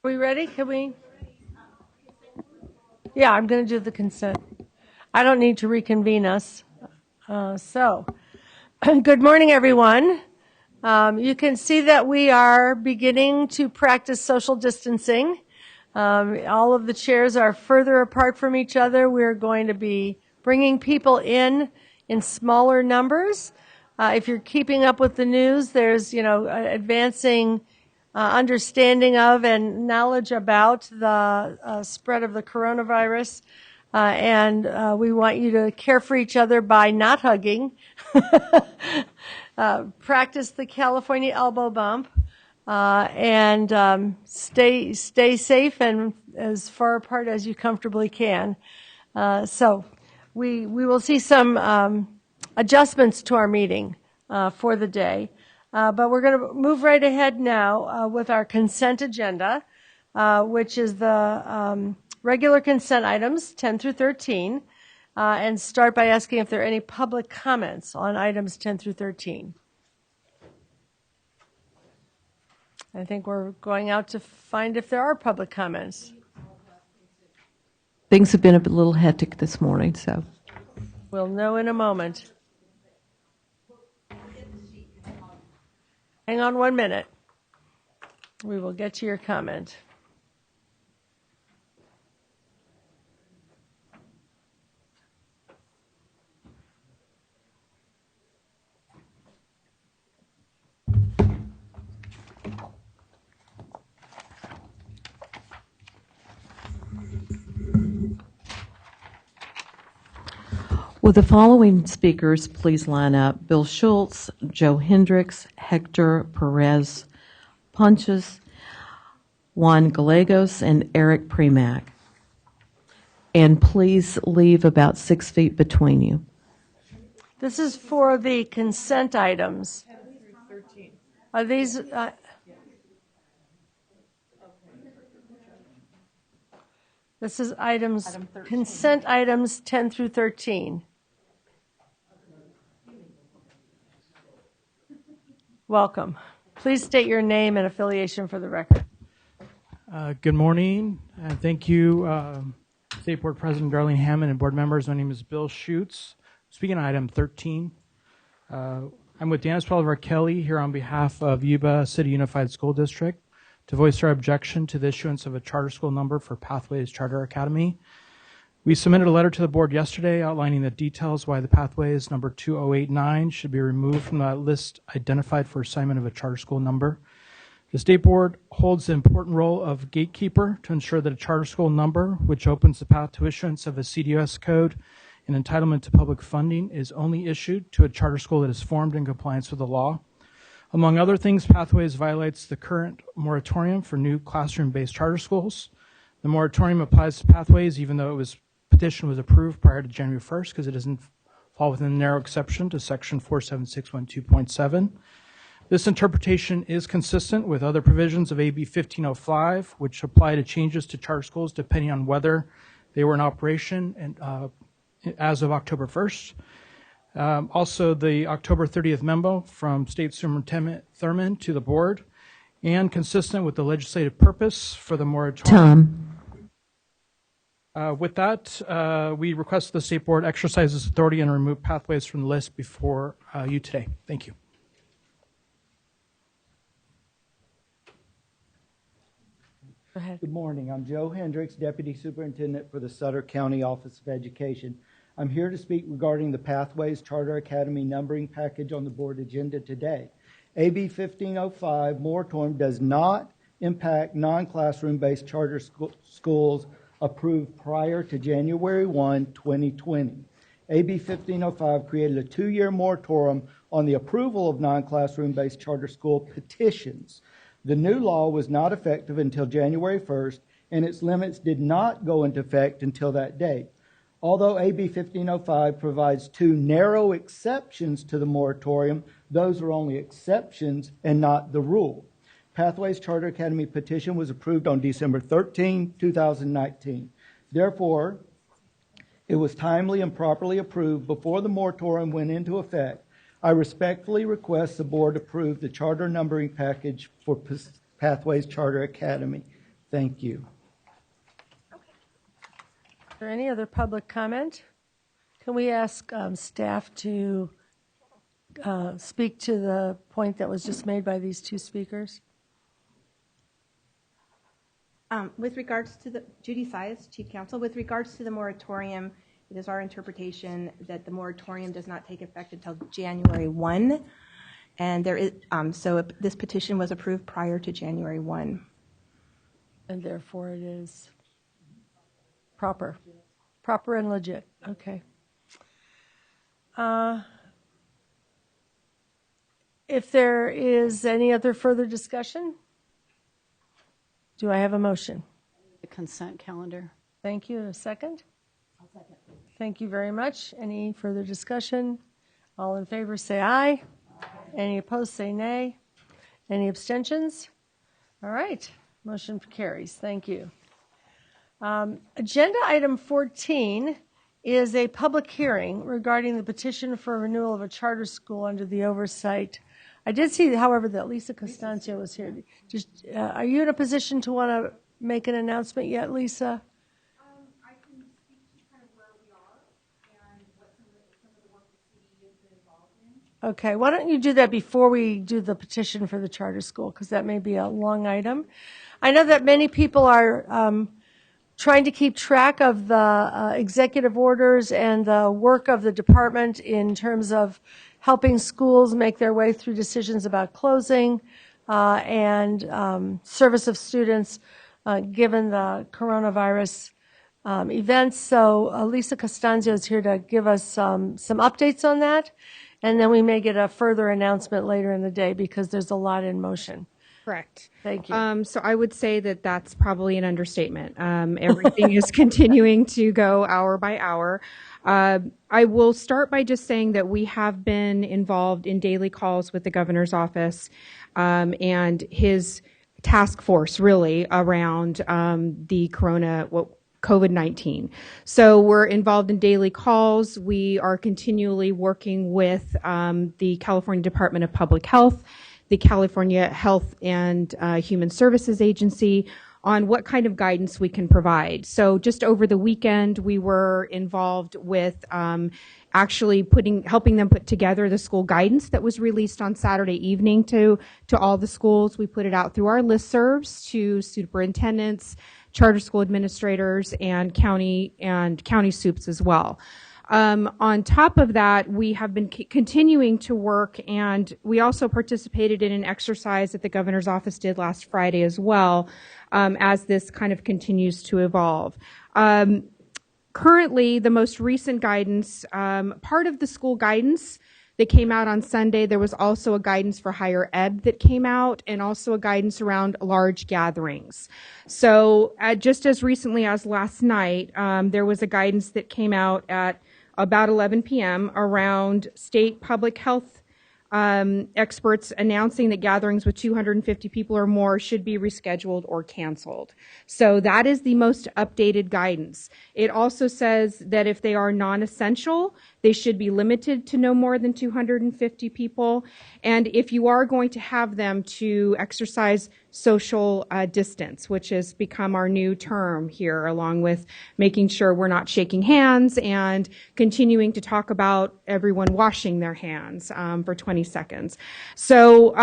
We ready? Can we? Yeah, I'm going to do the consent. I don't need to reconvene us. Good morning, everyone. You can see that we are beginning to practice social distancing. All of the chairs are further apart from each other. We're going to be bringing people in smaller numbers. If you're keeping up with the news, there's, advancing understanding of and knowledge about the spread of the coronavirus. And we want you to care for each other by not hugging. Practice the California elbow bump. And stay safe and as far apart as you comfortably can. So we will see some adjustments to our meeting for the day. But we're going to move right ahead now with our consent agenda, which is the regular consent items 10 through 13, and start by asking if there are any public comments on items 10 through 13. I think we're going out to find if there are public comments. Things have been a little hectic this morning, so. We'll know in a moment. Hang on 1 minute. We will get to your comment. Will the following speakers please line up? Bill Schultz, Joe Hendricks, Hector Perez Ponches, Juan Gallegos, and Eric Premack. And please leave about 6 feet between you. This is for the consent items. Are these... This is items, consent items 10 through 13. Welcome. Please state your name and affiliation for the record. Good morning, and thank you, State Board President Darlene Hammond and board members. My name is Bill Schutz. Speaking on item 13, I'm with Dennis Pelliver Kelly here on behalf of Yuba City Unified School District to voice our objection to the issuance of a charter school number for Pathways Charter Academy. We submitted a letter to the board yesterday outlining the details why the Pathways number 2089 should be removed from that list identified for assignment of a charter school number. The State Board holds the important role of gatekeeper to ensure that a charter school number, which opens the path to issuance of a CDS code and entitlement to public funding, is only issued to a charter school that is formed in compliance with the law. Among other things, Pathways violates the current moratorium for new classroom-based charter schools. The moratorium applies to Pathways even though petition was approved prior to January 1st because it doesn't fall within the narrow exception to section 47612.7. This interpretation is consistent with other provisions of AB 1505, which apply to changes to charter schools depending on whether they were in operation and, as of October 1st. Also, the October 30th memo from State Superintendent Thurman to the board, and consistent with the legislative purpose for the moratorium. With that, we request the State Board exercise its authority and remove Pathways from the list before you today. Thank you. Go ahead. Good morning. I'm Joe Hendricks, Deputy Superintendent for the Sutter County Office of Education. I'm here to speak regarding the Pathways Charter Academy numbering package on the board agenda today. AB 1505 moratorium does not impact non-classroom-based charter schools approved prior to January 1, 2020. AB 1505 created a 2-year moratorium on the approval of non-classroom-based charter school petitions. The new law was not effective until January 1st, and its limits did not go into effect until that date. Although AB 1505 provides 2 narrow exceptions to the moratorium, those are only exceptions and not the rule. Pathways Charter Academy petition was approved on December 13, 2019. Therefore, it was timely and properly approved before the moratorium went into effect. I respectfully request the board approve the charter numbering package for Pathways Charter Academy. Thank you. Is there any other public comment? Can we ask staff to speak to the point that was just made by these two speakers? With regards to the, Judy Sias, Chief Counsel, with regards to the moratorium, it is our interpretation that the moratorium does not take effect until January 1. And there is, so this petition was approved prior to January 1. And therefore it is proper and legit. Okay. If there is any other further discussion, do I have a motion? The consent calendar. Thank you. A second? I'll second. Thank you very much. Any further discussion? All in favor say aye. Any opposed say nay. Any abstentions? All right. Motion carries. Thank you. Agenda item 14 is a public hearing regarding the petition for renewal of a charter school under the Oversight. I did see, however, that Lisa Costanzo was here. Are you in a position to want to make an announcement yet, Lisa? I can speak to kind of where we are and what some of the work the city has been involved in. Okay, why don't you do that before we do the petition for the charter school, because that may be a long item. I know that many people are trying to keep track of the executive orders and the work of the department in terms of helping schools make their way through decisions about closing and service of students given the coronavirus events. So Lisa Costanzo is here to give us some updates on that, and then we may get a further announcement later in the day because there's a lot in motion. Correct. Thank you. So I would say that that's probably an understatement. Everything is continuing to go hour by hour. I will start by just saying that we have been involved in daily calls with the governor's office and his task force, really, around the COVID-19. So we're involved in daily calls. We are continually working with the California Department of Public Health, the California Health and Human Services Agency, on what kind of guidance we can provide. So just over the weekend, we were involved with actually helping them put together the school guidance that was released on Saturday evening to all the schools. We put it out through our listservs to superintendents, charter school administrators, and county soups as well. On top of that, we have been continuing to work, and we also participated in an exercise that the governor's office did last Friday as well, as this kind of continues to evolve. Currently, the most recent guidance, part of the school guidance that came out on Sunday, there was also a guidance for higher ed that came out, and also a guidance around large gatherings. So just as recently as last night, there was a guidance that came out at about 11 p.m. around state public health experts announcing that gatherings with 250 people or more should be rescheduled or canceled. So that is the most updated guidance. It also says that if they are non-essential, they should be limited to no more than 250 people. And if you are going to have them, to exercise social distance, which has become our new term here, along with making sure we're not shaking hands and continuing to talk about everyone washing their hands for 20 seconds. So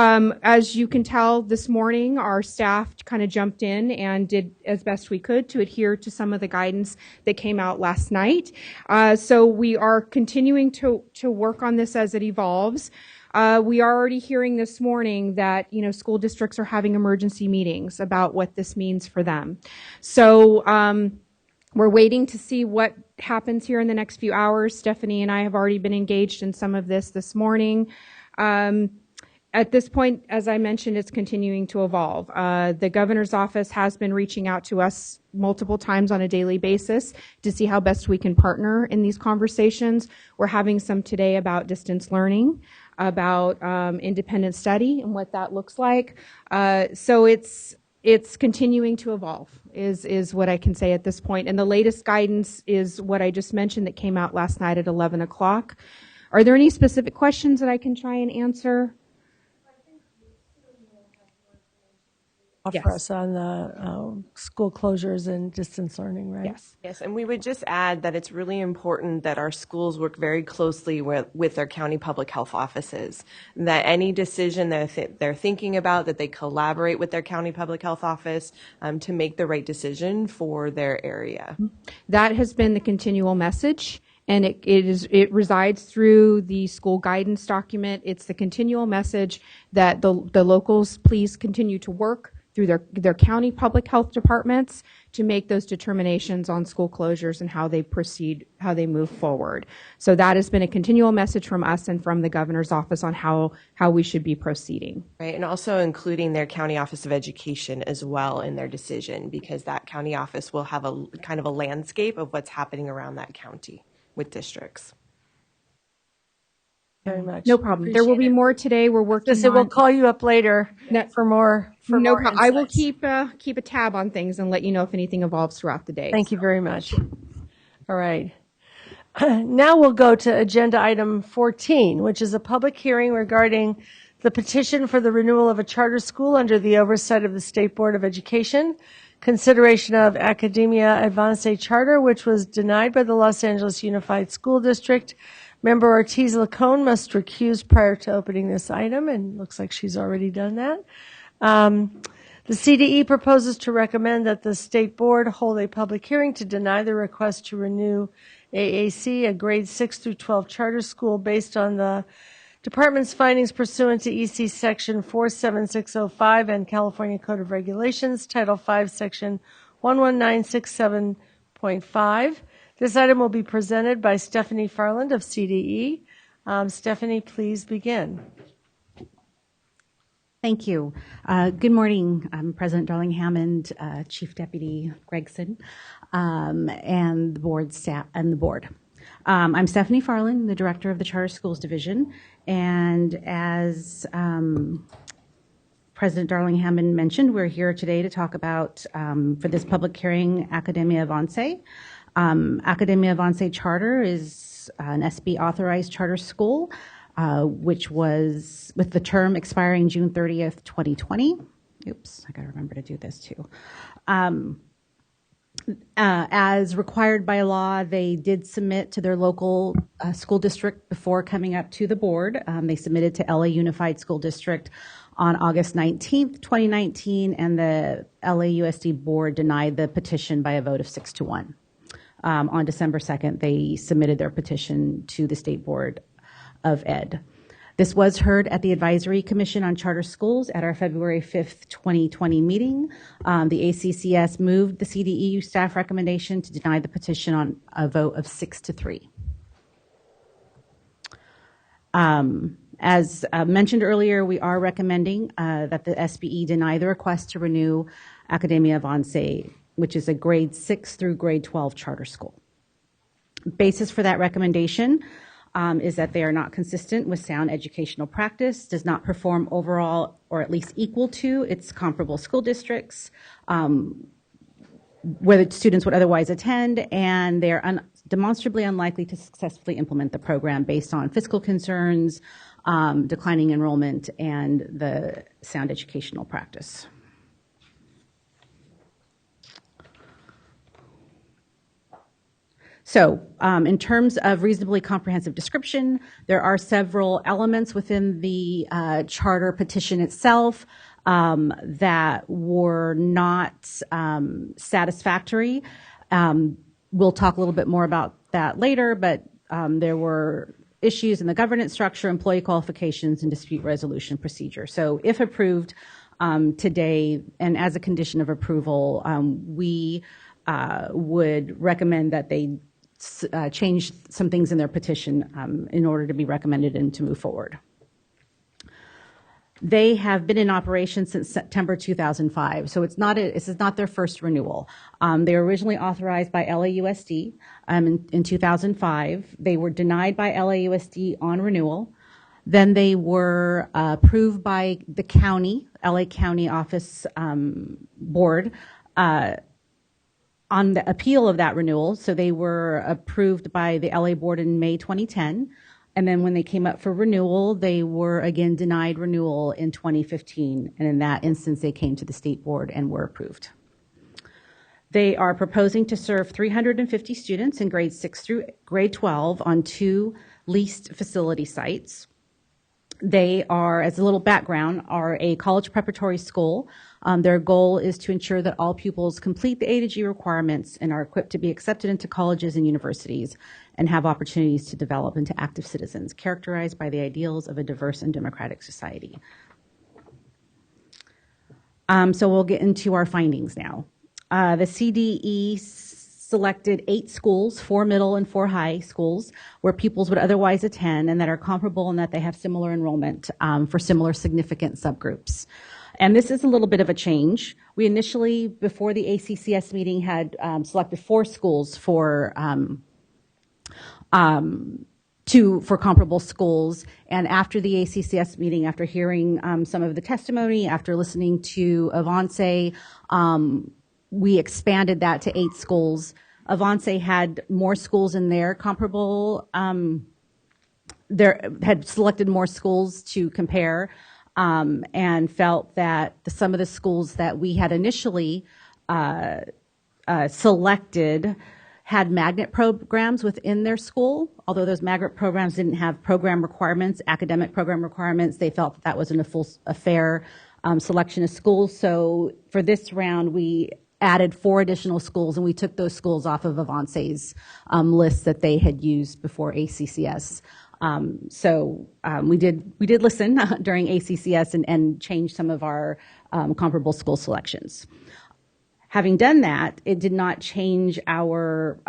as you can tell, this morning our staff kind of jumped in and did as best we could to adhere to some of the guidance that came out last night. So we are continuing to work on this as it evolves. We are already hearing this morning that, school districts are having emergency meetings about what this means for them. So we're waiting to see what happens here in the next few hours. Stephanie and I have already been engaged in some of this morning. At this point, as I mentioned, it's continuing to evolve. The governor's office has been reaching out to us multiple times on a daily basis to see how best we can partner in these conversations. We're having some today about distance learning, about independent study and what that looks like. So it's continuing to evolve is what I can say at this point. And the latest guidance is what I just mentioned that came out last night at 11 o'clock. Are there any specific questions that I can try and answer? Yes. for us on the school closures and distance learning, right? Yes. Yes, and we would just add that it's really important that our schools work very closely with their county public health offices. That any decision that they're thinking about, that they collaborate with their county public health office to make the right decision for their area. That has been the continual message, and it resides through the school guidance document. It's the continual message that the locals please continue to work through their county public health departments to make those determinations on school closures and how they proceed, how they move forward. So that has been a continual message from us and from the governor's office on how we should be proceeding. Right, and also including their county office of education as well in their decision, because that county office will have a kind of a landscape of what's happening around that county with districts. Very much. No problem. There will be more today. We're working So we'll on. call you up later No- for more. No more problem. I will insights. keep a tab on things and let you know if anything evolves throughout the day. Thank you very much. All right. Now we'll go to agenda item 14, which is a public hearing regarding the petition for the renewal of a charter school under the oversight of the State Board of Education, consideration of Academia Avance charter, which was denied by the Los Angeles Unified School District. Member Ortiz Lacone must recuse prior to opening this item, and looks like she's already done that. The CDE proposes to recommend that the State Board hold a public hearing to deny the request to renew AAC, a grade 6 through 12 charter school, based on the department's findings pursuant to EC Section 47605 and California Code of Regulations, Title 5, Section 11967.5. This item will be presented by Stephanie Farland of CDE. Stephanie, please begin. Thank you. Good morning. I'm President Darling Hammond, Chief Deputy Gregson, and the board staff and the board. I'm Stephanie Farland, the Director of the Charter Schools Division, and as President Darling Hammond mentioned, we're here today to talk about, for this public hearing, Academia Avance. Academia Avance Charter is an SB authorized charter school, which was with the term expiring June 30th, 2020. Oops, I gotta remember to do this too. As required by law, they did submit to their local school district before coming up to the board. They submitted to LA Unified School District on August 19th, 2019, and the LAUSD board denied the petition by a vote of 6-1. On December 2nd, they submitted their petition to the State Board of Ed. This was heard at the Advisory Commission on Charter Schools at our February 5th, 2020 meeting. The ACCS moved the CDEU staff recommendation to deny the petition on a vote of 6-3. As mentioned earlier, we are recommending that the SBE deny the request to renew Academia Avance, which is a grade 6 through grade 12 charter school. Basis for that recommendation is that they are not consistent with sound educational practice, does not perform overall or at least equal to its comparable school districts, where the students would otherwise attend, and they are demonstrably unlikely to successfully implement the program based on fiscal concerns, declining enrollment, and the sound educational practice. So in terms of reasonably comprehensive description, there are several elements within the charter petition itself that were not satisfactory. We'll talk a little bit more about that later, but there were issues in the governance structure, employee qualifications, and dispute resolution procedure. So if approved today, and as a condition of approval, we would recommend that they change some things in their petition in order to be recommended and to move forward. They have been in operation since September 2005, so this is not their first renewal. They were originally authorized by LAUSD in 2005. They were denied by LAUSD on renewal. Then they were approved by the county, LA County Office Board, on the appeal of that renewal. So they were approved by the LA Board in May 2010, And then when they came up for renewal, they were again denied renewal in 2015. And in that instance, they came to the state board and were approved. They are proposing to serve 350 students in grades 6 through grade 12 on 2 leased facility sites. They are, as a little background, are a college preparatory school. Their goal is to ensure that all pupils complete the A to G requirements and are equipped to be accepted into colleges and universities and have opportunities to develop into active citizens, characterized by the ideals of a diverse and democratic society. So we'll get into our findings now. The CDE selected 8 schools, 4 middle and 4 high schools, where pupils would otherwise attend and that are comparable and that they have similar enrollment for similar significant subgroups. And this is a little bit of a change. We initially, before the ACCS meeting, had selected 4 schools for comparable schools. And after the ACCS meeting, after hearing some of the testimony, after listening to Avance, we expanded that to 8 schools. Avance had more schools in their comparable, had selected more schools to compare, and felt that some of the schools that we had initially selected had magnet programs within their school. Although those magnet programs didn't have program requirements, academic program requirements, they felt that wasn't a fair selection of schools. So for this round, we added 4 additional schools, and we took those schools off of Avance's list that they had used before ACCS. We did listen during ACCS and change some of our comparable school selections. Having done that, it did not change our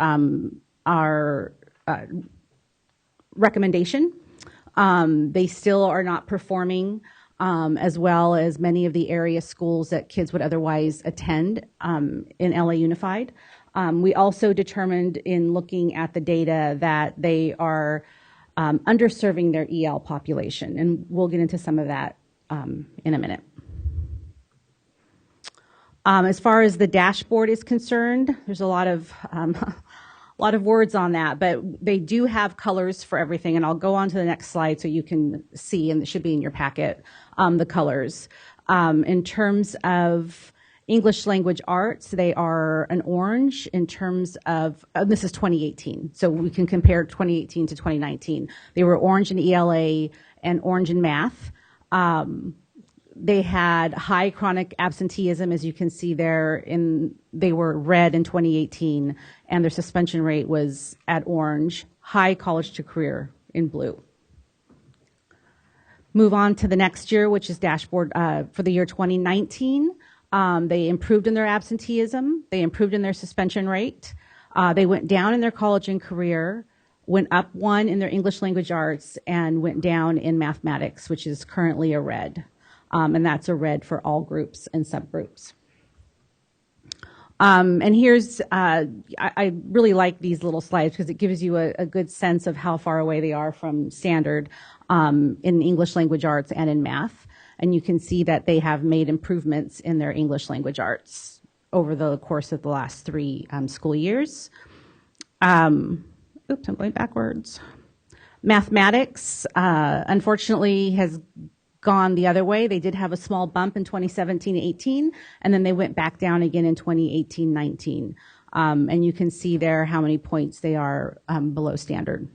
recommendation. They still are not performing as well as many of the area schools that kids would otherwise attend in LA Unified. We also determined in looking at the data that they are underserving their EL population, and we'll get into some of that in a minute. As far as the dashboard is concerned, there's a lot of words on that, but they do have colors for everything, and I'll go on to the next slide so you can see, and it should be in your packet, the colors. In terms of English language arts, they are an orange. In terms of, this is 2018, so we can compare 2018 to 2019. They were orange in ELA and orange in math. They had high chronic absenteeism, as you can see there. They were red in 2018, and their suspension rate was at orange. High college to career in blue. Move on to the next year, which is dashboard for the year 2019. They improved in their absenteeism. They improved in their suspension rate. They went down in their college and career, went up 1 in their English language arts, and went down in mathematics, which is currently a red. And that's a red for all groups and subgroups. And here's, I really like these little slides because it gives you a good sense of how far away they are from standard in English language arts and in math. And you can see that they have made improvements in their English language arts over the course of the last 3 school years. Oops, I'm going backwards. Mathematics, unfortunately, has gone the other way. They did have a small bump in 2017-18, and then they went back down again in 2018-19. And you can see there how many points they are below standard.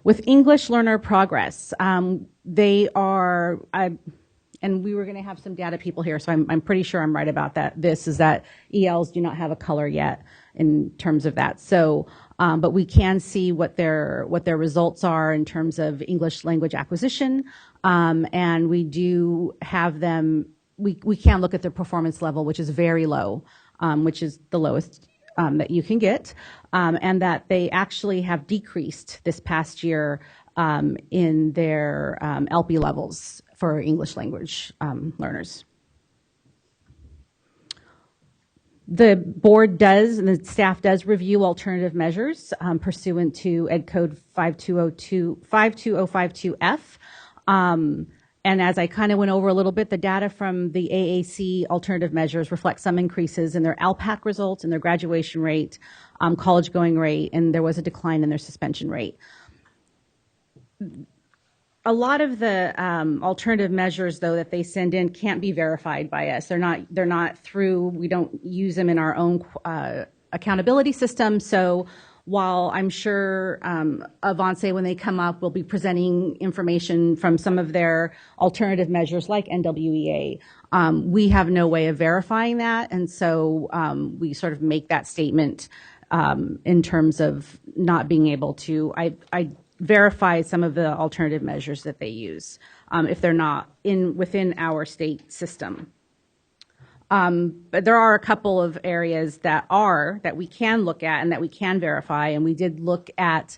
With English learner progress, they are, and we were going to have some data people here, so I'm pretty sure I'm right about that. This is that ELs do not have a color yet in terms of that. So, but we can see what their results are in terms of English language acquisition, and we do have them. We can look at their performance level, which is very low, which is the lowest that you can get, and that they actually have decreased this past year in their LP levels for English language learners. The board does, and the staff does review alternative measures pursuant to Ed Code 52052F. And as I kind of went over a little bit, the data from the AAC alternative measures reflect some increases in their LPAC results and their graduation rate, college going rate, and there was a decline in their suspension rate. a lot of the alternative measures, though, that they send in can't be verified by us. They're not through. We don't use them in our own accountability system. So while I'm sure Avance, when they come up, will be presenting information from some of their alternative measures like NWEA, we have no way of verifying that, and so we sort of make that statement in terms of not being able to. I verify some of the alternative measures that they use if they're not within our state system. But there are a couple of areas that we can look at and that we can verify, and we did look at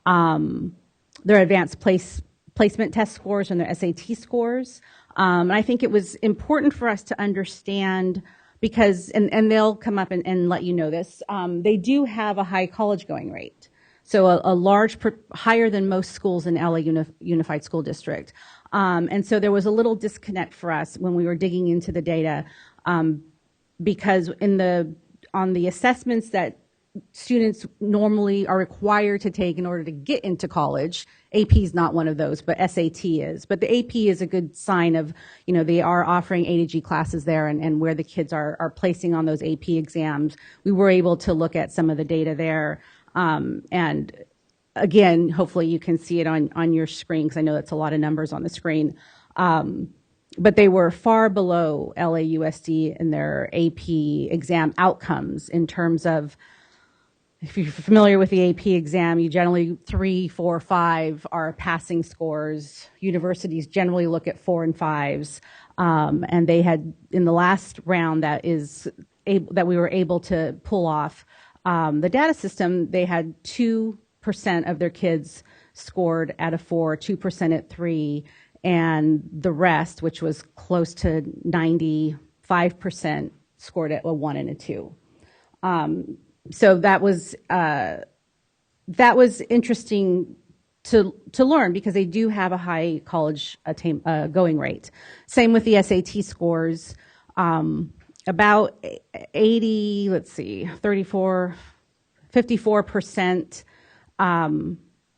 their advanced placement test scores and their SAT scores. And I think it was important for us to understand because, and they'll come up and let you know this, they do have a high college going rate. So a large, higher than most schools in LA Unified School District. And so there was a little disconnect for us when we were digging into the data because on the assessments that students normally are required to take in order to get into college, AP is not one of those, but SAT is. But the AP is a good sign of, they are offering A to G classes there and where the kids are placing on those AP exams. We were able to look at some of the data there. And again, hopefully you can see it on your screen because I know that's a lot of numbers on the screen. But they were far below LAUSD in their AP exam outcomes in terms of, if you're familiar with the AP exam, you generally 3, 4, 5 are passing scores. Universities generally look at 4 and 5s. And they had, in the last round that we were able to pull off, the data system, they had 2% of their kids scored at a 4, 2% at 3, and the rest, which was close to 95%, scored at a 1 and a 2. So that was interesting to learn because they do have a high college going rate. Same with the SAT scores. About 54%,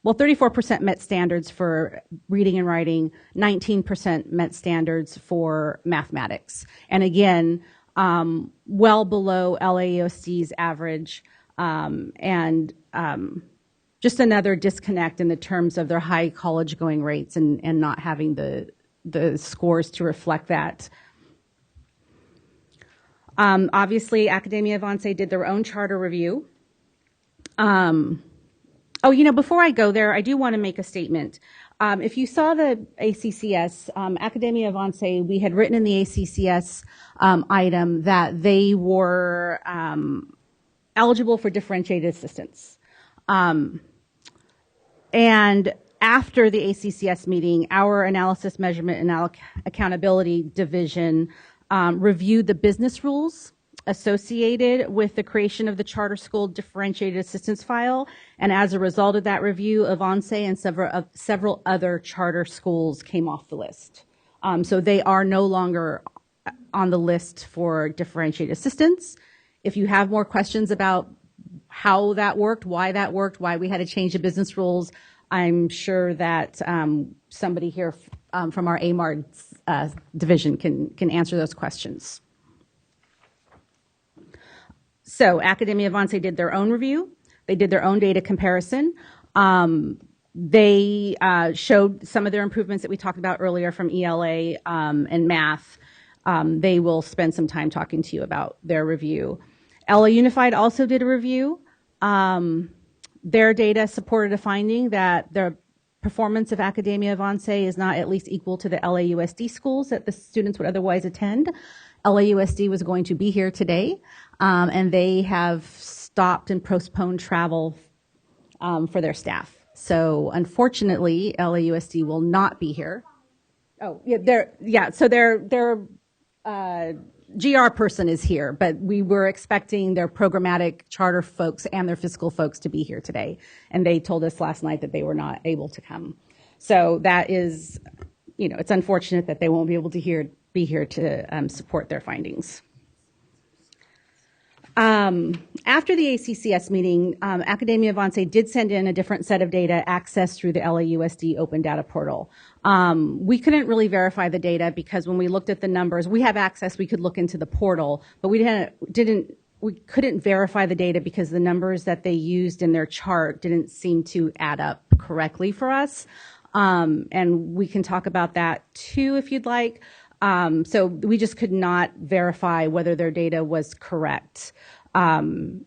34% met standards for reading and writing, 19% met standards for mathematics. And again, well below LAUSD's average, and just another disconnect in the terms of their high college going rates and not having the scores to reflect that. Obviously, Academia Avance did their own charter review. Before I go there, I do want to make a statement. If you saw the ACCS, Academia Avance, we had written in the ACCS item that they were eligible for differentiated assistance. And after the ACCS meeting, our Analysis, Measurement, and Accountability Division reviewed the business rules associated with the creation of the charter school differentiated assistance file. And as a result of that review, Avance and several other charter schools came off the list. So they are no longer on the list for differentiated assistance. If you have more questions about how that worked, why we had to change the business rules, I'm sure that somebody here from our AMAR division can answer those questions. So Academia Avance did their own review. They did their own data comparison. They showed some of their improvements that we talked about earlier from ELA and math. They will spend some time talking to you about their review. LA Unified also did a review. Their data supported a finding that the performance of Academia Avance is not at least equal to the LAUSD schools that the students would otherwise attend. LAUSD was going to be here today, and they have stopped and postponed travel for their staff. So unfortunately, LAUSD will not be here. Oh, yeah, so their GR person is here, but we were expecting their programmatic charter folks and their fiscal folks to be here today. And they told us last night that they were not able to come. So that is, it's unfortunate that they won't be able to be here to support their findings. After the ACCS meeting, Academia Avance did send in a different set of data accessed through the LAUSD Open Data Portal. We couldn't really verify the data because when we looked at the numbers, we have access, we could look into the portal, but we couldn't verify the data because the numbers that they used in their chart didn't seem to add up correctly for us. And we can talk about that too if you'd like. So we just could not verify whether their data was correct. They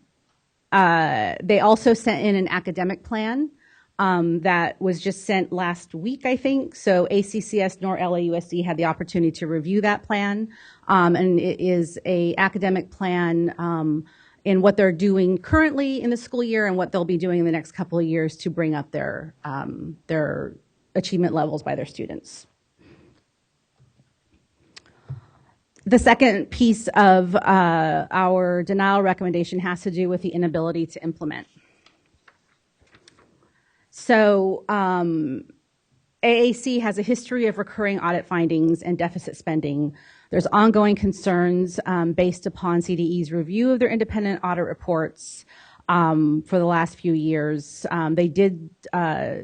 also sent in an academic plan that was just sent last week, I think. So ACCS nor LAUSD had the opportunity to review that plan. And it is a academic plan in what they're doing currently in the school year and what they'll be doing in the next couple of years to bring up their achievement levels by their students. The second piece of our denial recommendation has to do with the inability to implement. So AAC has a history of recurring audit findings and deficit spending. There's ongoing concerns based upon CDE's review of their independent audit reports for the last few years. They did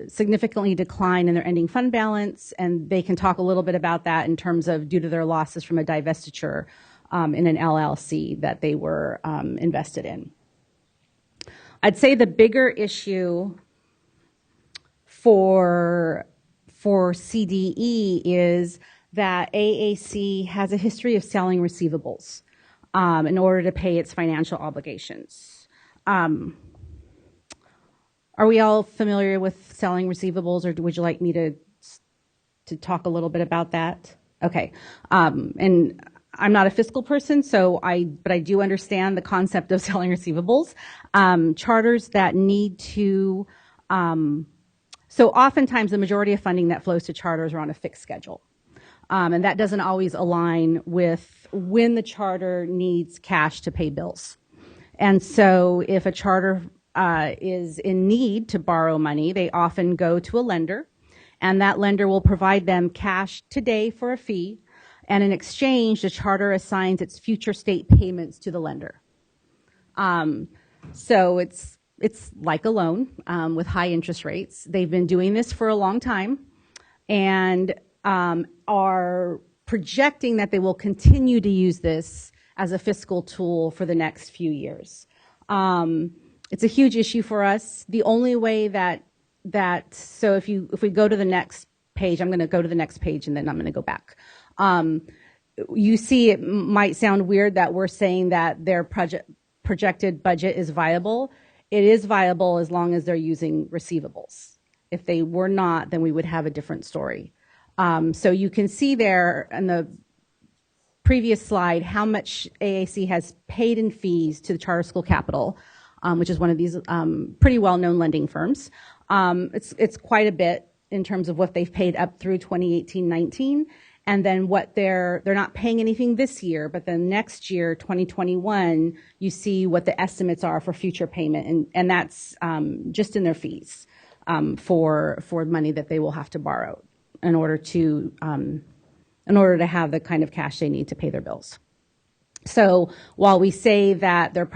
significantly decline in their ending fund balance, and they can talk a little bit about that in terms of due to their losses from a divestiture in an LLC that they were invested in. I'd say the bigger issue for CDE is that AAC has a history of selling receivables in order to pay its financial obligations. Are we all familiar with selling receivables, or would you like me to talk a little bit about that? Okay. And I'm not a fiscal person, but I do understand the concept of selling receivables. Charters that need to, so oftentimes the majority of funding that flows to charters are on a fixed schedule. And that doesn't always align with when the charter needs cash to pay bills. And so if a charter is in need to borrow money, they often go to a lender, and that lender will provide them cash today for a fee, and in exchange, the charter assigns its future state payments to the lender. So it's like a loan with high interest rates. They've been doing this for a long time and are projecting that they will continue to use this as a fiscal tool for the next few years. It's a huge issue for us. The only way so if we go to the next page, I'm going to go to the next page and then I'm going to go back. You see, it might sound weird that we're saying that their projected budget is viable. It is viable as long as they're using receivables. If they were not, then we would have a different story. So you can see there in the previous slide how much AAC has paid in fees to the Charter School Capital, which is one of these pretty well-known lending firms. It's quite a bit in terms of what they've paid up through 2018-19, and then what they're not paying anything this year, but then next year, 2021, you see what the estimates are for future payment, and that's just in their fees for money that they will have to borrow in order to have the kind of cash they need to pay their bills. So while we say that their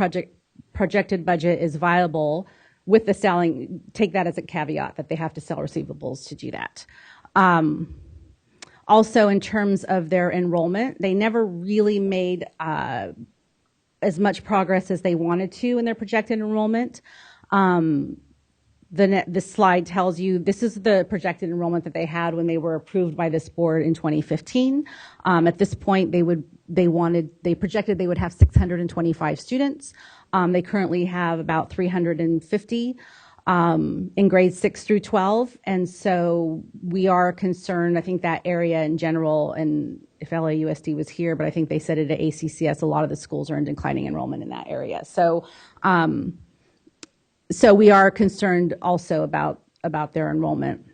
projected budget is viable with the selling, take that as a caveat that they have to sell receivables to do that. Also, in terms of their enrollment, they never really made as much progress as they wanted to in their projected enrollment. The slide tells you this is the projected enrollment that they had when they were approved by this board in 2015. At this point, they projected they would have 625 students. They currently have about 350 in grades 6 through 12, and so we are concerned. I think that area in general, and if LAUSD was here, but I think they said it at ACCS, a lot of the schools are in declining enrollment in that area. So we are concerned also about their enrollment.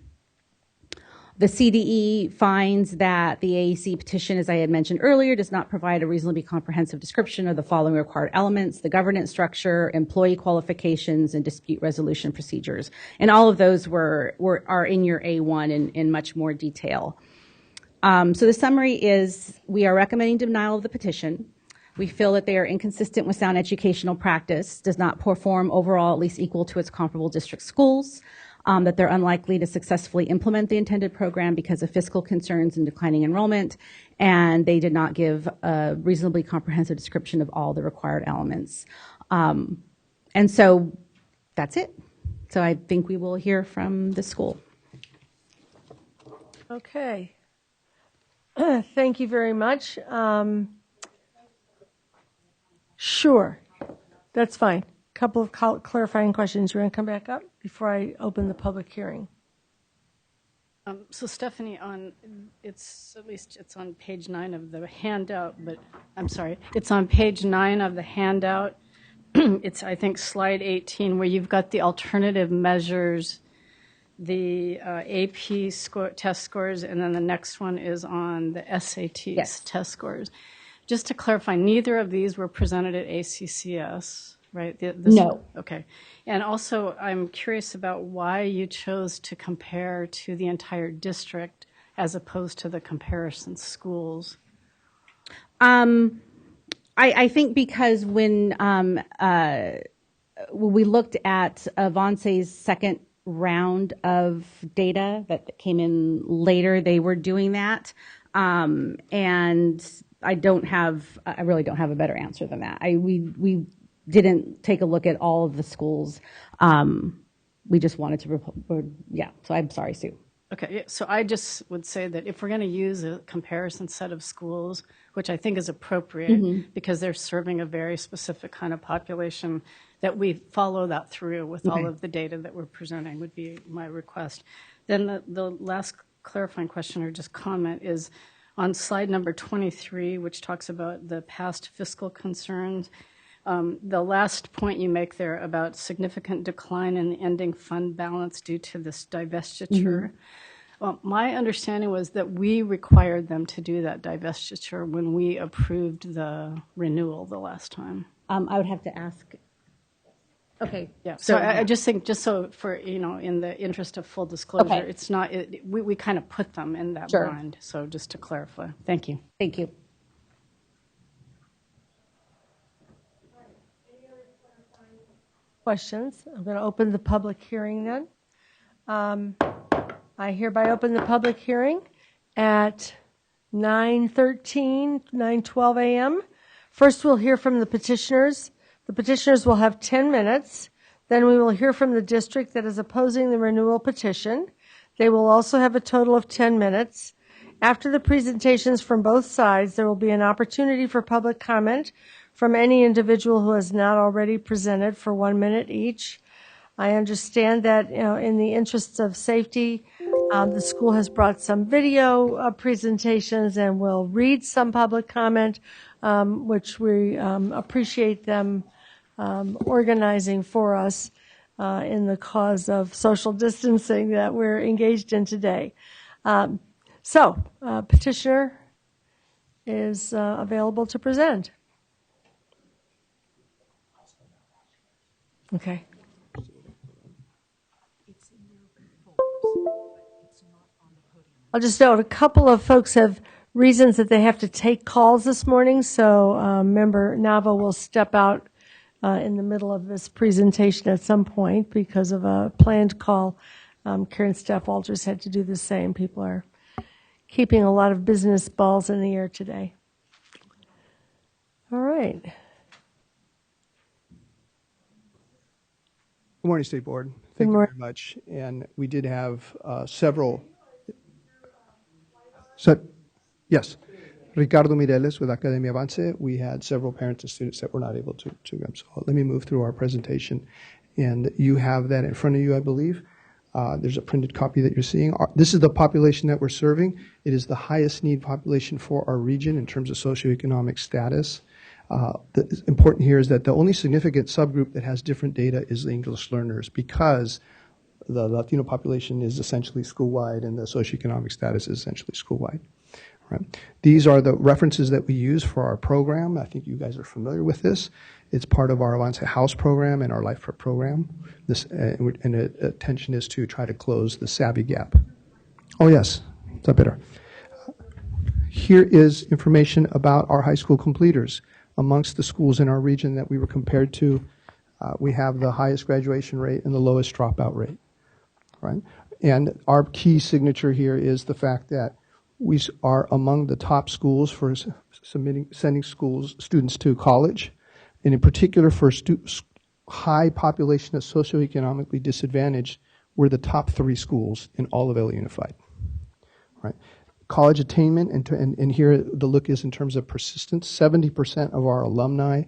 The CDE finds that the AAC petition, as I had mentioned earlier, does not provide a reasonably comprehensive description of the following required elements: the governance structure, employee qualifications, and dispute resolution procedures. And all of those are in your A1 in much more detail. So the summary is we are recommending denial of the petition. We feel that they are inconsistent with sound educational practice, does not perform overall at least equal to its comparable district schools, that they're unlikely to successfully implement the intended program because of fiscal concerns and declining enrollment, and they did not give a reasonably comprehensive description of all the required elements. And so that's it. So I think we will hear from the school. Okay. Thank you very much. Sure. That's fine. Couple of clarifying questions. You want to come back up before I open the public hearing? So Stephanie, it's on page 9 of the handout, but I'm sorry, it's on page 9 of the handout. It's, I think, slide 18, where you've got the alternative measures, the AP test scores, and then the next one is on the SAT test scores. Just to clarify, neither of these were presented at ACCS, right? No. Okay. And also, I'm curious about why you chose to compare to the entire district as opposed to the comparison schools. I think because when we looked at Avance's second round of data that came in later, they were doing that. And I really don't have a better answer than that. We didn't take a look at all of the schools. We just wanted to, so I'm sorry, Sue. Okay, so I just would say that if we're going to use a comparison set of schools, which I think is appropriate because they're serving a very specific kind of population, that we follow that through with all of the data that we're presenting would be my request. Then the last clarifying question or just comment is on slide number 23, which talks about the past fiscal concerns. The last point you make there about significant decline in the ending fund balance due to this divestiture. Well, my understanding was that we required them to do that divestiture when we approved the renewal the last time. I would have to ask. Okay. Yeah. So I just think, just so for, in the interest of full disclosure, it's not, we kind of put them in that bind. So just to clarify. Thank you. Thank you. Questions? I'm going to open the public hearing then. I hereby open the public hearing at 9:12 a.m. First, we'll hear from the petitioners. The petitioners will have 10 minutes. Then we will hear from the district that is opposing the renewal petition. They will also have a total of 10 minutes. After the presentations from both sides, there will be an opportunity for public comment from any individual who has not already presented for 1 minute each. I understand that, in the interests of safety, the school has brought some video presentations and will read some public comment, which we appreciate them organizing for us in the cause of social distancing that we're engaged in today. Petitioner is available to present. Okay. I'll just note a couple of folks have reasons that they have to take calls this morning, so Member Nava will step out in the middle of this presentation at some point because of a planned call. Karen Steph Walters had to do the same. People are keeping a lot of business balls in the air today. All right. Good morning, State Board. Thank you very much. And we did have several. Yes, Ricardo Mireles with Academia Avance. We had several parents and students that were not able to come. So let me move through our presentation. And you have that in front of you, I believe. There's a printed copy that you're seeing. This is the population that we're serving. It is the highest need population for our region in terms of socioeconomic status. The important here is that the only significant subgroup that has different data is the English learners, because the Latino population is essentially school-wide and the socioeconomic status is essentially school-wide. Right. These are the references that we use for our program. I think you guys are familiar with this. It's part of our Avance House program and our Life Prep program. This and the intention is to try to close the savvy gap. Oh yes, it's up better. Here is information about our high school completers. amongst the schools in our region that we were compared to. We have the highest graduation rate and the lowest dropout rate, right? And our key signature here is the fact that we are among the top schools for sending students to college, and in particular for high population of socioeconomically disadvantaged, we're the top 3 schools in all of LA Unified, right? College attainment, and here the look is in terms of persistence. 70% of our alumni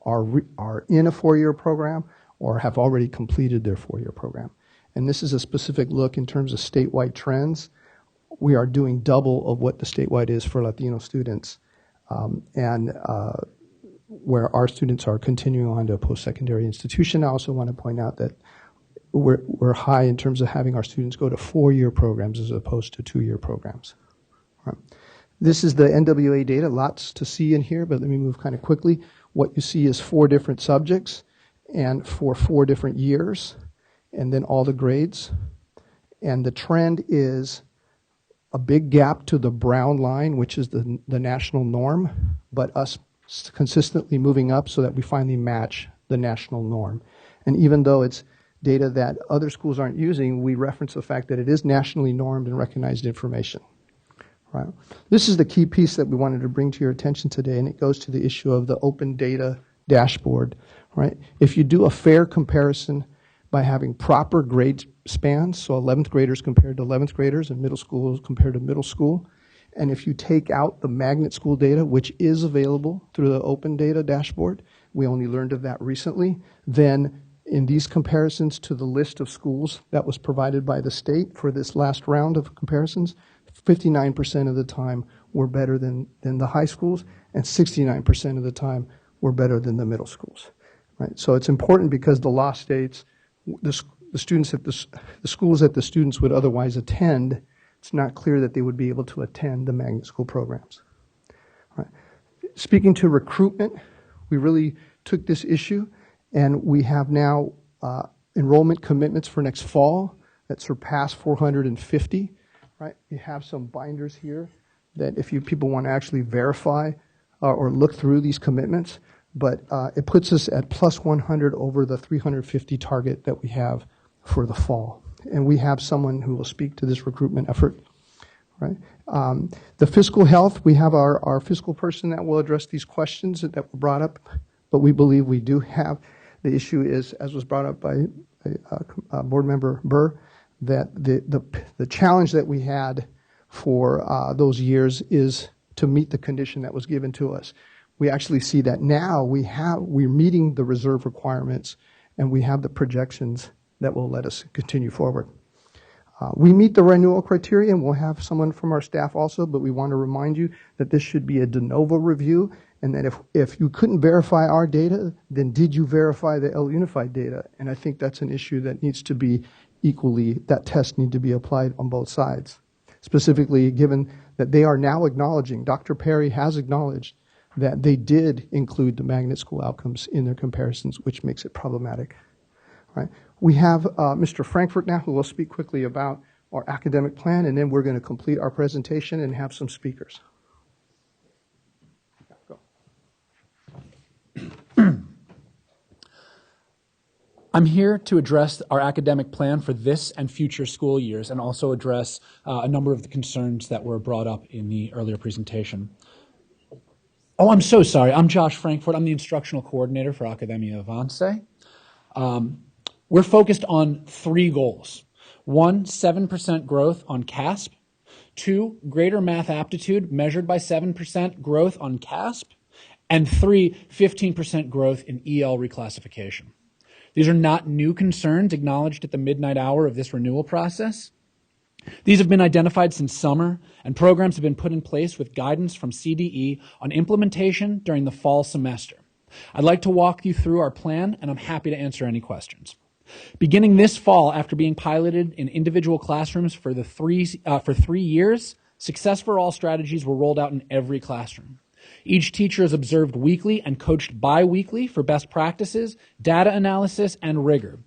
are in a 4-year program or have already completed their 4-year program. And this is a specific look in terms of statewide trends. We are doing double of what the statewide is for Latino students, where our students are continuing on to a post-secondary institution. I also want to point out that we're high in terms of having our students go to 4-year programs as opposed to 2-year programs. Right. This is the NWA data, lots to see in here, but let me move kind of quickly. What you see is 4 different subjects and for 4 different years, and then all the grades. And the trend is a big gap to the brown line, which is the national norm, but us consistently moving up so that we finally match the national norm. And even though it's data that other schools aren't using, we reference the fact that it is nationally normed and recognized information. Right. This is the key piece that we wanted to bring to your attention today, and it goes to the issue of the open data dashboard. Right. If you do a fair comparison by having proper grade spans, so 11th graders compared to 11th graders and middle school compared to middle school, and if you take out the magnet school data, which is available through the open data dashboard, we only learned of that recently, then in these comparisons to the list of schools that was provided by the state for this last round of comparisons, 59% of the time were better than the high schools, and 69% of the time were better than the middle schools. Right? So it's important because the law states the students at the schools that the students would otherwise attend, it's not clear that they would be able to attend the magnet school programs. Right. Speaking to recruitment, we really took this issue, and we have now enrollment commitments for next fall that surpass 450. Right. We have some binders here that if people want to actually verify or look through these commitments, but it puts us at plus 100 over the 350 target that we have for the fall. And we have someone who will speak to this recruitment effort. Right. The fiscal health, we have our fiscal person that will address these questions that were brought up, but we believe we do have. The issue is, as was brought up by Board Member Burr, that the challenge that we had for those years is to meet the condition that was given to us. We actually see that now we're meeting the reserve requirements, and we have the projections that will let us continue forward. We meet the renewal criteria, and we'll have someone from our staff also, but we want to remind you that this should be a de novo review, and that if you couldn't verify our data, then did you verify the LA Unified data? And I think that's an issue that needs to be that test need to be applied on both sides. Specifically, given that they are now acknowledging, Dr. Perry has acknowledged that they did include the magnet school outcomes in their comparisons, which makes it problematic. Right. We have Mr. Frankfurt now, who will speak quickly about our academic plan, and then we're going to complete our presentation and have some speakers. Go. I'm here to address our academic plan for this and future school years, and also address a number of the concerns that were brought up in the earlier presentation. Oh, I'm so sorry. I'm Josh Frankfurt. I'm the instructional coordinator for Academia Avance. We're focused on 3 goals. 1, 7% growth on CASP. 2, greater math aptitude measured by 7% growth on CASP. And 3, 15% growth in EL reclassification. These are not new concerns acknowledged at the midnight hour of this renewal process. These have been identified since summer, and programs have been put in place with guidance from CDE on implementation during the fall semester. I'd like to walk you through our plan, and I'm happy to answer any questions. Beginning this fall, after being piloted in individual classrooms for 3 years, Success for All strategies were rolled out in every classroom. Each teacher is observed weekly and coached bi-weekly for best practices, data analysis, and rigor.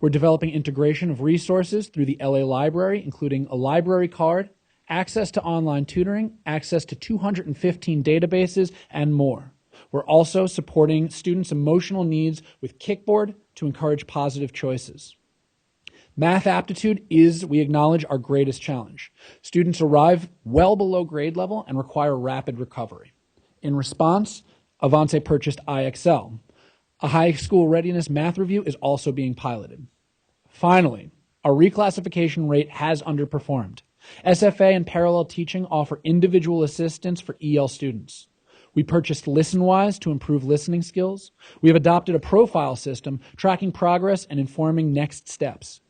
We're developing integration of resources through the LA Library, including a library card, access to online tutoring, access to 215 databases, and more. We're also supporting students' emotional needs with Kickboard to encourage positive choices. Math aptitude is, we acknowledge, our greatest challenge. Students arrive well below grade level and require rapid recovery. In response, Avance purchased IXL. A high school readiness math review is also being piloted. Finally, our reclassification rate has underperformed. SFA and parallel teaching offer individual assistance for EL students. We purchased ListenWise to improve listening skills. We have adopted a profile system tracking progress and informing next steps.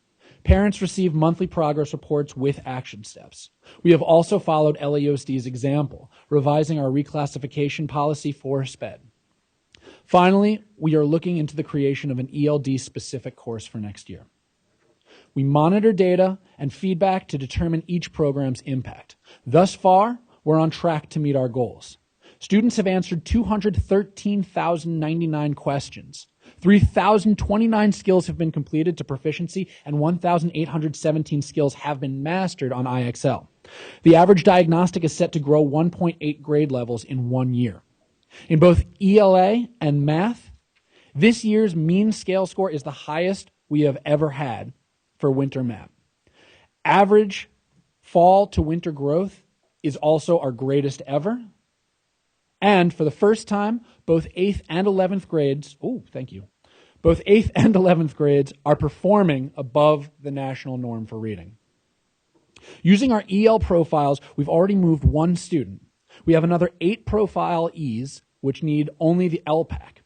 Parents receive monthly progress reports with action steps. We have also followed LAUSD's example, revising our reclassification policy for SPED. Finally, we are looking into the creation of an ELD-specific course for next year. We monitor data and feedback to determine each program's impact. Thus far, we're on track to meet our goals. Students have answered 213,099 questions. 3,029 skills have been completed to proficiency, and 1,817 skills have been mastered on IXL. The average diagnostic is set to grow 1.8 grade levels in 1 year. In both ELA and math, this year's mean scale score is the highest we have ever had for winter math. Average fall to winter growth is also our greatest ever. And for the first time, both 8th and 11th grades, both 8th and 11th grades are performing above the national norm for reading. Using our EL profiles, we've already moved 1 student. We have another 8 profile E's, which need only the LPAC.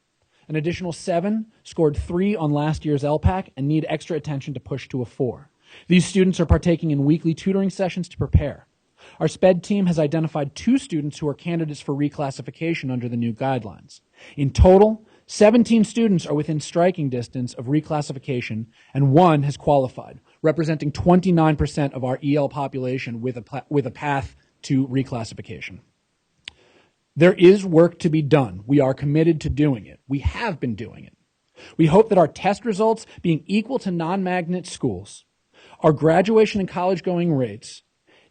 An additional 7 scored 3 on last year's LPAC and need extra attention to push to a 4. These students are partaking in weekly tutoring sessions to prepare. Our SPED team has identified 2 students who are candidates for reclassification under the new guidelines. In total, 17 students are within striking distance of reclassification, and 1 has qualified, representing 29% of our EL population with a path to reclassification. There is work to be done. We are committed to doing it. We have been doing it. We hope that our test results being equal to non-magnet schools, our graduation and college-going rates,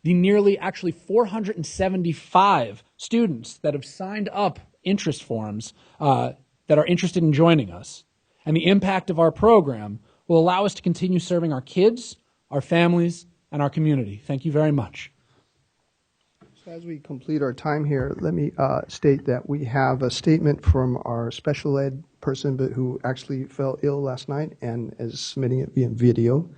the nearly 475 students that have signed up interest forms that are interested in joining us, and the impact of our program will allow us to continue serving our kids, our families, and our community. Thank you very much. So as we complete our time here, let me state that we have a statement from our special ed person who actually fell ill last night and is submitting it via video.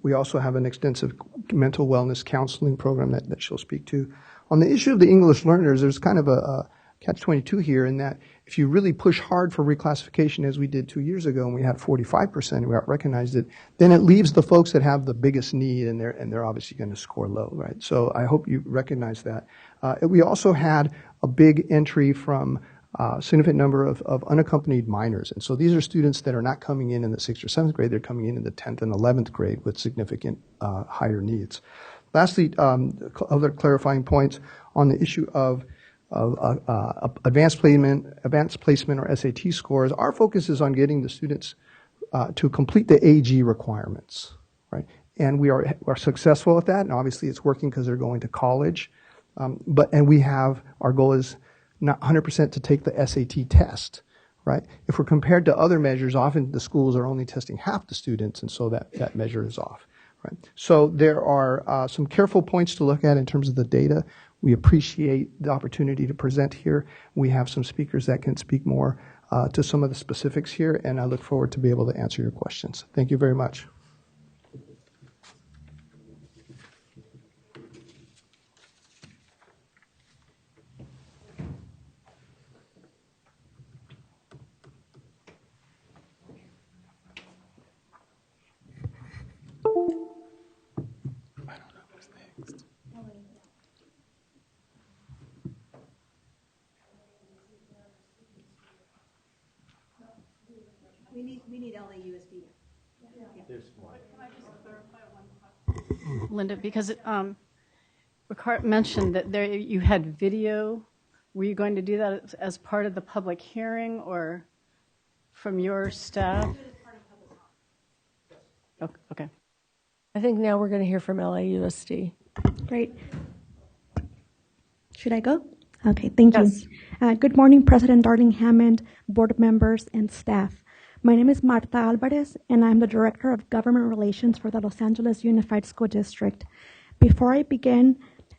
We also have an extensive mental wellness counseling program that she'll speak to. On the issue of the English learners, there's kind of a catch-22 here in that if you really push hard for reclassification as we did 2 years ago and we had 45% who recognized it, then it leaves the folks that have the biggest need and they're obviously going to score low, right? So I hope you recognize that. We also had a big entry from a significant number of unaccompanied minors. And so these are students that are not coming in the 6th or 7th grade, they're coming in the 10th and 11th grade with significant higher needs. Lastly, other clarifying points on the issue of advanced placement or SAT scores. Our focus is on getting the students to complete the AG requirements, right? And we are successful at that, and obviously it's working because they're going to college. Our goal is not 100% to take the SAT test, right? If we're compared to other measures, often the schools are only testing half the students, and so that measure is off, right? So there are some careful points to look at in terms of the data. We appreciate the opportunity to present here. We have some speakers that can speak more to some of the specifics here, and I look forward to be able to answer your questions. Thank you very much. We need LAUSD. Linda, because Ricard mentioned that you had video. Were you going to do that as part of the public hearing or from your staff? Okay. I think now we're going to hear from LAUSD. Great. Should I go? Okay, thank Yes. you. Good morning, President Darling Hammond, board members, and staff. My name is Marta Alvarez, and I'm the Director of Government Relations for the Los Angeles Unified School District. Before I begin,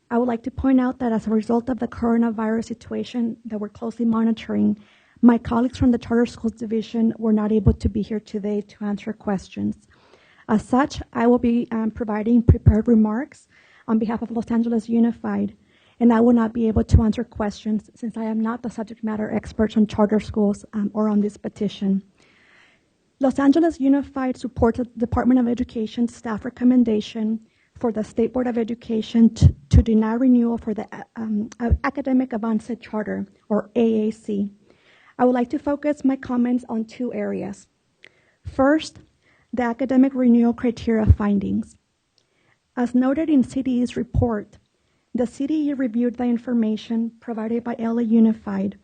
I would like to point out that as a result of the coronavirus situation that we're closely monitoring, my colleagues from the Charter Schools Division were not able to be here today to answer questions. As such, I will be providing prepared remarks on behalf of Los Angeles Unified, and I will not be able to answer questions since I am not the subject matter expert on charter schools or on this petition. Los Angeles Unified supports the Department of Education staff recommendation for the State Board of Education to deny renewal for the Academic Avance Charter, or AAC. I would like to focus my comments on two areas. First, the academic renewal criteria findings. As noted in CDE's report, the CDE reviewed the information provided by LA Unified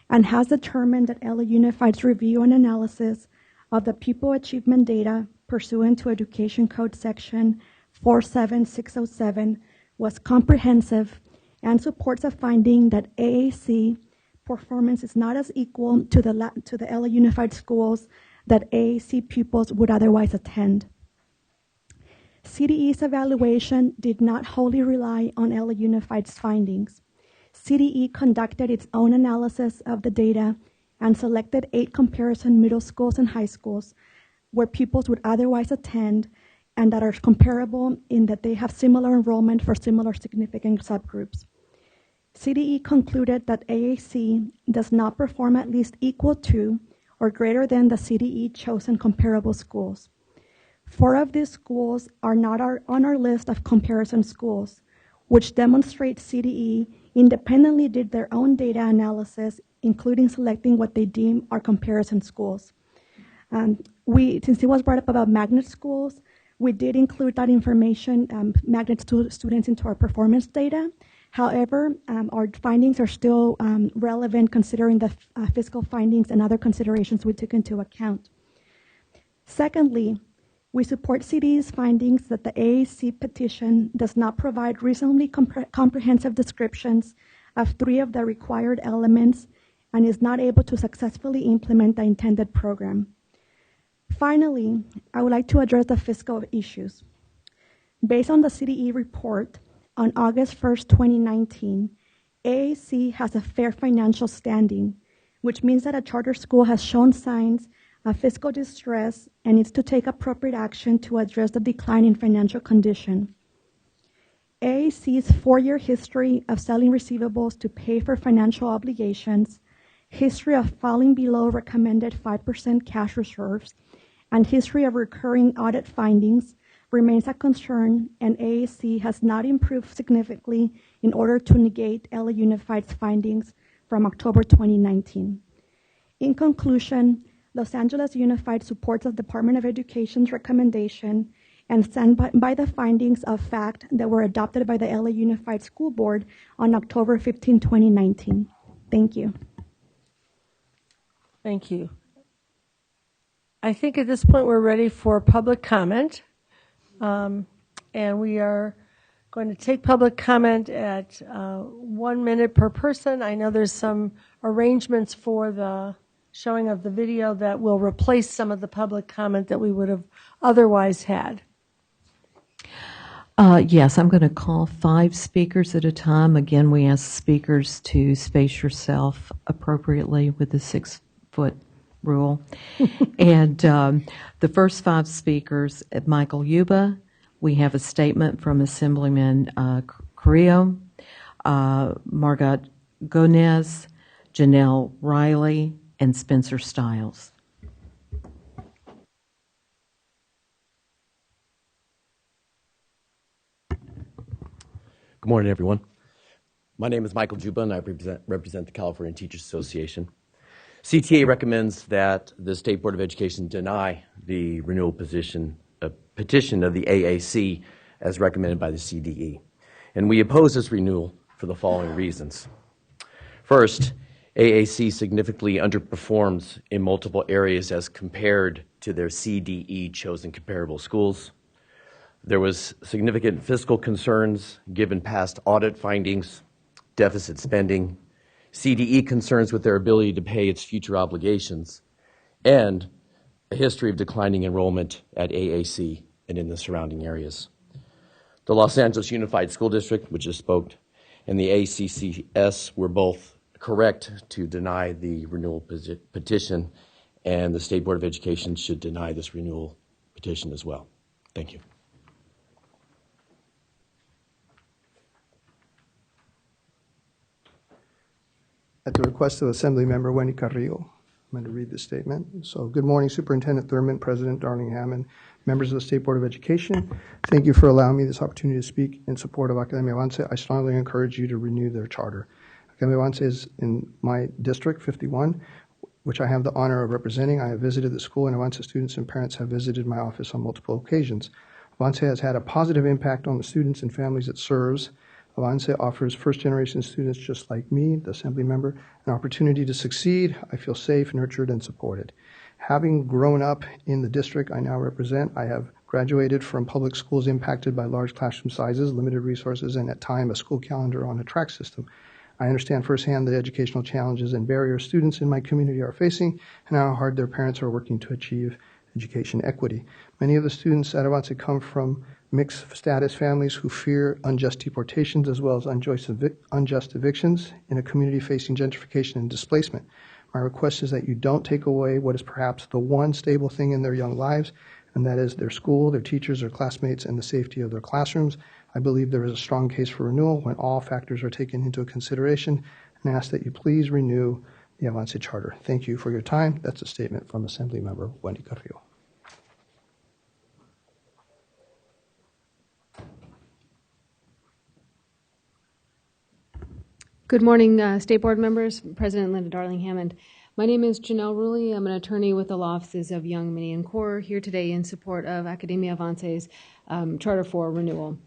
and has determined that LA Unified's review and analysis of the pupil achievement data pursuant to Education Code Section 47607 was comprehensive and supports a finding that AAC performance is not as equal to the LA Unified schools that AAC pupils would otherwise attend. CDE's evaluation did not wholly rely on LA Unified's findings. CDE conducted its own analysis of the data and selected 8 comparison middle schools and high schools where pupils would otherwise attend and that are comparable in that they have similar enrollment for similar significant subgroups. CDE concluded that AAC does not perform at least equal to or greater than the CDE chosen comparable schools. 4 of these schools are not on our list of comparison schools, which demonstrates CDE independently did their own data analysis, including selecting what they deem are comparison schools. Since it was brought up about magnet schools, we did include that information, magnet students, into our performance data. However, our findings are still relevant considering the fiscal findings and other considerations we took into account. Secondly, we support CDE's findings that the AAC petition does not provide reasonably comprehensive descriptions of 3 of the required elements and is not able to successfully implement the intended program. Finally, I would like to address the fiscal issues. Based on the CDE report, on August 1st, 2019, AAC has a fair financial standing, which means that a charter school has shown signs of fiscal distress and needs to take appropriate action to address the decline in financial condition. AAC's 4-year history of selling receivables to pay for financial obligations, history of falling below recommended 5% cash reserves, and history of recurring audit findings remains a concern, and AAC has not improved significantly in order to negate LA Unified's findings from October 2019. In conclusion, Los Angeles Unified supports the Department of Education's recommendation and stand by the findings of fact that were adopted by the LA Unified School Board on October 15, 2019. Thank you. Thank you. I think at this point we're ready for public comment. And we are going to take public comment at 1 minute per person. I know there's some arrangements for the showing of the video that will replace some of the public comment that we would have otherwise had. Yes, I'm going to call 5 speakers at a time. Again, we ask speakers to space yourself appropriately with the 6-foot rule. And the first 5 speakers, Michael Yuba, we have a statement from Assemblyman Carrillo, Margot Gonez, Janelle Riley, and Spencer Stiles. Good morning, everyone. My name is Michael Juba, and I represent the California Teachers Association. CTA recommends that the State Board of Education deny the renewal petition of the AAC as recommended by the CDE. And we oppose this renewal for the following reasons. First, AAC significantly underperforms in multiple areas as compared to their CDE chosen comparable schools. There was significant fiscal concerns given past audit findings, deficit spending, CDE concerns with their ability to pay its future obligations, and a history of declining enrollment at AAC and in the surrounding areas. The Los Angeles Unified School District, which just spoke, and the ACCS were both correct to deny the renewal petition, and the State Board of Education should deny this renewal petition as well. Thank you. At the request of Assembly Member Wendy Carrillo, I'm going to read this statement. So, good morning, Superintendent Thurman, President Darling Hammond, members of the State Board of Education. Thank you for allowing me this opportunity to speak in support of Academia Avance. I strongly encourage you to renew their charter. Academia Avance is in my district, 51, which I have the honor of representing. I have visited the school, and Avance students and parents have visited my office on multiple occasions. Avance has had a positive impact on the students and families it serves. Avance offers first-generation students just like me, the Assembly member, an opportunity to succeed. I feel safe, nurtured, and supported. Having grown up in the district I now represent, I have graduated from public schools impacted by large classroom sizes, limited resources, and at times a school calendar on a track system. I understand firsthand the educational challenges and barriers students in my community are facing and how hard their parents are working to achieve education equity. Many of the students at Avance come from mixed status families who fear unjust deportations as well as unjust evictions in a community facing gentrification and displacement. My request is that you don't take away what is perhaps the one stable thing in their young lives, and that is their school, their teachers, their classmates, and the safety of their classrooms. I believe there is a strong case for renewal when all factors are taken into consideration, and ask that you please renew the Avance Charter. Thank you for your time. That's a statement from Assembly Member Wendy Carrillo. Good morning, State Board members, President Linda Darling Hammond. My name is Janelle Ruley. I'm an attorney with the law offices of Young, Minnie, and Core here today in support of Academia Avance's Charter for renewal.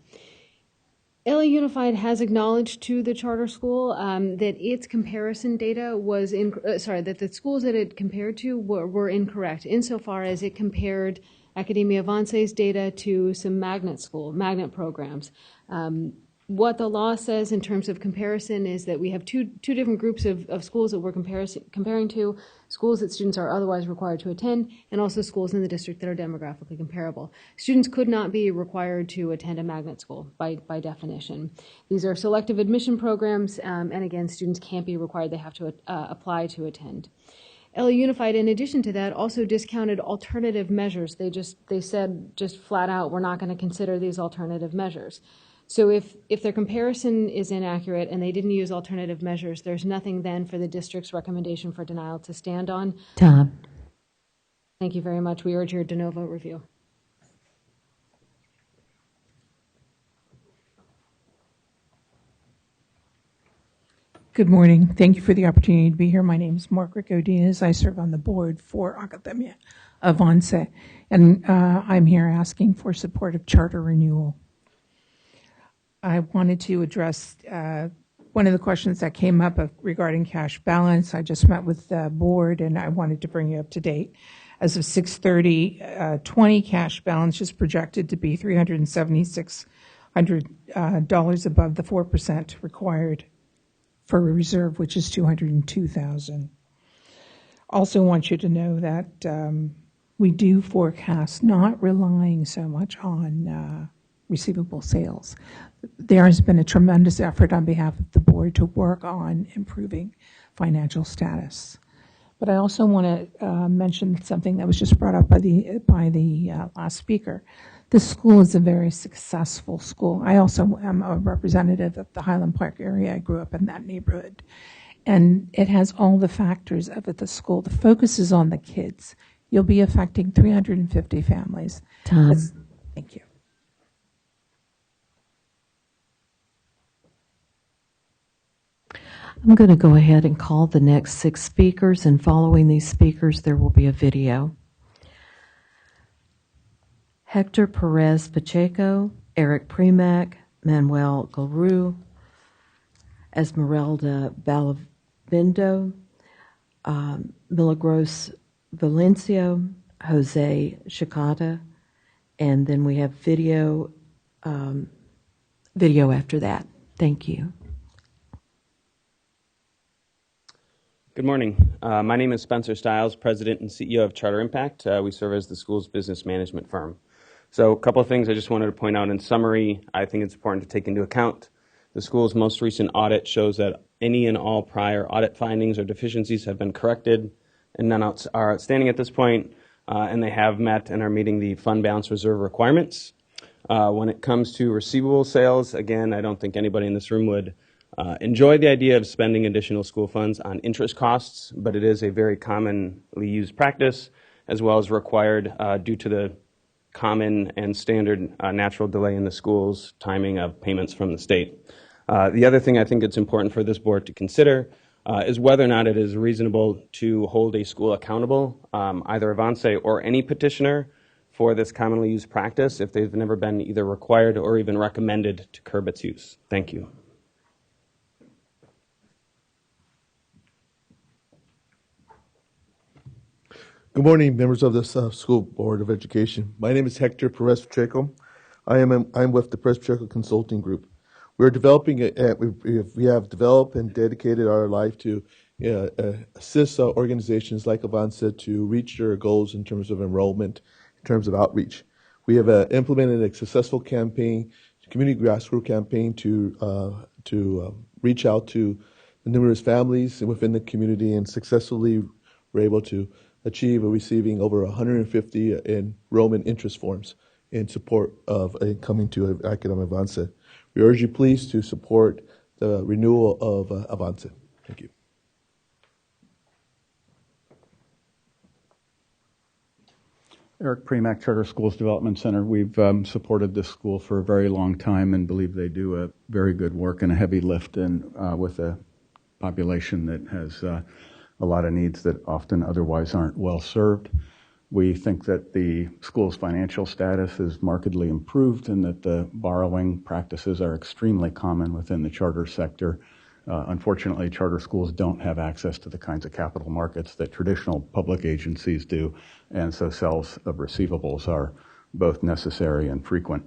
LA Unified has acknowledged to the charter school that its comparison data was that the schools that it compared to were incorrect insofar as it compared Academia Avance's data to some magnet programs. What the law says in terms of comparison is that we have two different groups of schools that we're comparing to, schools that students are otherwise required to attend, and also schools in the district that are demographically comparable. Students could not be required to attend a magnet school by definition. These are selective admission programs, and again, students can't be required, they have to apply to attend. LA Unified, in addition to that, also discounted alternative measures. They said just flat out, we're not going to consider these alternative measures. So if their comparison is inaccurate and they didn't use alternative measures, there's nothing then for the district's recommendation for denial to stand on. Tom. Thank you very much. We urge your de novo review. Good morning. Thank you for the opportunity to be here. My name is Margaret Godinez. I serve on the board for Academia Avance, and I'm here asking for support of charter renewal. I wanted to address one of the questions that came up regarding cash balance. I just met with the board, and I wanted to bring you up to date. As of 6/30/20, cash balance is projected to be $376 above the 4% required for a reserve, which is $202,000. Also want you to know that we do forecast not relying so much on receivable sales. There has been a tremendous effort on behalf of the board to work on improving financial status. But I also want to mention something that was just brought up by the last speaker. This school is a very successful school. I also am a representative of the Highland Park area. I grew up in that neighborhood. And it has all the factors of it, the school. The focus is on the kids. You'll be affecting 350 families. Tom. Thank you. I'm going to go ahead and call the next 6 speakers, and following these speakers, there will be a video. Hector Perez Pacheco, Eric Premack, Manuel Galru, Esmeralda Balavindo, Milagros Valencio, Jose Chicata, and then we have video after that. Thank you. Good morning. My name is Spencer Stiles, President and CEO of Charter Impact. We serve as the school's business management firm. So a couple of things I just wanted to point out in summary. I think it's important to take into account. The school's most recent audit shows that any and all prior audit findings or deficiencies have been corrected and none are outstanding at this point, and they have met and are meeting the fund balance reserve requirements. When it comes to receivable sales, again, I don't think anybody in this room would enjoy the idea of spending additional school funds on interest costs, but it is a very commonly used practice as well as required due to the common and standard natural delay in the school's timing of payments from the state. The other thing I think it's important for this board to consider is whether or not it is reasonable to hold a school accountable, either Avance or any petitioner, for this commonly used practice if they've never been either required or even recommended to curb its use. Thank you. Good morning, members of the School Board of Education. My name is Hector Perez Pacheco. I'm with the Perez Pacheco Consulting Group. We're developing, we have developed and dedicated our life to assist organizations like Avance to reach their goals in terms of enrollment, in terms of outreach. We have implemented a successful campaign, community grassroots campaign to reach out to the numerous families within the community, and successfully were able to achieve receiving over 150 enrollment interest forms in support of coming to Academic Avance. We urge you please to support the renewal of Avance. Thank you. Eric Premack, Charter Schools Development Center. We've supported this school for a very long time and believe they do a very good work and a heavy lift with a population that has a lot of needs that often otherwise aren't well served. We think that the school's financial status is markedly improved and that the borrowing practices are extremely common within the charter sector. Unfortunately, charter schools don't have access to the kinds of capital markets that traditional public agencies do, and so sales of receivables are both necessary and frequent.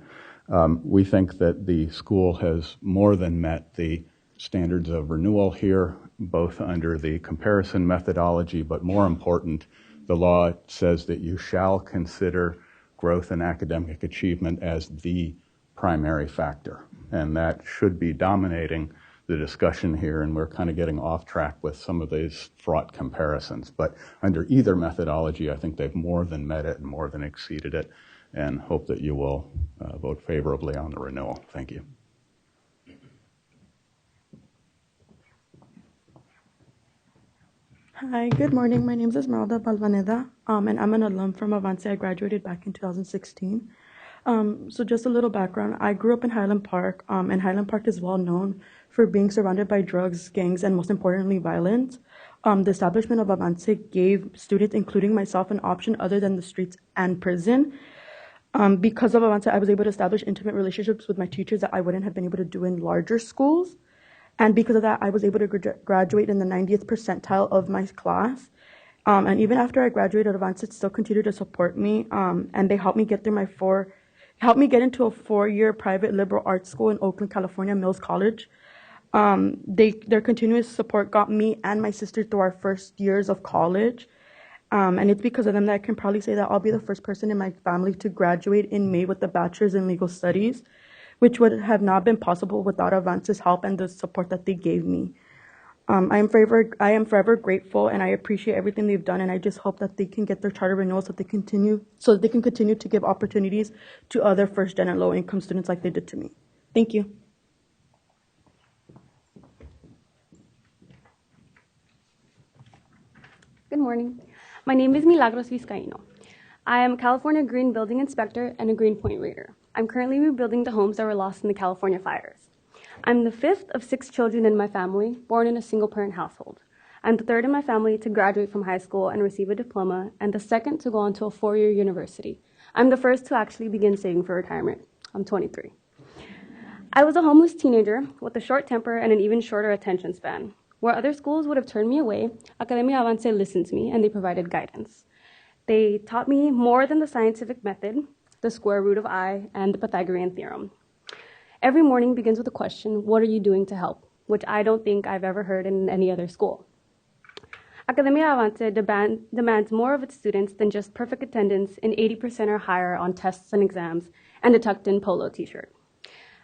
We think that the school has more than met the standards of renewal here, both under the comparison methodology, but more important, the law says that you shall consider growth in academic achievement as the primary factor, and that should be dominating the discussion here, and we're kind of getting off track with some of these fraught comparisons. But under either methodology, I think they've more than met it and more than exceeded it, and hope that you will vote favorably on the renewal. Thank you. Hi, good morning. My name is Esmeralda Balvaneda, and I'm an alum from Avance. I graduated back in 2016. So just a little background. I grew up in Highland Park, and Highland Park is well known for being surrounded by drugs, gangs, and most importantly, violence. The establishment of Avance gave students, including myself, an option other than the streets and prison. Because of Avance, I was able to establish intimate relationships with my teachers that I wouldn't have been able to do in larger schools. And because of that, I was able to graduate in the 90th percentile of my class. And even after I graduated, Avance still continued to support me. And they helped me get through helped me get into a 4-year private liberal arts school in Oakland, California, Mills College. Their continuous support got me and my sister through our first years of college. And it's because of them that I can probably say that I'll be the first person in my family to graduate in May with a bachelor's in legal studies, which would have not been possible without Avance's help and the support that they gave me. I am forever grateful, and I appreciate everything they've done, and I just hope that they can get their charter renewal so that they can continue to give opportunities to other first-gen and low-income students like they did to me. Thank you. Good morning. My name is Milagros Vizcaino. I am a California Green Building Inspector and a Greenpoint Reader. I'm currently rebuilding the homes that were lost in the California fires. I'm the 5th of 6 children in my family, born in a single-parent household. I'm the 3rd in my family to graduate from high school and receive a diploma, and the 2nd to go on to a 4-year university. I'm the 1st to actually begin saving for retirement. I'm 23. I was a homeless teenager with a short temper and an even shorter attention span. Where other schools would have turned me away, Academia Avance listened to me, and they provided guidance. They taught me more than the scientific method, the square root of I, and the Pythagorean theorem. Every morning begins with the question, what are you doing to help? Which I don't think I've ever heard in any other school. Academia Avance demands more of its students than just perfect attendance and 80% or higher on tests and exams and a tucked-in polo t-shirt.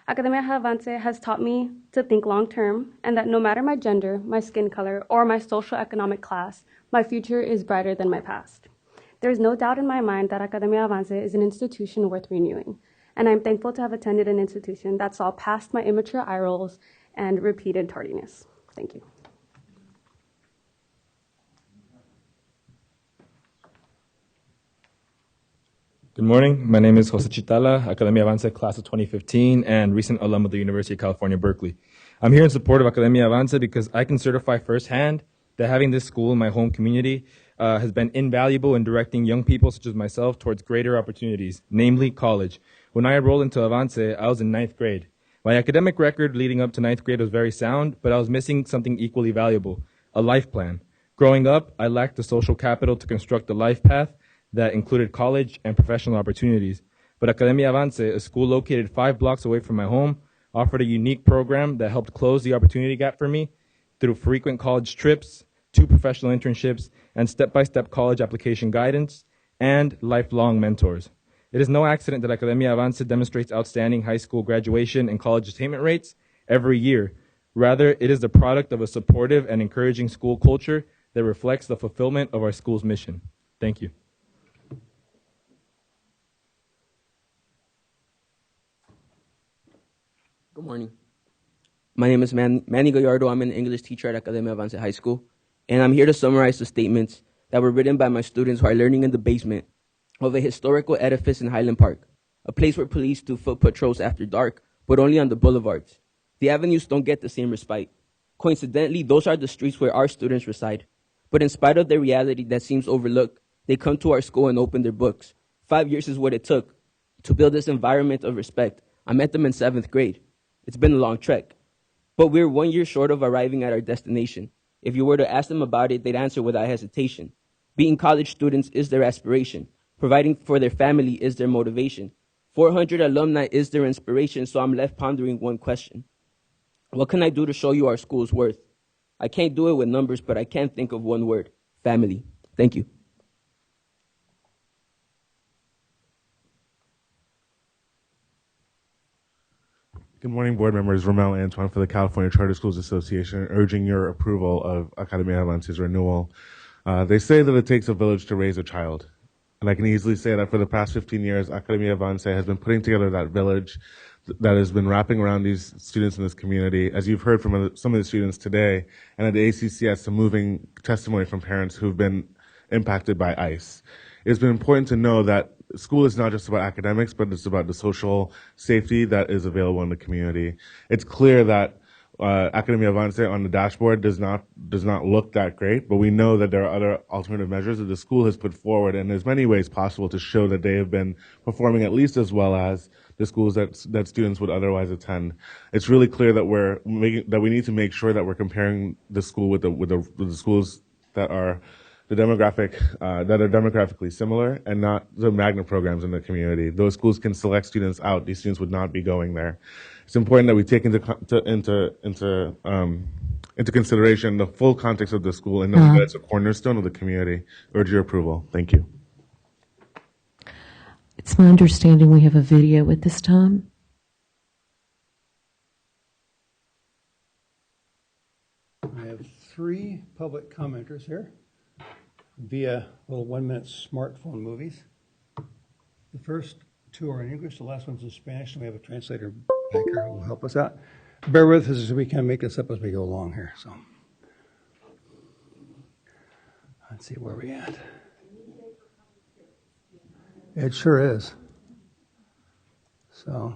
Academia Avance has taught me to think long-term and that no matter my gender, my skin color, or my social economic class, my future is brighter than my past. There is no doubt in my mind that Academia Avance is an institution worth renewing, and I'm thankful to have attended an institution that saw past my immature eye rolls and repeated tardiness. Thank you. Good morning. My name is Jose Chitala, Academia Avance class of 2015 and recent alum of the University of California, Berkeley. I'm here in support of Academia Avance because I can certify firsthand that having this school in my home community has been invaluable in directing young people such as myself towards greater opportunities, namely college. When I enrolled into Avance, I was in 9th grade. My academic record leading up to 9th grade was very sound, but I was missing something equally valuable, a life plan. Growing up, I lacked the social capital to construct a life path that included college and professional opportunities. But Academia Avance, a school located 5 blocks away from my home, offered a unique program that helped close the opportunity gap for me through frequent college trips, 2 professional internships, and step-by-step college application guidance, and lifelong mentors. It is no accident that Academia Avance demonstrates outstanding high school graduation and college attainment rates every year. Rather, it is the product of a supportive and encouraging school culture that reflects the fulfillment of our school's mission. Thank you. Good morning. My name is Manny Gallardo. I'm an English teacher at Academia Avance High School, and I'm here to summarize the statements that were written by my students who are learning in the basement of a historical edifice in Highland Park, a place where police do foot patrols after dark, but only on the boulevards. The avenues don't get the same respite. Coincidentally, those are the streets where our students reside. But in spite of the reality that seems overlooked, they come to our school and open their books. 5 years is what it took to build this environment of respect. I met them in 7th grade. It's been a long trek, but we're 1 year short of arriving at our destination. If you were to ask them about it, they'd answer without hesitation. Being college students is their aspiration. Providing for their family is their motivation. 400 alumni is their inspiration, so I'm left pondering one question. What can I do to show you our school's worth? I can't do it with numbers, but I can think of one word: family. Thank you. Good morning, board members. Romel Antoine for the California Charter Schools Association, urging your approval of Academia Avance's renewal. They say that it takes a village to raise a child. And I can easily say that for the past 15 years, Academia Avance has been putting together that village that has been wrapping around these students in this community. As you've heard from some of the students today, and at the ACCS, some moving testimony from parents who've been impacted by ICE. It's been important to know that school is not just about academics, but it's about the social safety that is available in the community. It's clear that Academia Avance on the dashboard does not look that great, but we know that there are other alternative measures that the school has put forward, and there's many ways possible to show that they have been performing at least as well as the schools that students would otherwise attend. It's really clear that we need to make sure that we're comparing the school with the schools that are demographically similar, and not the magnet programs in the community. Those schools can select students out. These students would not be going there. It's important that we take into consideration the full context of the school and know that it's a cornerstone of the community. Urge your approval. Thank you. It's my understanding we have a video at this time. I have 3 public commenters here via little 1-minute smartphone movies. The first 2 are in English, the last one's in Spanish, and we have a translator back here who will help us out. Bear with us as we can make this up as we go along here. So let's see where we're at. It sure is. So,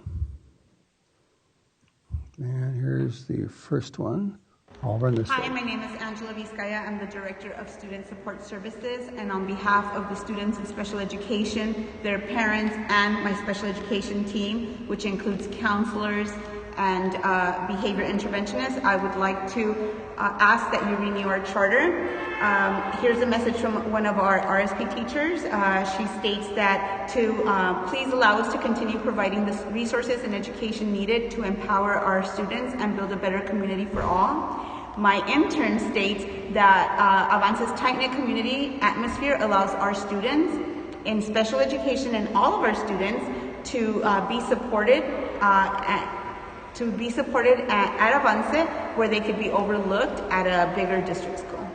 and here's the first one. I'll run this. Hi, my name is Angela Vizcaya. I'm the Director of Student Support Services, and on behalf of the students in special education, their parents, and my special education team, which includes counselors and behavior interventionists, I would like to ask that you renew our charter. Here's a message from one of our RSP teachers. She states that to please allow us to continue providing the resources and education needed to empower our students and build a better community for all. My intern states that Avance's tight-knit community atmosphere allows our students in special education and all of our students to be supported at Avance, where they could be overlooked at a bigger district school.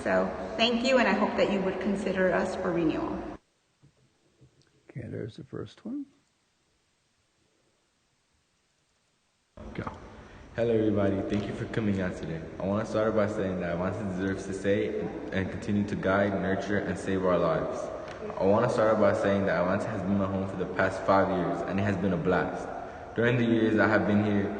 So thank you, and I hope that you would consider us for renewal. Okay, there's the first one. Go. Hello everybody, thank you for coming out today. I want to start by saying that Avance deserves to stay and continue to guide, nurture, and save our lives. I want to start by saying that Avance has been my home for the past 5 years, and it has been a blast. During the years I have been here,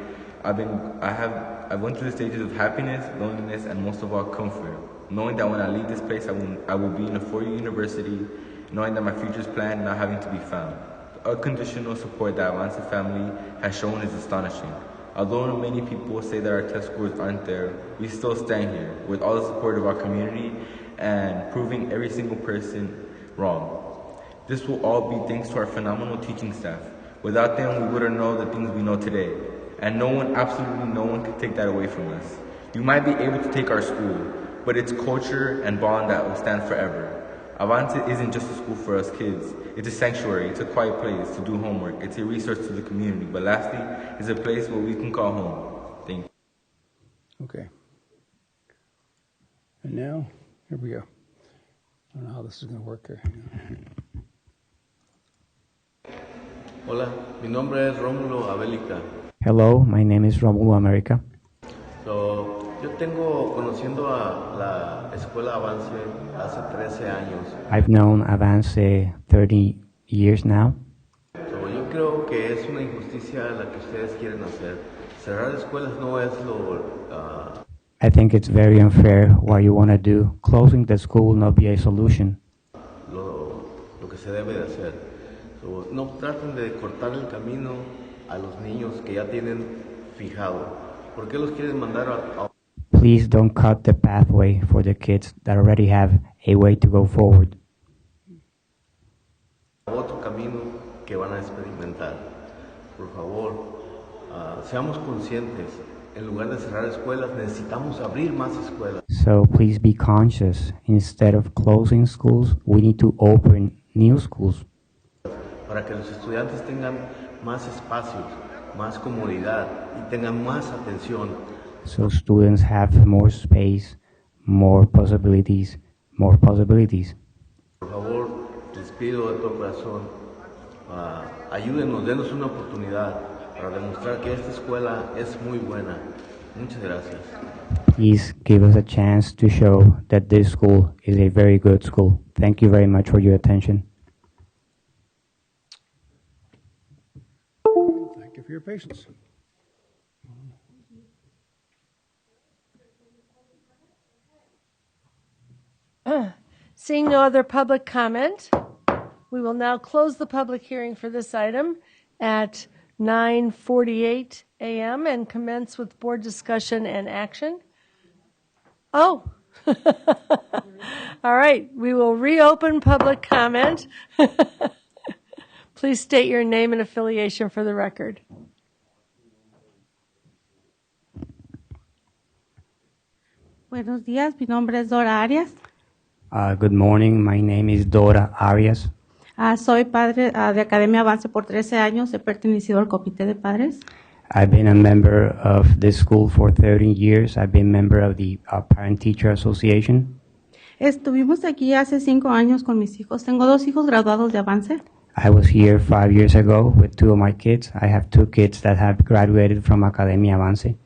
I went through the stages of happiness, loneliness, and most of all comfort. Knowing that when I leave this place, I will be in a 4-year university, knowing that my future is planned, not having to be found. The unconditional support that Avance family has shown is astonishing. Although many people say that our test scores aren't there, we still stand here with all the support of our community and proving every single person wrong. This will all be thanks to our phenomenal teaching staff. Without them, we wouldn't know the things we know today. And absolutely no one can take that away from us. You might be able to take our school, but it's culture and bond that will stand forever. Avance isn't just a school for us kids. It's a sanctuary, it's a quiet place to do homework, it's a resource to the community, but lastly, it's a place where we can call home. Thank you. Okay. And now, here we go. I don't know how this is going to work here. Hola, mi nombre es Rómulo Abelica. Hello, my name is Romulo America. Yo tengo conociendo a la escuela Avance hace 13 años. I've known Avance 30 years now. Yo creo que es una injusticia la que ustedes quieren hacer. Cerrar escuelas no es lo... I think it's very unfair what you want to do. Closing the school will not be a solution. Lo que se debe de hacer. No traten de cortar el camino a los niños que ya tienen fijado. ¿Por qué los quieren mandar a... Please don't cut the pathway for the kids that already have a way to go forward. Otro camino que van a experimentar. Por favor, seamos conscientes. En lugar de cerrar escuelas, necesitamos abrir más escuelas. So please be conscious. Instead of closing schools, we need to open new schools. Para que los estudiantes tengan más espacios, más comodidad y tengan más atención. So students have more space, more possibilities. Por favor, les pido de todo corazón, ayúdenos, denos una oportunidad para demostrar que esta escuela es muy buena. Muchas gracias. Please give us a chance to show that this school is a very good school. Thank you very much for your attention. Thank you for your patience. Seeing no other public comment, we will now close the public hearing for this item at 9:48 a.m. and commence with board discussion and action. Oh, all right. We will reopen public comment. Please state your name and affiliation for the record. Buenos días, mi nombre es Dora Arias. Good morning, my name is Dora Arias. Soy padre de Academia Avance por 13 años. He pertenecido al comité de padres. I've been a member of this school for 13 years. I've been a member of the Parent-Teacher Association. Estuvimos aquí hace 5 años con mis hijos. Tengo 2 hijos graduados de Avance. I was here 5 years ago with 2 of my kids. I have 2 kids that have graduated from Academia Avance.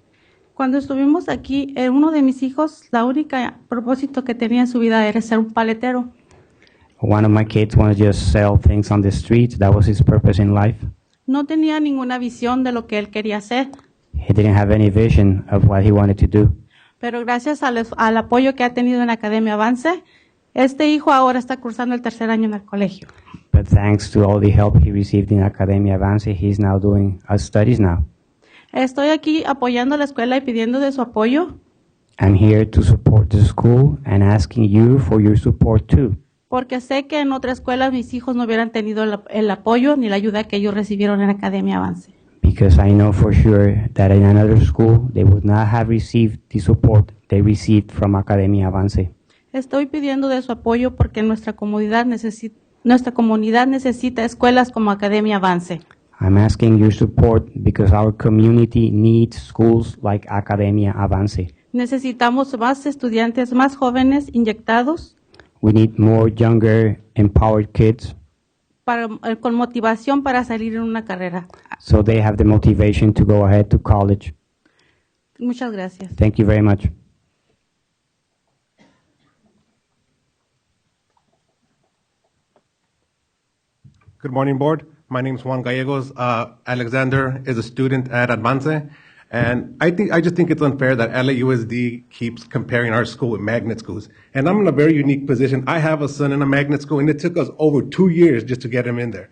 Cuando estuvimos aquí, uno de mis hijos, la única propósito que tenía en su vida era ser un paletero. One of my kids wanted to just sell things on the streets. That was his purpose in life. No tenía ninguna visión de lo que él quería hacer. He didn't have any vision of what he wanted to do. Pero gracias al apoyo que ha tenido en Academia Avance, este hijo ahora está cursando el 3er año en el colegio. But thanks to all the help he received in Academia Avance, he's now doing studies now. Estoy aquí apoyando a la escuela y pidiendo de su apoyo. I'm here to support the school and asking you for your support too. Porque sé que en otra escuela mis hijos no hubieran tenido el apoyo ni la ayuda que ellos recibieron en Academia Avance. because I know for sure that in another school they would not have received the support they received from Academia Avance. Estoy pidiendo de su apoyo porque nuestra comunidad necesita escuelas como Academia Avance. I'm asking your support because our community needs schools like Academia Avance. Necesitamos más estudiantes más jóvenes inyectados We need more younger, empowered kids con motivación para salir en una carrera. so they have the motivation to go ahead to college. Muchas gracias. Thank you very much. Good morning, board. My name is Juan Gallegos. Alexander is a student at Avance, and I just think it's unfair that LAUSD keeps comparing our school with magnet schools. And I'm in a very unique position. I have a son in a magnet school, and it took us over 2 years just to get him in there.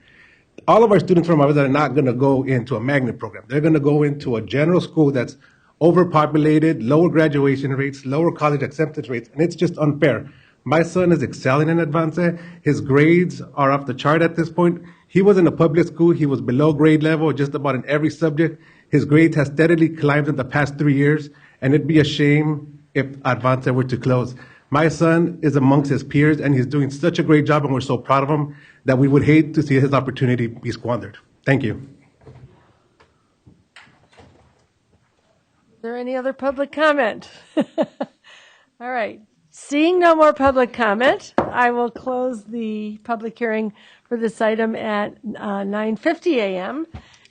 All of our students from Avance are not going to go into a magnet program. They're going to go into a general school that's overpopulated, lower graduation rates, lower college acceptance rates, and it's just unfair. My son is excelling in Avance. His grades are off the chart at this point. He was in a public school. He was below grade level just about in every subject. His grades has steadily climbed in the past 3 years, and it'd be a shame if Avance were to close. My son is amongst his peers, and he's doing such a great job, and we're so proud of him that we would hate to see his opportunity be squandered. Thank you. Is there any other public comment? All right. Seeing no more public comment, I will close the public hearing for this item at 9:50 a.m.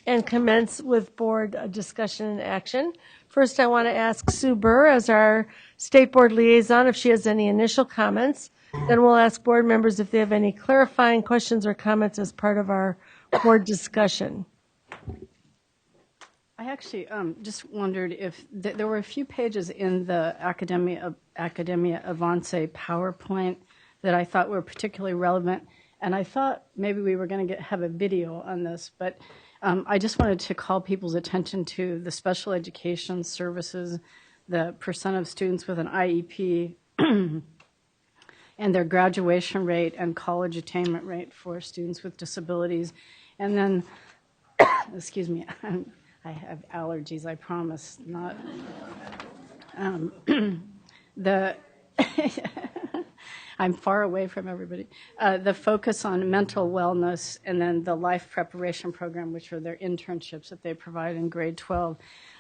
and commence with board discussion and action. First, I want to ask Sue Burr, as our State Board liaison, if she has any initial comments. Then we'll ask board members if they have any clarifying questions or comments as part of our board discussion. I actually just wondered if there were a few pages in the Academia Avance PowerPoint that I thought were particularly relevant, and I thought maybe we were going to have a video on this, but I just wanted to call people's attention to the special education services, the percent of students with an IEP, and their graduation rate and college attainment rate for students with disabilities. And then, excuse me, I have allergies, I promise, not. I'm far away from everybody. The focus on mental wellness, and then the life preparation program, which are their internships that they provide in grade 12.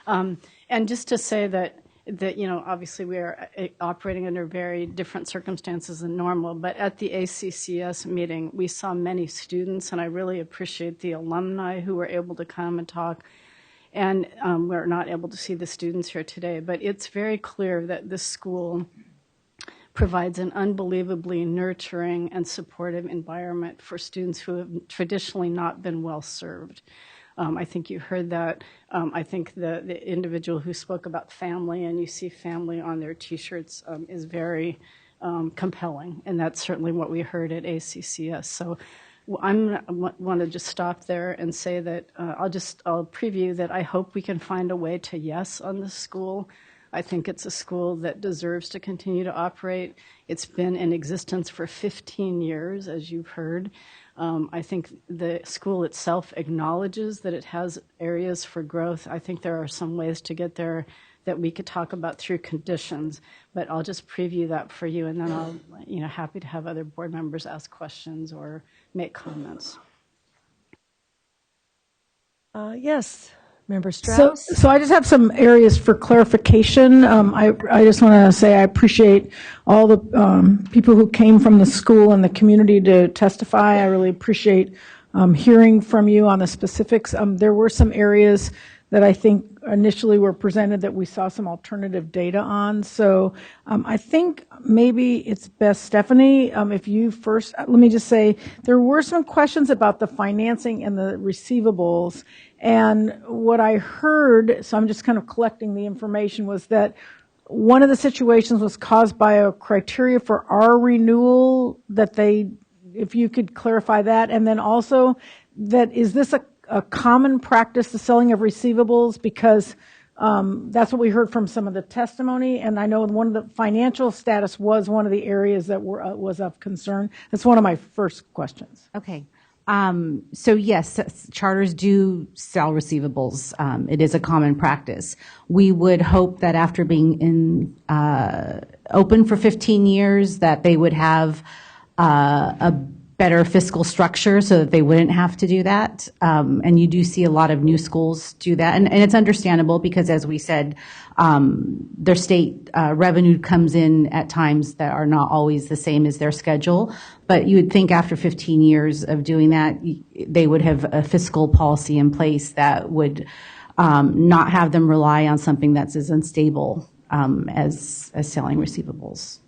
And just to say that obviously we are operating under very different circumstances than normal, but at the ACCS meeting, we saw many students, and I really appreciate the alumni who were able to come and talk. And we're not able to see the students here today, but it's very clear that this school provides an unbelievably nurturing and supportive environment for students who have traditionally not been well served. I think you heard that. I think the individual who spoke about family, and you see family on their T-shirts, is very compelling, and that's certainly what we heard at ACCS. So I want to just stop there and say that I'll preview that I hope we can find a way to yes on this school. I think it's a school that deserves to continue to operate. It's been in existence for 15 years, as you've heard. I think the school itself acknowledges that it has areas for growth. I think there are some ways to get there that we could talk about through conditions, but I'll just preview that for you, and then I'll, happy to have other board members ask questions or make comments. Yes, Member Strauss. So I just have some areas for clarification. I just want to say I appreciate all the people who came from the school and the community to testify. I really appreciate hearing from you on the specifics. There were some areas that I think initially were presented that we saw some alternative data on. So I think maybe it's best, Stephanie, if you first, let me just say, there were some questions about the financing and the receivables. And what I heard, so I'm just kind of collecting the information, was that one of the situations was caused by a criteria for our renewal that if you could clarify that. And then also that, is this a common practice, the selling of receivables? Because that's what we heard from some of the testimony, and I know one of the financial status was one of the areas that was of concern. That's one of my first questions. Okay. So yes, charters do sell receivables. It is a common practice. We would hope that after being open for 15 years, that they would have a better fiscal structure so that they wouldn't have to do that. And you do see a lot of new schools do that. And it's understandable because, as we said, their state revenue comes in at times that are not always the same as their schedule. But you would think after 15 years of doing that, they would have a fiscal policy in place that would not have them rely on something that's as unstable as selling receivables.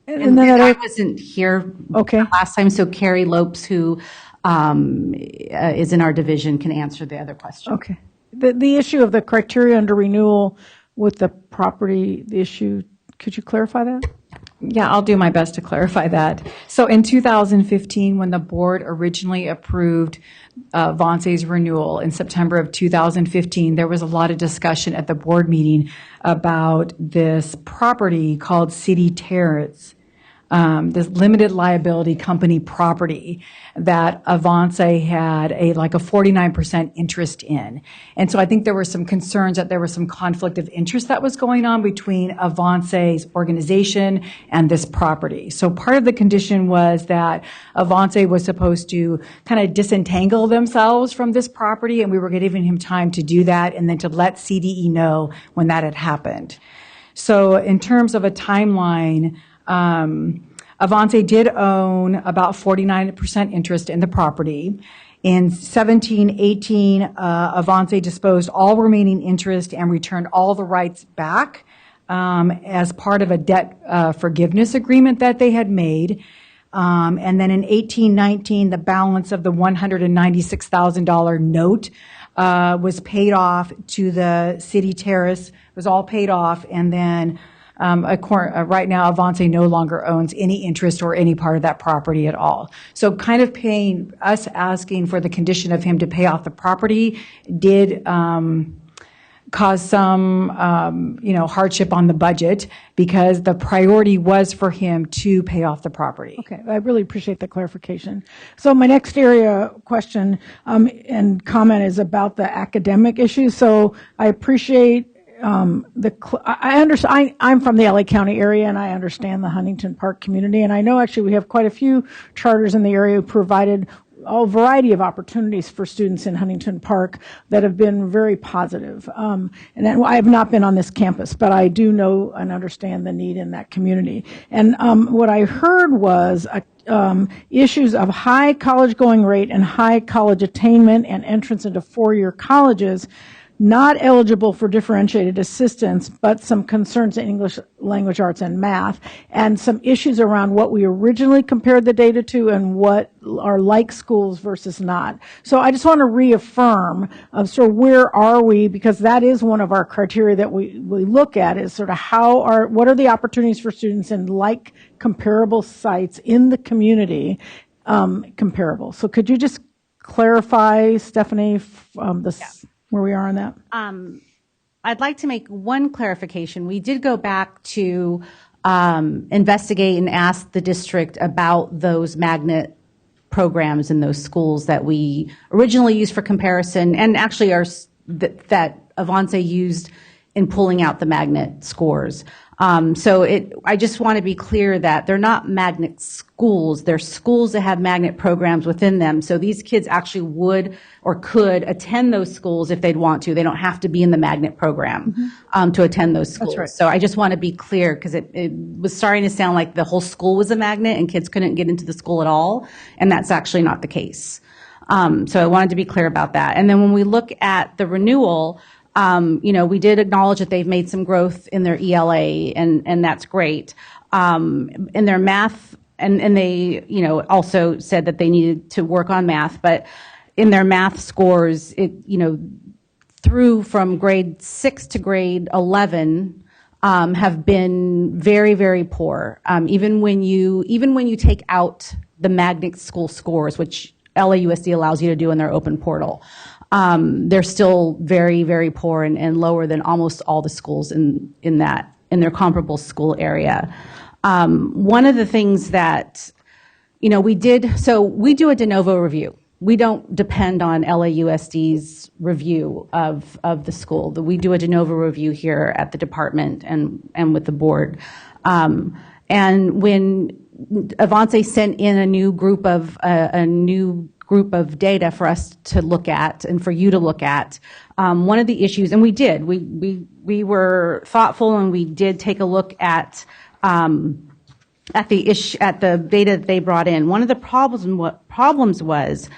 And then I wasn't here last time, so Carrie Lopes, who is in our division, can answer the other question. Okay. The issue of the criteria under renewal with the property issue, could you clarify that? Yeah, I'll do my best to clarify that. So in 2015, when the board originally approved Avance's renewal in September of 2015, there was a lot of discussion at the board meeting about this property called City Terrace, this limited liability company property that Avance had a 49% interest in. And so I think there were some concerns that there was some conflict of interest that was going on between Avance's organization and this property. So part of the condition was that Avance was supposed to kind of disentangle themselves from this property, and we were giving him time to do that and then to let CDE know when that had happened. So in terms of a timeline, Avance did own about 49% interest in the property. In 17-18, Avance disposed all remaining interest and returned all the rights back as part of a debt forgiveness agreement that they had made. And then in 18-19, the balance of the $196,000 note was paid off to the City Terrace, was all paid off, and then right now, Avance no longer owns any interest or any part of that property at all. So kind of us asking for the condition of him to pay off the property did cause some, hardship on the budget because the priority was for him to pay off the property. Okay, I really appreciate the clarification. So my next area question and comment is about the academic issues. So I appreciate I understand. I'm from the LA County area, and I understand the Huntington Park community. And I know actually we have quite a few charters in the area who provided a variety of opportunities for students in Huntington Park that have been very positive. And I have not been on this campus, but I do know and understand the need in that community. And what I heard was issues of high college going rate and high college attainment and entrance into four-year colleges, not eligible for differentiated assistance, but some concerns in English language arts and math, and some issues around what we originally compared the data to and what are like schools versus not. So I just want to reaffirm sort of where are we, because that is one of our criteria that we look at is sort of what are the opportunities for students in like comparable sites in the community comparable. So could you just clarify, Stephanie, where we are on that? I'd like to make one clarification. We did go back to investigate and ask the district about those magnet programs in those schools that we originally used for comparison and actually that Avance used in pulling out the magnet scores. I just want to be clear that they're not magnet schools. They're schools that have magnet programs within them. So these kids actually would or could attend those schools if they'd want to. They don't have to be in the magnet program to attend those schools. That's right. So I just want to be clear because it was starting to sound like the whole school was a magnet and kids couldn't get into the school at all. And that's actually not the case. So I wanted to be clear about that. And then when we look at the renewal, we did acknowledge that they've made some growth in their ELA, and that's great. In their math, and they, also said that they needed to work on math, but in their math scores, through from grade 6 to grade 11, have been very, very poor. Even when you take out the magnet school scores, which LAUSD allows you to do in their open portal. They're still very, very poor and lower than almost all the schools in their comparable school area. One of the things that, we do a de novo review we don't depend on LAUSD's review of the school. We do a de novo review here at the department and with the board. And when Avance sent in a new group of data for us to look at and for you to look at, one of the issues, and we did, we were thoughtful and we did take a look at the data that they brought in. One of the problems was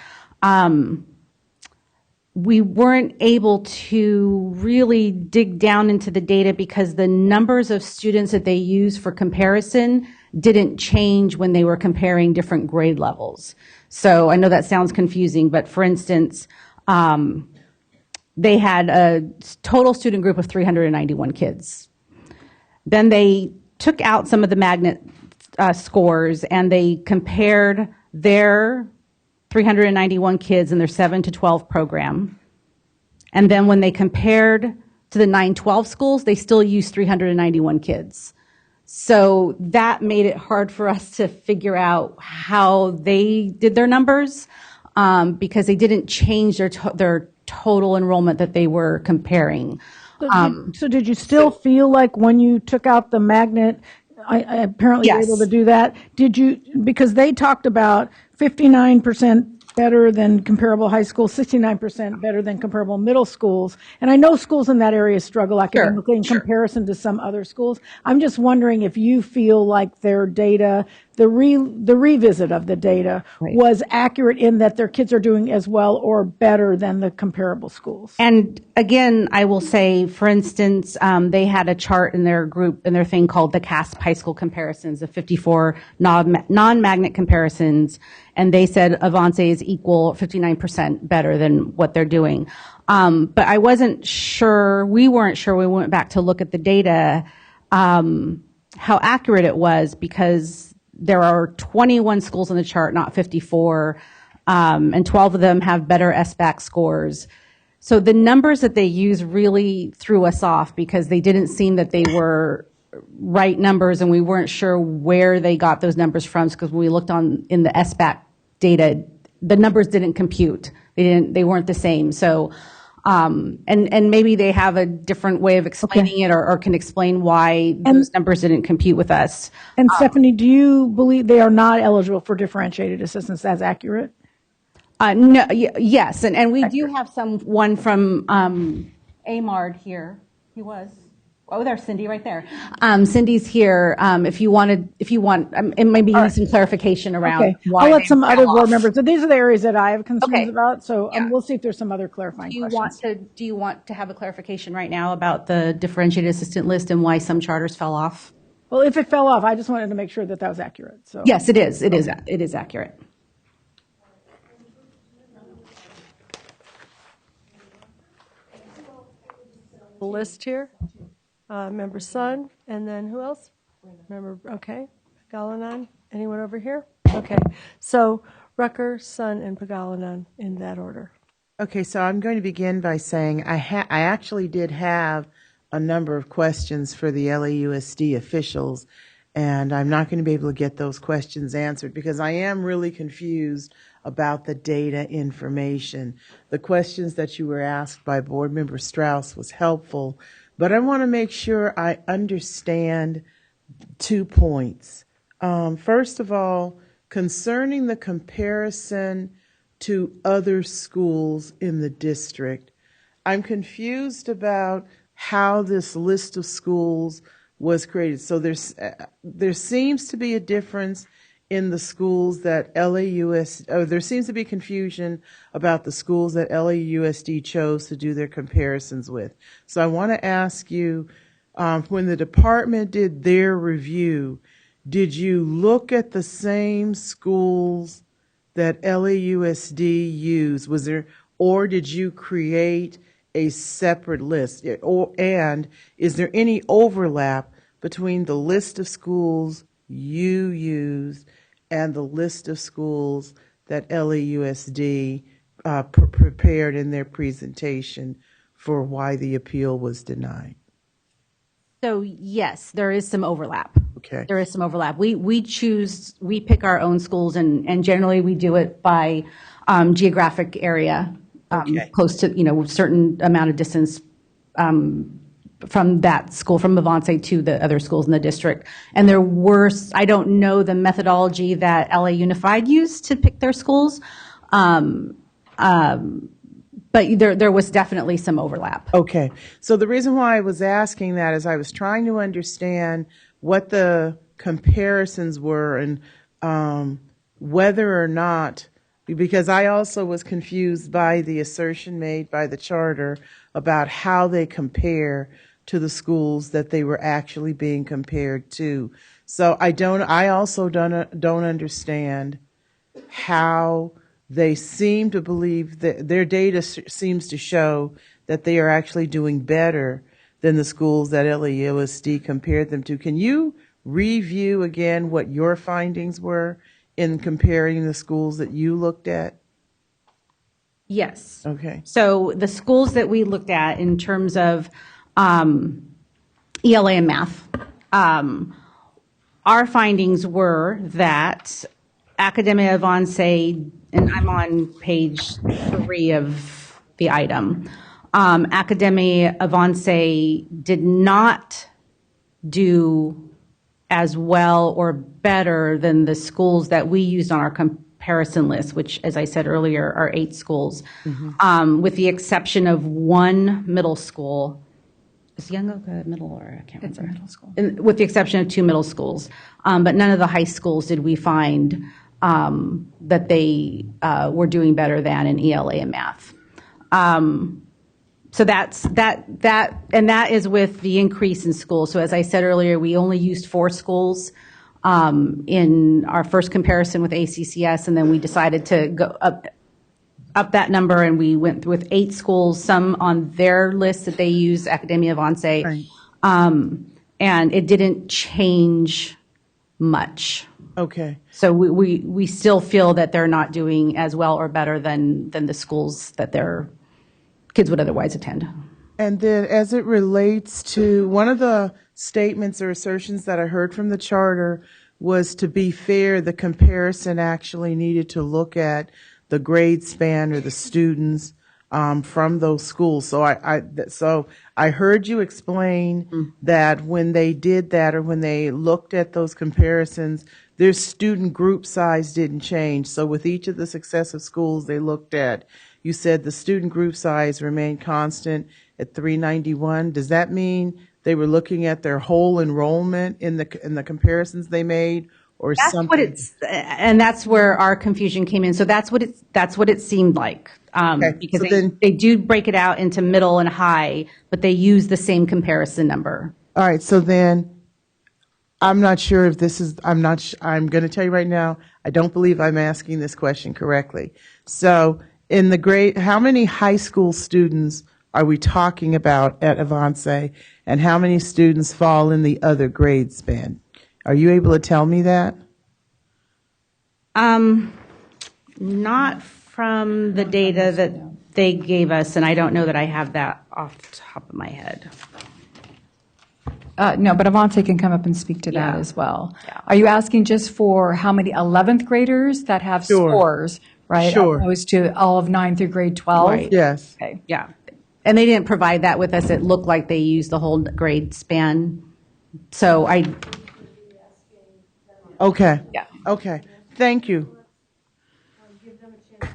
we weren't able to really dig down into the data because the numbers of students that they use for comparison didn't change when they were comparing different grade levels. So I know that sounds confusing, but for instance, they had a total student group of 391 kids. Then they took out some of the magnet scores and they compared their 391 kids in their 7 to 12 program. And then when they compared to the 9-12 schools, they still used 391 kids. So that made it hard for us to figure out how they did their numbers because they didn't change their total enrollment that they were comparing. So did you still feel like when you took out the magnet, I apparently Yes. were able to do that, did you, because they talked about 59% better than comparable high schools, 69% better than comparable middle schools. And I know schools in that area struggle academically in comparison to some other schools. I'm just wondering if you feel like their data, the revisit of the data was accurate in that their kids are doing as well or better than the comparable schools. And again, I will say, for instance, they had a chart in their group, in their thing called the CASP high school comparisons of 54 non-magnet comparisons. And they said Avance is equal 59% better than what they're doing. But I wasn't sure, we weren't sure, we went back to look at the data, how accurate it was because there are 21 schools on the chart, not 54, and 12 of them have better SBAC scores. So the numbers that they use really threw us off because they didn't seem that they were right numbers and we weren't sure where they got those numbers from because when we looked in the SBAC data, the numbers didn't compute. They weren't the same. So, and maybe they have a different way of explaining it or can explain why those numbers didn't compute with us. And Stephanie, do you believe they are not eligible for differentiated assistance? That's accurate? No, yes, and we do have one from AMARD here. He was. Oh, there's Cindy right there. Cindy's here. If you want, it might be some clarification around why. I'll let some other board members. So these are the areas that I have concerns about. So we'll see if there's some other clarifying questions. Do you want to have a clarification right now about the differentiated assistant list and why some charters fell off? Well, if it fell off, I just wanted to make sure that that was accurate. So yes, it is. It is accurate. The list here. Member Sun, and then who else? Pagalanan. Anyone over here? Okay. So Rucker, Sun, and Pagalanan in that order. Okay, so I'm going to begin by saying I actually did have a number of questions for the LAUSD officials, and I'm not going to be able to get those questions answered because I am really confused about the data information. The questions that you were asked by Board Member Strauss was helpful, but I want to make sure I understand 2 points. First of all, concerning the comparison to other schools in the district, I'm confused about how this list of schools was created. So there seems to be a difference in the schools that there seems to be confusion about the schools that LAUSD chose to do their comparisons with. So I want to ask you, when the department did their review, did you look at the same schools that LAUSD used? Or did you create a separate list? And is there any overlap between the list of schools you used and the list of schools that LAUSD prepared in their presentation for why the appeal was denied? So yes, there is some overlap. Okay. There is some overlap. We pick our own schools and generally we do it by geographic area, close to, a certain amount of distance from that school, from Avance to the other schools in the district. And there were, I don't know the methodology that LA Unified used to pick their schools, but there was definitely some overlap. Okay. So the reason why I was asking that is I was trying to understand what the comparisons were and whether or not, because I also was confused by the assertion made by the charter about how they compare to the schools that they were actually being compared to. So I also don't understand how they seem to believe that their data seems to show that they are actually doing better than the schools that LAUSD compared them to. Can you review again what your findings were in comparing the schools that you looked at? Yes. Okay. So the schools that we looked at in terms of ELA and math, our findings were that Academia Avance, and I'm on page 3 of the item, Academia Avance did not do as well or better than the schools that we used on our comparison list, which, as I said earlier, are 8 schools, with the exception of one middle school. Is Young Oak a middle or I can't remember? It's a middle school. With the exception of 2 middle schools. But none of the high schools did we find that they were doing better than in ELA and math. So that is with the increase in schools. So as I said earlier, we only used 4 schools in our first comparison with ACCS, and then we decided to go up that number, and we went with 8 schools, some on their list that they use, Academia Avance, Right. And it didn't change much. Okay. So we still feel that they're not doing as well or better than the schools that their kids would otherwise attend. And then as it relates to one of the statements or assertions that I heard from the charter was, to be fair, the comparison actually needed to look at the grade span or the students from those schools. So I heard you explain that when they did that, or when they looked at those comparisons, their student group size didn't change. So with each of the successive schools they looked at, you said the student group size remained constant at 391. Does that mean they were looking at their whole enrollment in the comparisons they made, or That's something? what it's, and that's where our confusion came in. So that's what it seemed like, because so they do break it out into middle and high, but they use the same comparison number. All right, so then I'm not sure if this is, I'm going to tell you right now, I don't believe I'm asking this question correctly. So in the grade, how many high school students are we talking about at Avance, and how many students fall in the other grade span? Are you able to tell me that? Not from the data that they gave us, and I don't know that I have that off the top of my head. No, but Avance can come up and speak to that Yeah. as well. Are you asking just for how many 11th graders that have Sure. scores, right? Sure. Opposed to all of 9 through grade 12? Right. Yes. Okay. Yeah. And they didn't provide that with us. It looked like they used the whole grade span. So Okay. Yeah. Okay. Thank you.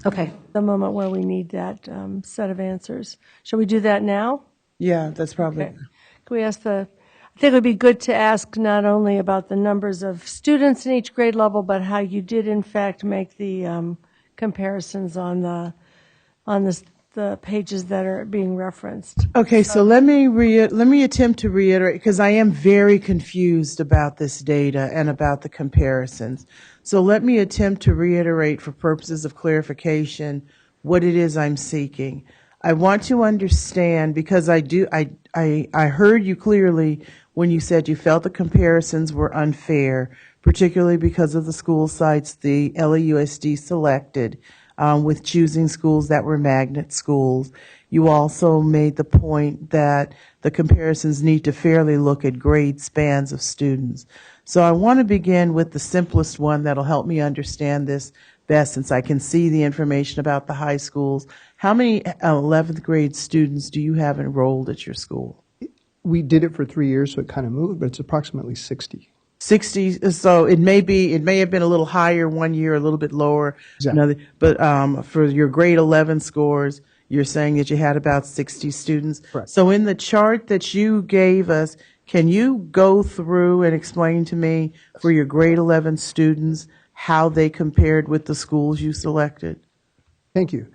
Okay. The moment where we need that set of answers. Shall we do that now? Yeah, that's probably. Okay. Can we ask I think it would be good to ask not only about the numbers of students in each grade level, but how you did in fact make the comparisons on the pages that are being referenced. Okay, so let me attempt to reiterate, because I am very confused about this data and about the comparisons. So let me attempt to reiterate, for purposes of clarification, what it is I'm seeking. I want to understand, because I heard you clearly when you said you felt the comparisons were unfair, particularly because of the school sites the LAUSD selected, with choosing schools that were magnet schools. You also made the point that the comparisons need to fairly look at grade spans of students. So I want to begin with the simplest one that'll help me understand this best, since I can see the information about the high schools. How many 11th grade students do you have enrolled at your school? We did it for 3 years, so it kind of moved, but it's approximately 60. 60, so it may have been a little higher one year, a little bit lower Exactly. another, but for your grade 11 scores, you're saying that you had about 60 students. Correct. So in the chart that you gave us, can you go through and explain to me for your grade 11 students how they compared with the schools you selected? Thank you.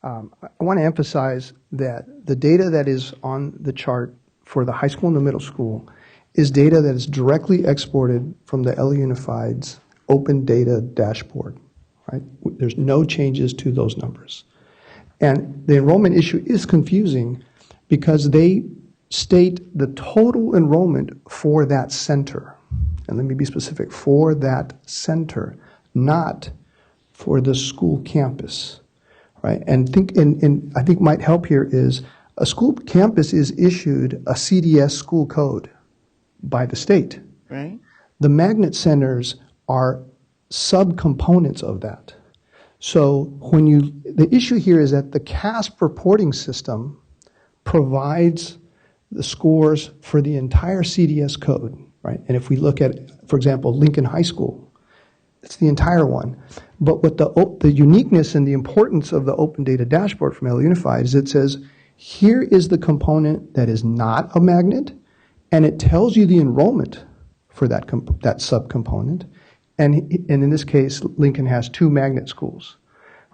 I want to emphasize that the data that is on the chart for the high school and the middle school is data that is directly exported from the LA Unified's open data dashboard, right? There's no changes to those numbers. And the enrollment issue is confusing because they state the total enrollment for that center. And let me be specific, for that center, not for the school campus, right? And I think might help here is a school campus is issued a CDS school code by the state. Right. The magnet centers are subcomponents of that. So the issue here is that the CASP reporting system provides the scores for the entire CDS code, right? And if we look at, for example, Lincoln High School, it's the entire one. But what the uniqueness and the importance of the open data dashboard from LA Unified is it says, here is the component that is not a magnet, and it tells you the enrollment for that subcomponent. And in this case, Lincoln has 2 magnet schools.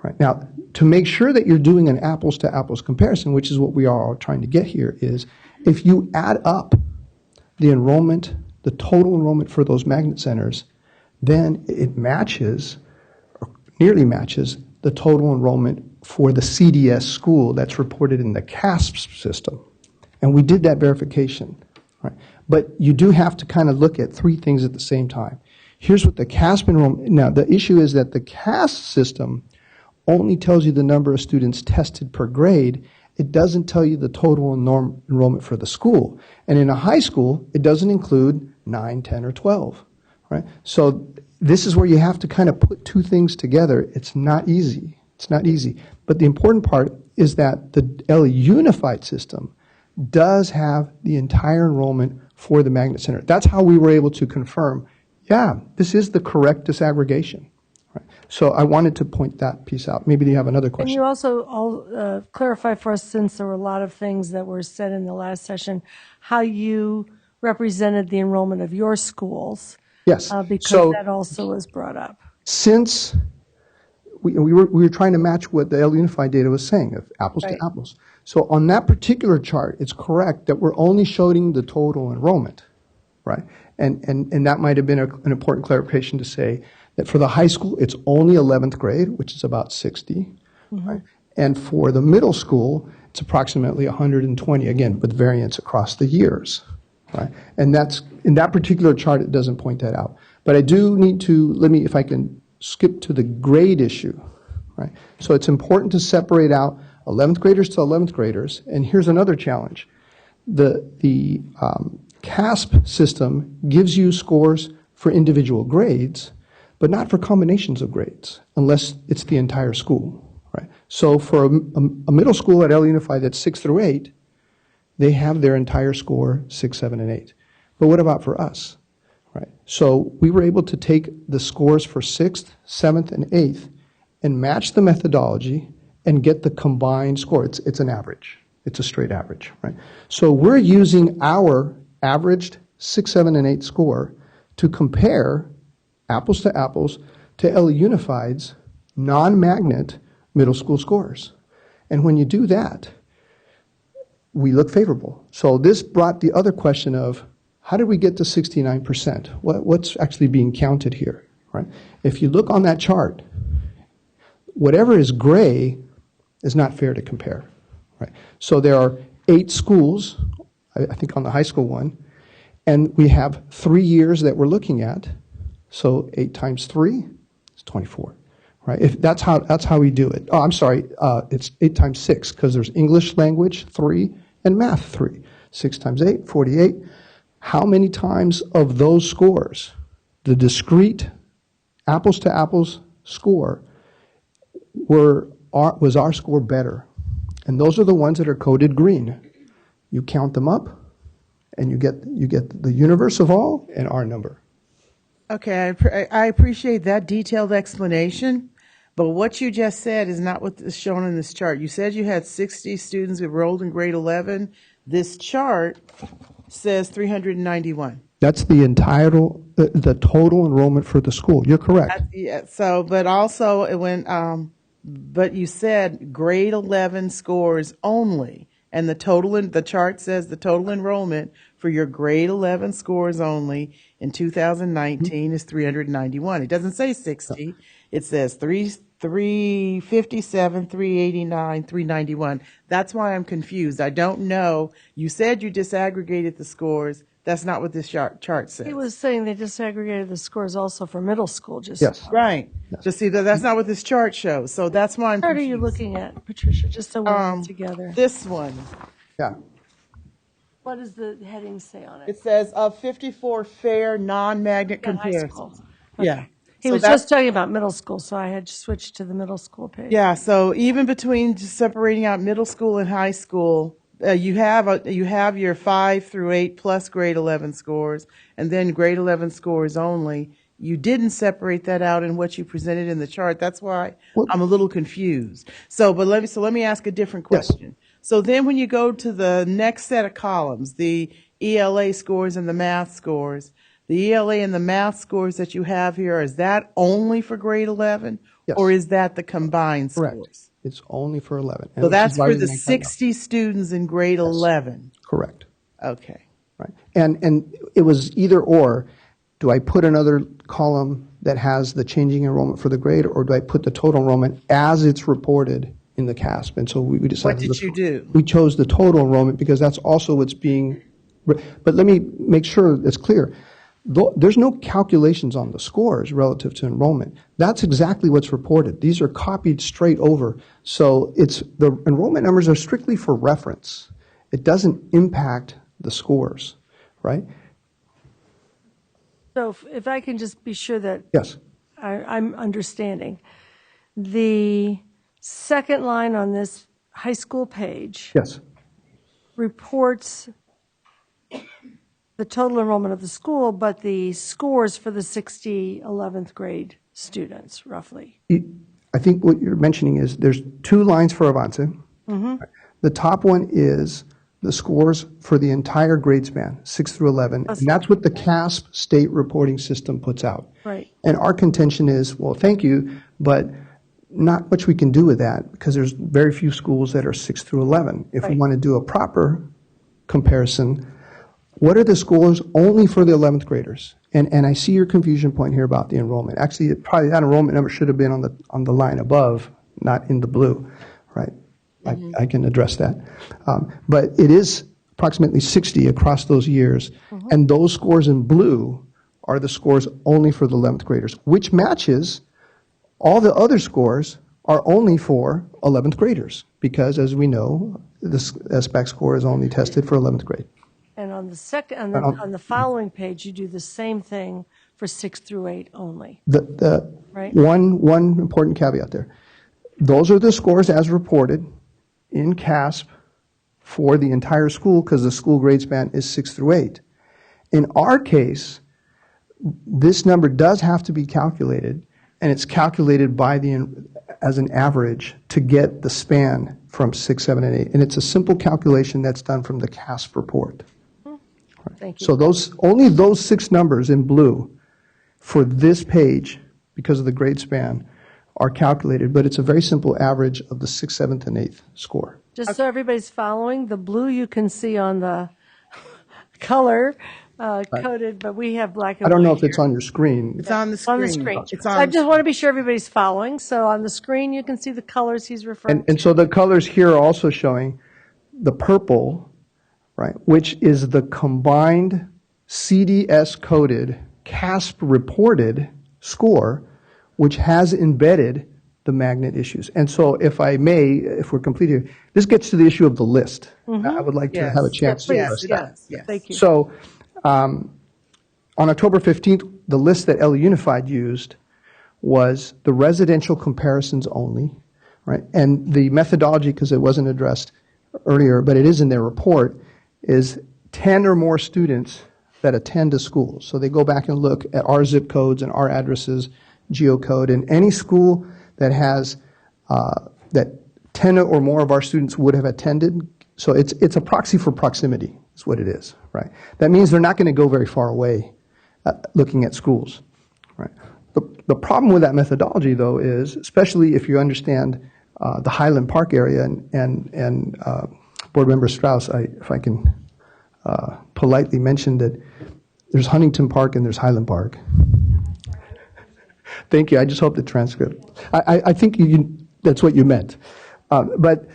Right. Now, to make sure that you're doing an apples-to-apples comparison, which is what we are all trying to get here, is if you add up the enrollment, the total enrollment for those magnet centers, then it matches, or nearly matches, the total enrollment for the CDS school that's reported in the CASP system. And we did that verification. Right. But you do have to kind of look at 3 things at the same time. Here's what the CASP enrollment, now the issue is that the CASP system only tells you the number of students tested per grade. It doesn't tell you the total enrollment for the school. And in a high school, it doesn't include 9, 10, or 12. Right? So this is where you have to kind of put 2 things together. It's not easy. It's not easy. But the important part is that the LA Unified system does have the entire enrollment for the magnet center. That's how we were able to confirm, yeah, this is the correct disaggregation. Right. So I wanted to point that piece out. Maybe you have another question. Can you also clarify for us, since there were a lot of things that were said in the last session, how you represented the enrollment of your schools? Yes. Because that also was brought up. Since we were trying to match what the LA Unified data was saying, of apples to apples. So on that particular chart, it's correct that we're only showing the total enrollment, right? And that might have been an important clarification to say that for the high school, it's only 11th grade, which is about 60, right? And for the middle school, it's approximately 120, again, with variance across the years, right? And that's, in that particular chart, it doesn't point that out. But I do need to, if I can skip to the grade issue, right? So it's important to separate out 11th graders to 11th graders. And here's another challenge. The CASP system gives you scores for individual grades, but not for combinations of grades, unless it's the entire school, right? So for a middle school at LA Unified that's 6 through 8, they have their entire score 6, 7, and 8. But what about for us, right? So we were able to take the scores for 6th, 7th, and 8th and match the methodology and get the combined score. It's an average. It's a straight average, right? So we're using our averaged 6, 7, and 8 score to compare apples to LA Unified's non-magnet middle school scores. And when you do that, we look favorable. So this brought the other question of, how did we get to 69%? What's actually being counted here, right? If you look on that chart, whatever is gray is not fair to compare, right? So there are 8 schools, I think on the high school one, and we have 3 years that we're looking at. So 8 times 3 is 24, right? If that's how we do it. Oh, I'm sorry, it's 8 times 6 because there's English language 3 and math 3. 6 times 8, 48. How many times of those scores, the discrete apples to apples score, was our score better? And those are the ones that are coded green. You count them up, and you get the universe of all and our number. Okay, I appreciate that detailed explanation, but what you just said is not what is shown in this chart. You said you had 60 students enrolled in grade 11. This chart says 391. That's the the total enrollment for the school. You're correct. Yeah, so, but also but you said grade 11 scores only, and the chart says the total enrollment for your grade 11 scores only in 2019 is 391. It doesn't say 60. It says 357, 389, 391. That's why I'm confused. I don't know. You said you disaggregated the scores. That's not what this chart says. He was saying they disaggregated the scores also for middle school. Yes. Right. Just see that's not what this chart shows. So that's why I'm What chart confused. are you looking at, Patricia, just so we're all together? This one. Yeah. What does the heading say on it? It says of 54 fair non-magnet Yeah, high comparisons. school. Yeah. He So was just talking about middle school, so I had switched to the middle school page. Yeah, so even between just separating out middle school and high school, you have your 5 through 8 plus grade 11 scores, and then grade 11 scores only. You didn't separate that out in what you presented in the chart. That's why I'm a little confused. So let me ask a different question. So then when you go to the next set of columns, the ELA scores and the math scores, the ELA and the math scores that you have here, is that only for grade 11? Yes. Or is that the combined scores? Correct. It's only for 11. So that's for the 60 students in grade 11? Correct. Okay. Right. And it was either or. Do I put another column that has the changing enrollment for the grade, or do I put the total enrollment as it's reported in the CASP? And so we decided. What did you do? We chose the total enrollment because that's also what's being. But let me make sure it's clear. There's no calculations on the scores relative to enrollment. That's exactly what's reported. These are copied straight over. So the enrollment numbers are strictly for reference. It doesn't impact the scores, right? So if I can just be sure that Yes. I'm understanding. The second line on this high school page Yes. reports the total enrollment of the school, but the scores for the 60 11th grade students, roughly. I think what you're mentioning is there's two lines for Avance. Mm-hmm. The top one is the scores for the entire grade span, 6 through 11, and that's what the CASP state reporting system puts out. Right. And our contention is, well, thank you, but not much we can do with that because there's very few schools that are 6 through 11. If we want to do a proper comparison, what are the scores only for the 11th graders? And I see your confusion point here about the enrollment. Actually, probably that enrollment number should have been on the line above, not in the blue, right? Mm-hmm. I can address that. But it is approximately 60 across those years, and those scores in blue are the scores only for the 11th graders, which matches all the other scores are only for 11th graders, because as we know, the SBAC score is only tested for 11th grade. And on the second, on the following page, you do the same thing for 6 through 8 only. Right. One important caveat there. Those are the scores as reported in CASP for the entire school because the school grade span is 6 through 8. In our case, this number does have to be calculated, and it's calculated as an average to get the span from 6, 7, and 8. And it's a simple calculation that's done from the CASP report. Thank you. So only those 6 numbers in blue for this page, because of the grade span, are calculated, but it's a very simple average of the 6th, 7th, and 8th score. Just so everybody's following, the blue you can see on the color coded, but we have black and white. I don't know if it's on your screen. It's on the screen. On the screen. It's So on I just want to be sure everybody's following. So on the screen, you can see the colors he's referring to. And so the colors here are also showing the purple, right, which is the combined CDS-coded, CASP-reported score, which has embedded the magnet issues. And so if I may, if we're complete here, this gets to the issue of the list. I would like to have a chance to address that. Yes. Thank you. So on October 15th, the list that LA Unified used was the residential comparisons only, right? And the methodology, because it wasn't addressed earlier, but it is in their report, is 10 or more students that attend a school. So they go back and look at our zip codes and our addresses, geocode, and any school that has that 10 or more of our students would have attended. So it's a proxy for proximity is what it is, right? That means they're not going to go very far away looking at schools, right? The problem with that methodology, though, is, especially if you understand the Highland Park area, and Board Member Strauss, if I can politely mention that there's Huntington Park and there's Highland Park. Thank you. I just hope the transcript. I think that's what you meant. But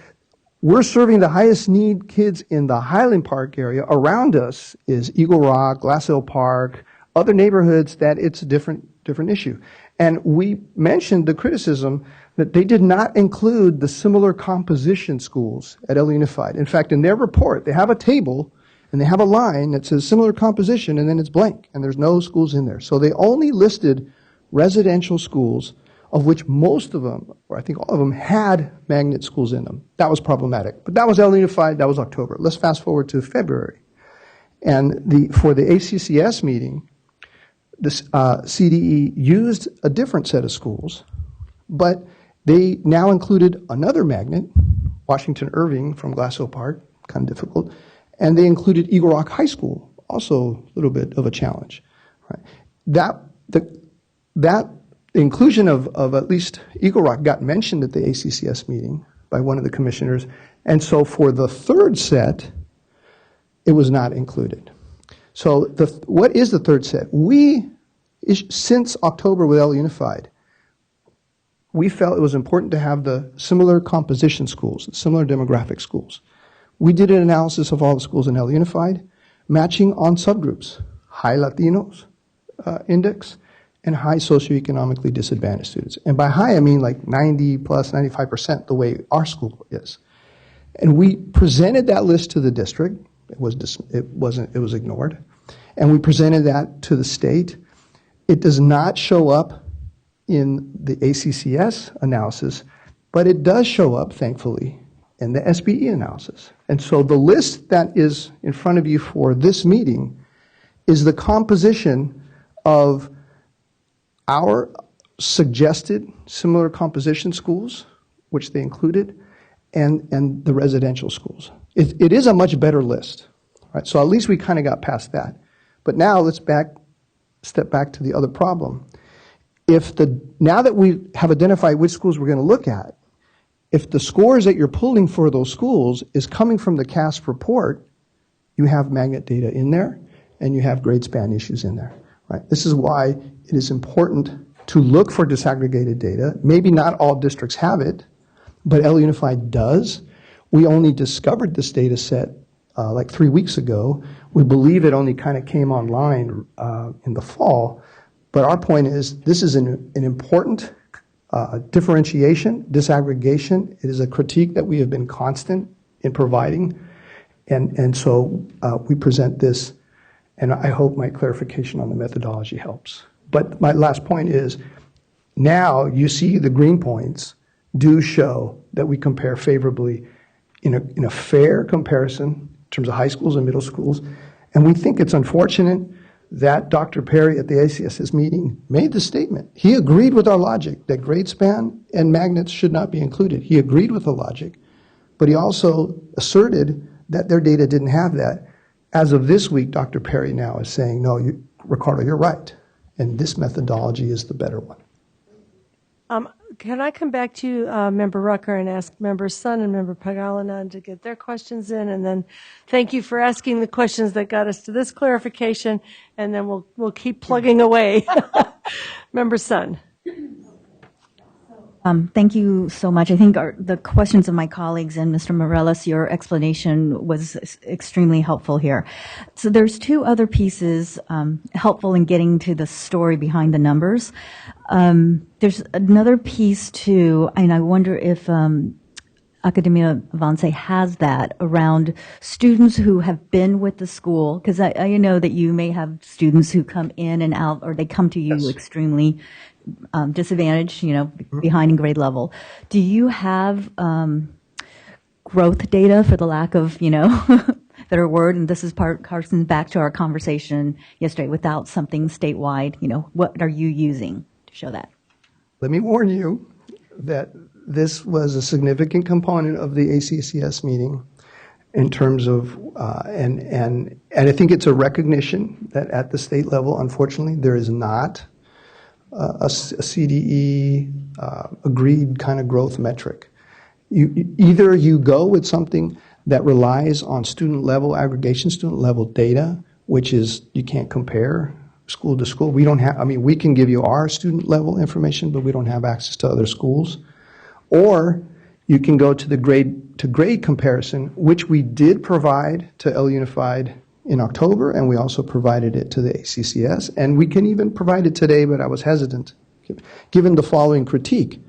we're serving the highest need kids in the Highland Park area. Around us is Eagle Rock, Glass Hill Park, other neighborhoods that it's a different issue. And we mentioned the criticism that they did not include the similar composition schools at LA Unified. In fact, in their report, they have a table and they have a line that says similar composition, and then it's blank, and there's no schools in there. So they only listed residential schools, of which most of them, or I think all of them, had magnet schools in them. That was problematic. But that was LA Unified, that was October. Let's fast forward to February. And for the ACCS meeting, the CDE used a different set of schools, but they now included another magnet, Washington Irving from Glass Hill Park, kind of difficult, and they included Eagle Rock High School, also a little bit of a challenge. Right? That inclusion of at least Eagle Rock got mentioned at the ACCS meeting by one of the commissioners, and so for the third set, it was not included. So what is the third set? Since October with LA Unified, we felt it was important to have the similar composition schools, similar demographic schools. We did an analysis of all the schools in LA Unified, matching on subgroups, high Latinos index and high socioeconomically disadvantaged students. And by high, I mean like 90 plus 95%, the way our school is. And we presented that list to the district. It was ignored. And we presented that to the state. It does not show up in the ACCS analysis, but it does show up, thankfully, in the SBE analysis. And so the list that is in front of you for this meeting is the composition of our suggested similar composition schools, which they included, and the residential schools. It is a much better list, right? So at least we kind of got past that. But now let's step back to the other problem. Now that we have identified which schools we're going to look at, if the scores that you're pulling for those schools is coming from the CASP report, you have magnet data in there, and you have grade span issues in there, right? This is why it is important to look for disaggregated data. Maybe not all districts have it, but LA Unified does. We only discovered this data set like 3 weeks ago. We believe it only kind of came online in the fall. But our point is this is an important differentiation, disaggregation. It is a critique that we have been constant in providing. And so we present this, and I hope my clarification on the methodology helps. But my last point is now you see the green points do show that we compare favorably in a fair comparison in terms of high schools and middle schools. And we think it's unfortunate that Dr. Perry at the ACSS meeting made the statement. He agreed with our logic that grade span and magnets should not be included. He agreed with the logic, but he also asserted that their data didn't have that. As of this week, Dr. Perry now is saying, no, Ricardo, you're right, and this methodology is the better one. Can I come back to you, Member Rucker, and ask Member Sun and Member Pagalanan to get their questions in, and then thank you for asking the questions that got us to this clarification, and then we'll keep plugging away. Member Sun. Thank you so much. I think the questions of my colleagues and Mr. Morales, your explanation was extremely helpful here. So there's two other pieces helpful in getting to the story behind the numbers. There's another piece too, and I wonder if Academia Avance has that around students who have been with the school? Because I know that you may have students who come in and out, or they come to you extremely disadvantaged, behind in grade level. Do you have growth data, for the lack of, better word? And this is Carson's back to our conversation yesterday, without something statewide, what are you using to show that? Let me warn you that this was a significant component of the ACCS meeting in terms of, and I think it's a recognition that at the state level, unfortunately, there is not a CDE agreed kind of growth metric. Either you go with something that relies on student level aggregation, student level data, which is, you can't compare school to school. We don't have, we can give you our student level information, but we don't have access to other schools. Or you can go to the grade to grade comparison, which we did provide to L Unified in October, and we also provided it to the ACCS, and we can even provide it today, but I was hesitant, given the following critique.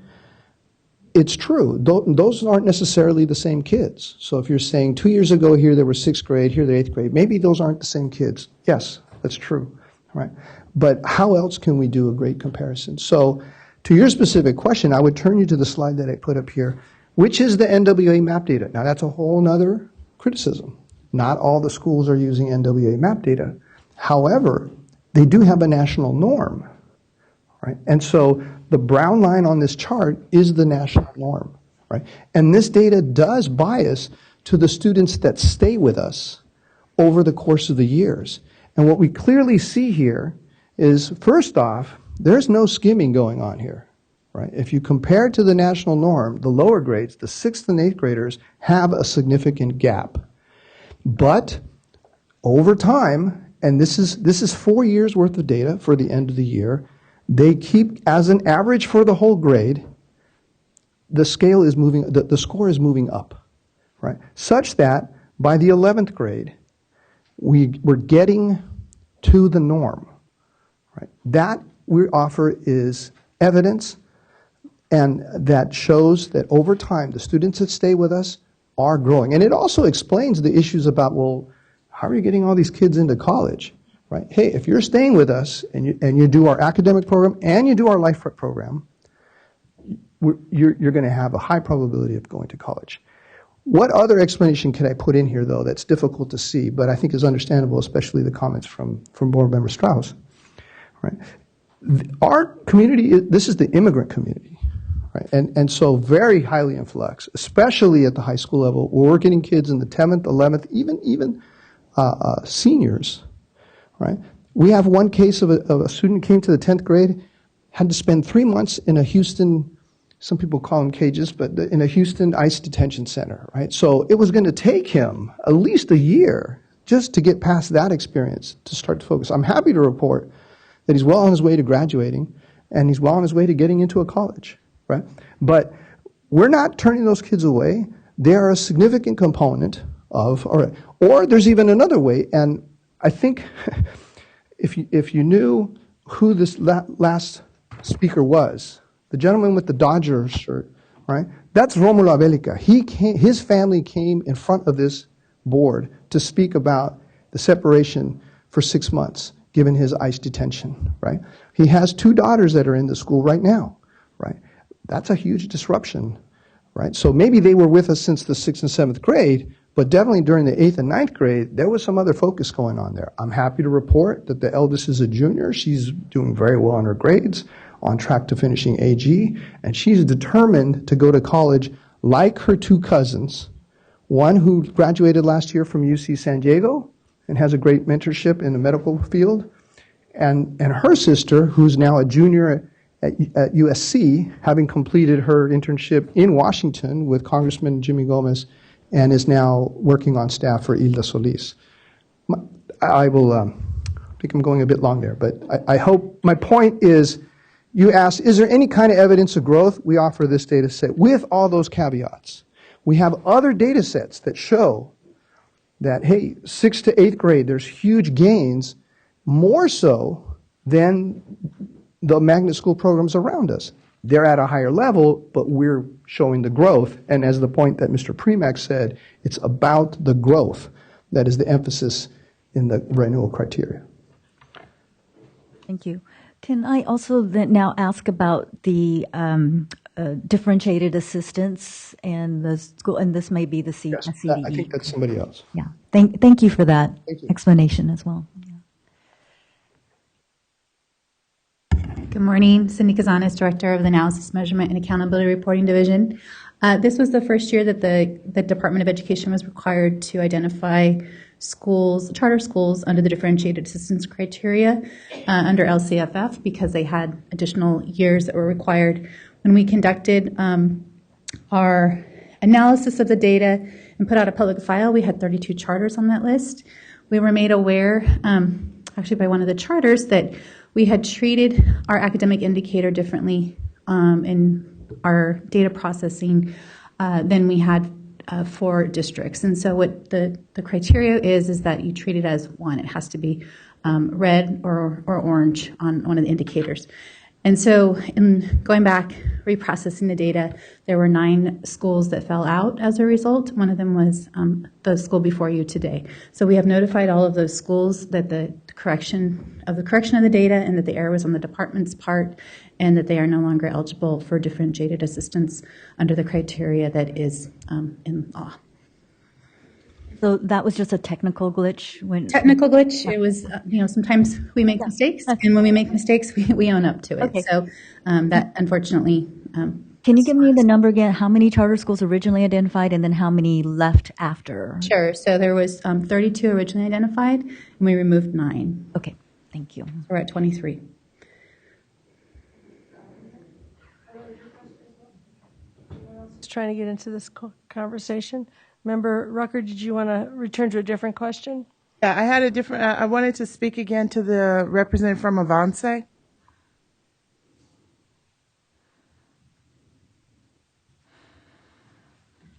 It's true, those aren't necessarily the same kids. So if you're saying 2 years ago here there were 6th grade, here they're 8th grade, maybe those aren't the same kids. Yes, that's true, right? But how else can we do a grade comparison? So to your specific question, I would turn you to the slide that I put up here, which is the NWA map data. Now that's a whole nother criticism. Not all the schools are using NWA map data. However, they do have a national norm, right? And so the brown line on this chart is the national norm, right? And this data does bias to the students that stay with us over the course of the years. And what we clearly see here is, first off, there's no skimming going on here, right? If you compare to the national norm, the lower grades, the 6th and 8th graders, have a significant gap. But over time, and this is 4 years worth of data for the end of the year, they keep, as an average for the whole grade, the scale is moving, the score is moving up, right? Such that by the 11th grade, we're getting to the norm, right? That we offer is evidence, and that shows that over time, the students that stay with us are growing. And it also explains the issues about, well, how are you getting all these kids into college, right? Hey, if you're staying with us and you do our academic program and you do our life prep program, you're going to have a high probability of going to college. What other explanation can I put in here, though, that's difficult to see, but I think is understandable, especially the comments from Board Member Strauss, right? Our community, this is the immigrant community, right? And so very highly in flux, especially at the high school level. We're getting kids in the 10th, 11th, even seniors, right? We have one case of a student came to the 10th grade, had to spend 3 months in a Houston, some people call them cages, but in a Houston ICE detention center, right? So it was going to take him at least a year just to get past that experience to start to focus. I'm happy to report that he's well on his way to graduating, and he's well on his way to getting into a college, right? But we're not turning those kids away. They are a significant component of, or there's even another way, and I think if you knew who this last speaker was, the gentleman with the Dodger shirt, right? That's Romulo Abelica. His family came in front of this board to speak about the separation for 6 months, given his ICE detention, right? He has 2 daughters that are in the school right now, right? That's a huge disruption, right? So maybe they were with us since the 6th and 7th grade, but definitely during the 8th and 9th grade, there was some other focus going on there. I'm happy to report that the eldest is a junior. She's doing very well in her grades, on track to finishing AG, and she's determined to go to college like her 2 cousins, one who graduated last year from UC San Diego and has a great mentorship in the medical field, and her sister, who's now a junior at USC, having completed her internship in Washington with Congressman Jimmy Gomez, and is now working on staff for Hilda Solis. I think I'm going a bit long there, but I hope, my point is, you asked, is there any kind of evidence of growth? We offer this data set with all those caveats. We have other data sets that show that, hey, 6th to 8th grade, there's huge gains, more so than the magnet school programs around us. they're at a higher level, but we're showing the growth. And as the point that Mr. Premack said, it's about the growth that is the emphasis in the renewal criteria. Thank you. Can I also then now ask about the differentiated assistance and the school, and this may be the Yes, CDE. I think that's somebody else. Yeah. Thank you for that Thank you. explanation as well. Good morning. Cindy Kazanis, Director of the Analysis, Measurement, and Accountability Reporting Division. This was the first year that the Department of Education was required to identify schools, charter schools, under the differentiated assistance criteria under LCFF because they had additional years that were required. When we conducted our analysis of the data and put out a public file, we had 32 charters on that list. We were made aware, actually by one of the charters, that we had treated our academic indicator differently in our data processing than we had for districts. And so what the criteria is that you treat it as one. It has to be red or orange on one of the indicators. And so in going back, reprocessing the data, there were 9 schools that fell out as a result. One of them was the school before you today. So we have notified all of those schools that the correction of the data and that the error was on the department's part and that they are no longer eligible for differentiated assistance under the criteria that is in law. So that was just a technical glitch? Technical glitch. It was, sometimes we make mistakes, and when we make mistakes, we own up to it. Okay. So that unfortunately. Can you give me the number again? How many charter schools originally identified and then how many left after? Sure. So there was 32 originally identified, and we removed 9. Okay. Thank you. So we're at 23. Just trying to get into this conversation. Member Rucker, did you want to return to a different question? Yeah, I had a different, I wanted to speak again to the representative from Avance.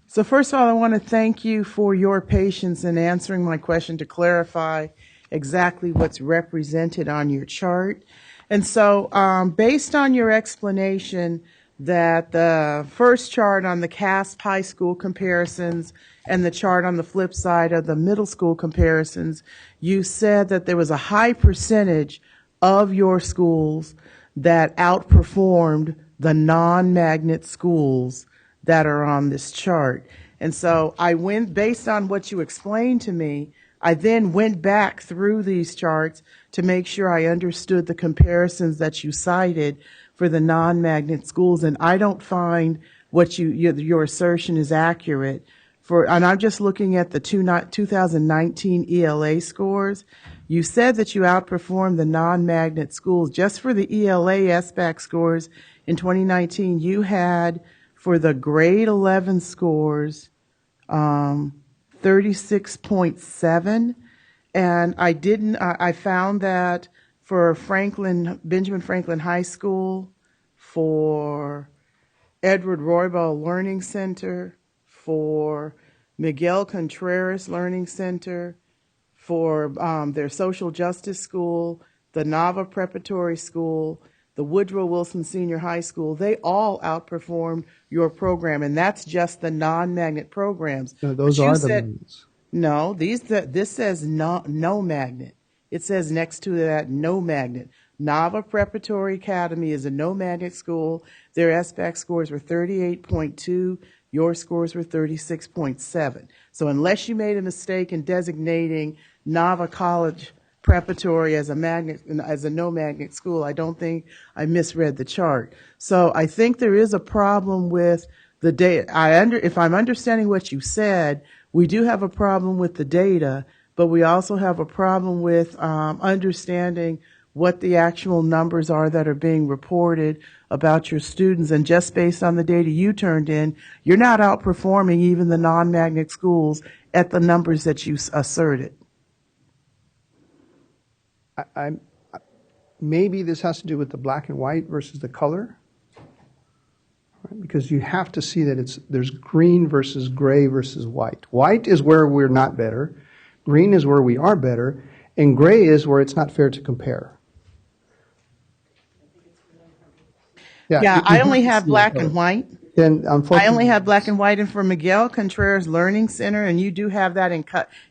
So first of all, I want to thank you for your patience in answering my question to clarify exactly what's represented on your chart. And so based on your explanation that the first chart on the CASP high school comparisons and the chart on the flip side of the middle school comparisons, you said that there was a high percentage of your schools that outperformed the non-magnet schools that are on this chart. And so I went, based on what you explained to me, I then went back through these charts to make sure I understood the comparisons that you cited for the non-magnet schools, and I don't find what your assertion is accurate. And I'm just looking at the 2019 ELA scores. You said that you outperformed the non-magnet schools. Just for the ELA SBAC scores in 2019, you had, for the grade 11 scores, 36.7. And I found that for Benjamin Franklin High School, for Edward Roybal Learning Center, for Miguel Contreras Learning Center, for their social justice school, the Nava Preparatory School, the Woodrow Wilson Senior High School, they all outperformed your program, and that's just the non-magnet programs. No, those are the magnets. No, this says no magnet. It says next to that, no magnet. Nava Preparatory Academy is a no magnet school. Their SBAC scores were 38.2. Your scores were 36.7. So unless you made a mistake in designating Nava College Preparatory as a no magnet school, I don't think I misread the chart. So I think there is a problem with the data. If I'm understanding what you said, we do have a problem with the data, but we also have a problem with understanding what the actual numbers are that are being reported about your students. And just based on the data you turned in, you're not outperforming even the non-magnet schools at the numbers that you asserted. Maybe this has to do with the black and white versus the color, right? Because you have to see that there's green versus gray versus white. White is where we're not better, green is where we are better, and gray is where it's not fair to compare. Yeah, I only have black and white. And unfortunately, I only have black and white, and for Miguel Contreras Learning Center, and you do have that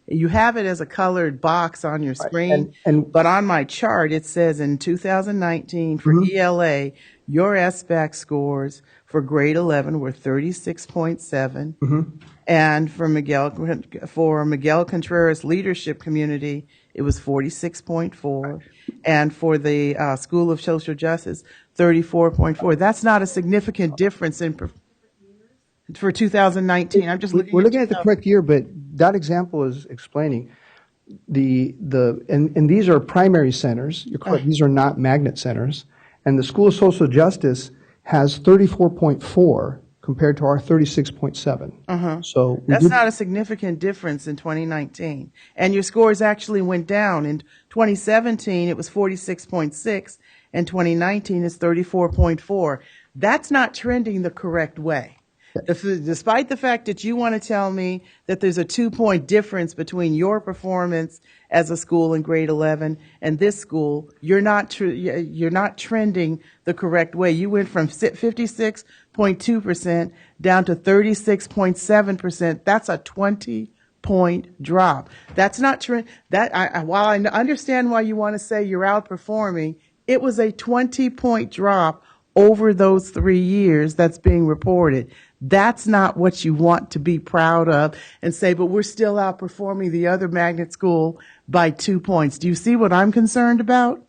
you have it as a colored box on your screen, but on my chart, it says in 2019 for ELA, your SBAC scores for grade 11 were 36.7, and for Miguel Contreras Leadership Community, it was 46.4, and for the School of Social Justice, 34.4. That's not a significant difference for 2019. I'm just looking. We're looking at the correct year, but that example is explaining and these are primary centers. You're correct. These are not magnet centers. And the School of Social Justice has 34.4 compared to our 36.7. So that's not a significant difference in 2019. And your scores actually went down. In 2017, it was 46.6, and 2019 is 34.4. That's not trending the correct way. Despite the fact that you want to tell me that there's a 2-point difference between your performance as a school in grade 11 and this school, you're not trending the correct way. You went from 56.2% down to 36.7%. That's a 20-point drop. That's not trend. While I understand why you want to say you're outperforming, it was a 20-point drop over those 3 years that's being reported. That's not what you want to be proud of and say, but we're still outperforming the other magnet school by 2 points. Do you see what I'm concerned about?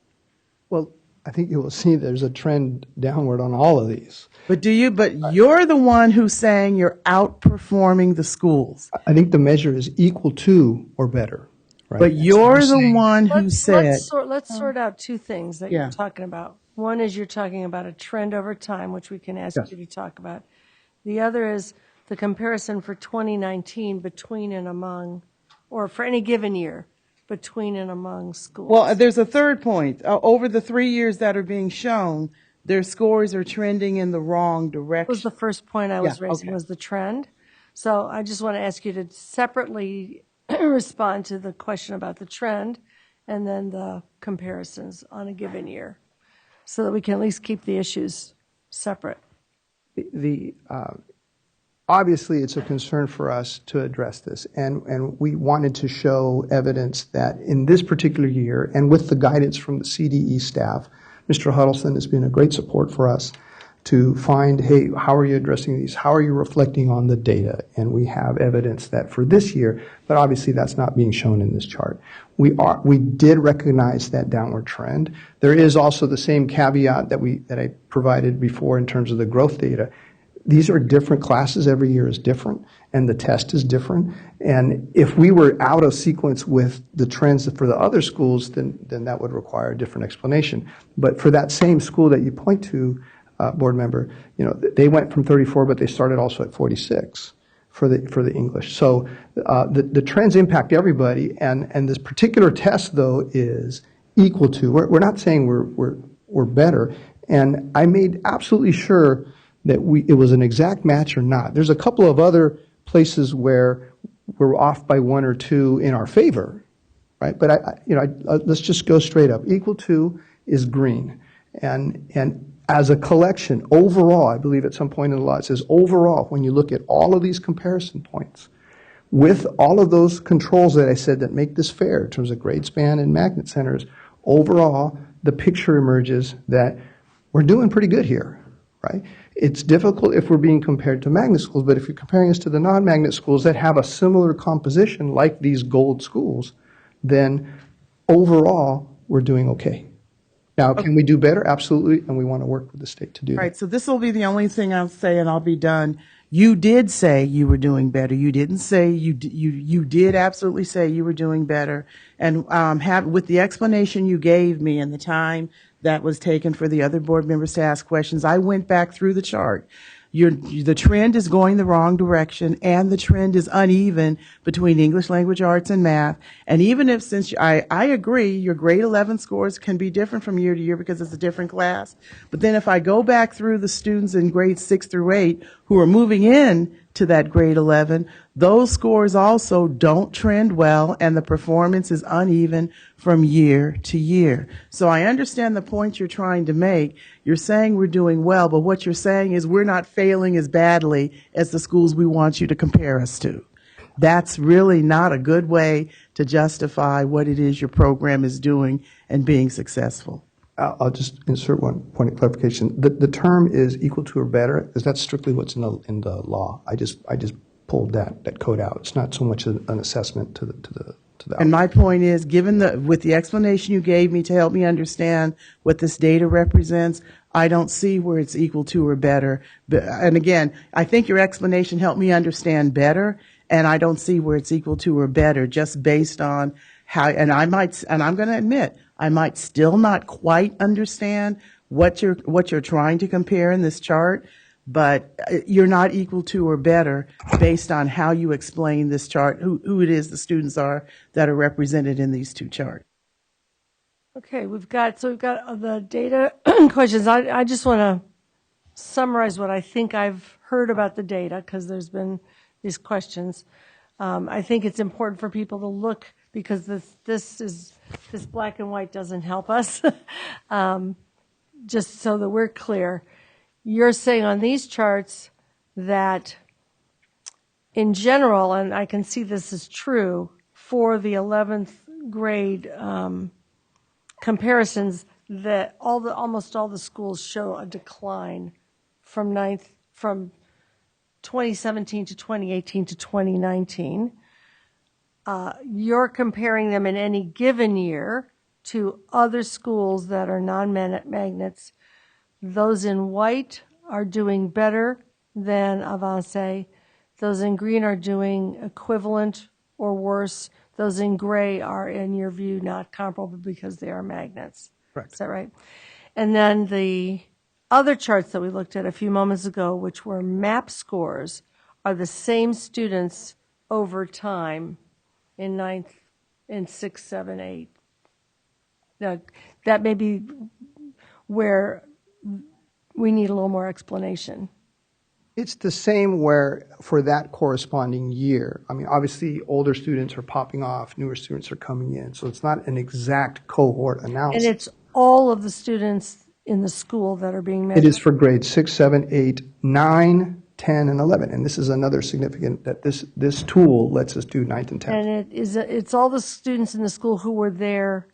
Well, I think you will see there's a trend downward on all of these. But you're the one who's saying you're outperforming the schools. I think the measure is equal to or better. Right? But you're the one who said. Let's sort out two things that you're talking about. One is you're talking about a trend over time, which we can ask you to talk about. The other is the comparison for 2019 between and among, or for any given year, between and among schools. Well, there's a third point. Over the 3 years that are being shown, their scores are trending in the wrong direction. That was the first point I was raising, was the trend. So I just want to ask you to separately respond to the question about the trend and then the comparisons on a given year, so that we can at least keep the issues separate. Obviously, it's a concern for us to address this, and we wanted to show evidence that in this particular year, and with the guidance from the CDE staff, Mr. Huddleston has been a great support for us to find, hey, how are you addressing these? How are you reflecting on the data? And we have evidence that for this year, but obviously that's not being shown in this chart. We did recognize that downward trend. There is also the same caveat that I provided before in terms of the growth data. These are different classes. Every year is different, and the test is different. And if we were out of sequence with the trends for the other schools, then that would require a different explanation. But for that same school that you point to, board member, they went from 34, but they started also at 46 for the English. So the trends impact everybody, and this particular test though is equal to. We're not saying we're better, and I made absolutely sure that it was an exact match or not. There's a couple of other places where we're off by 1 or 2 in our favor, right? But let's just go straight up. Equal to is green, and as a collection, overall, I believe at some point in the law, it says overall, when you look at all of these comparison points, with all of those controls that I said that make this fair in terms of grade span and magnet centers, overall, the picture emerges that we're doing pretty good here, right? It's difficult if we're being compared to magnet schools, but if you're comparing us to the non-magnet schools that have a similar composition like these gold schools, then overall, we're doing okay. Now, can we do better? Absolutely, and we want to work with the state to do that. All right, so this will be the only thing I'll say, and I'll be done. You did say you were doing better. You didn't say you did absolutely say you were doing better. And with the explanation you gave me and the time that was taken for the other board members to ask questions, I went back through the chart. The trend is going the wrong direction, and the trend is uneven between English language arts and math. And even if, since I agree, your grade 11 scores can be different from year to year because it's a different class. But then if I go back through the students in grades 6 through 8 who are moving in to that grade 11, those scores also don't trend well, and the performance is uneven from year to year. So I understand the point you're trying to make. You're saying we're doing well, but what you're saying is we're not failing as badly as the schools we want you to compare us to. That's really not a good way to justify what it is your program is doing and being successful. I'll just insert one point of clarification. The term is equal to or better, because that's strictly what's in the law. I just pulled that code out. It's not so much an assessment to the. And my point is, with the explanation you gave me to help me understand what this data represents, I don't see where it's equal to or better. And again, I think your explanation helped me understand better, and I don't see where it's equal to or better just based on how, and I'm going to admit, I might still not quite understand what you're trying to compare in this chart, but you're not equal to or better based on how you explain this chart, who it is the students are that are represented in these two charts. Okay, we've got the data questions. I just want to summarize what I think I've heard about the data, because there's been these questions. I think it's important for people to look, because this black and white doesn't help us. Just so that we're clear, you're saying on these charts that in general, and I can see this is true for the 11th grade comparisons, that almost all the schools show a decline from 2017 to 2018 to 2019. You're comparing them in any given year to other schools that are non-magnets. Those in white are doing better than Avance. Those in green are doing equivalent or worse. Those in gray are, in your view, not comparable because they are magnets. Correct. Is that right? And then the other charts that we looked at a few moments ago, which were map scores, are the same students over time in 9th, in 6, 7, 8. Now, that may be where we need a little more explanation. It's the same where for that corresponding year. I mean, obviously, older students are popping off, newer students are coming in. So it's not an exact cohort analysis. And it's all of the students in the school that are being measured. It is for grades 6, 7, 8, 9, 10, and 11. And this is another significant, that this tool lets us do 9th and 10th. And it's all the students in the school who were there,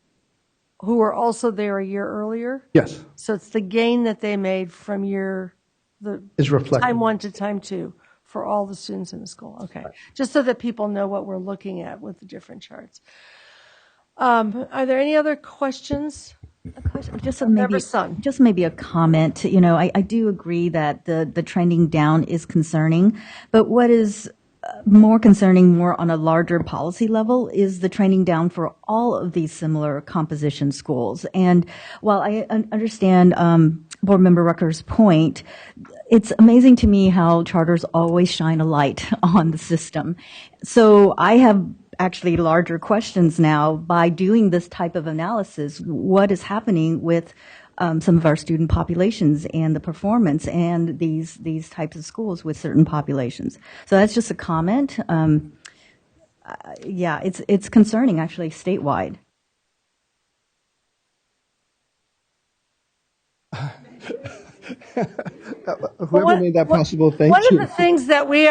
who were also there a year earlier? Yes. So it's the gain that they made from Is reflected. time 1 to time 2 for all the students in the school. Okay. Right. Just so that people know what we're looking at with the different charts. Are there any other questions? Just maybe a comment. You know, I do agree that the trending down is concerning, but what is more concerning, more on a larger policy level, is the trending down for all of these similar composition schools. And while I understand Board Member Rucker's point, it's amazing to me how charters always shine a light on the system. So I have actually larger questions now by doing this type of analysis. What is happening with some of our student populations and the performance and these types of schools with certain populations? So that's just a comment. Yeah, it's concerning actually statewide. Whoever made that possible, thank you. One of the things that we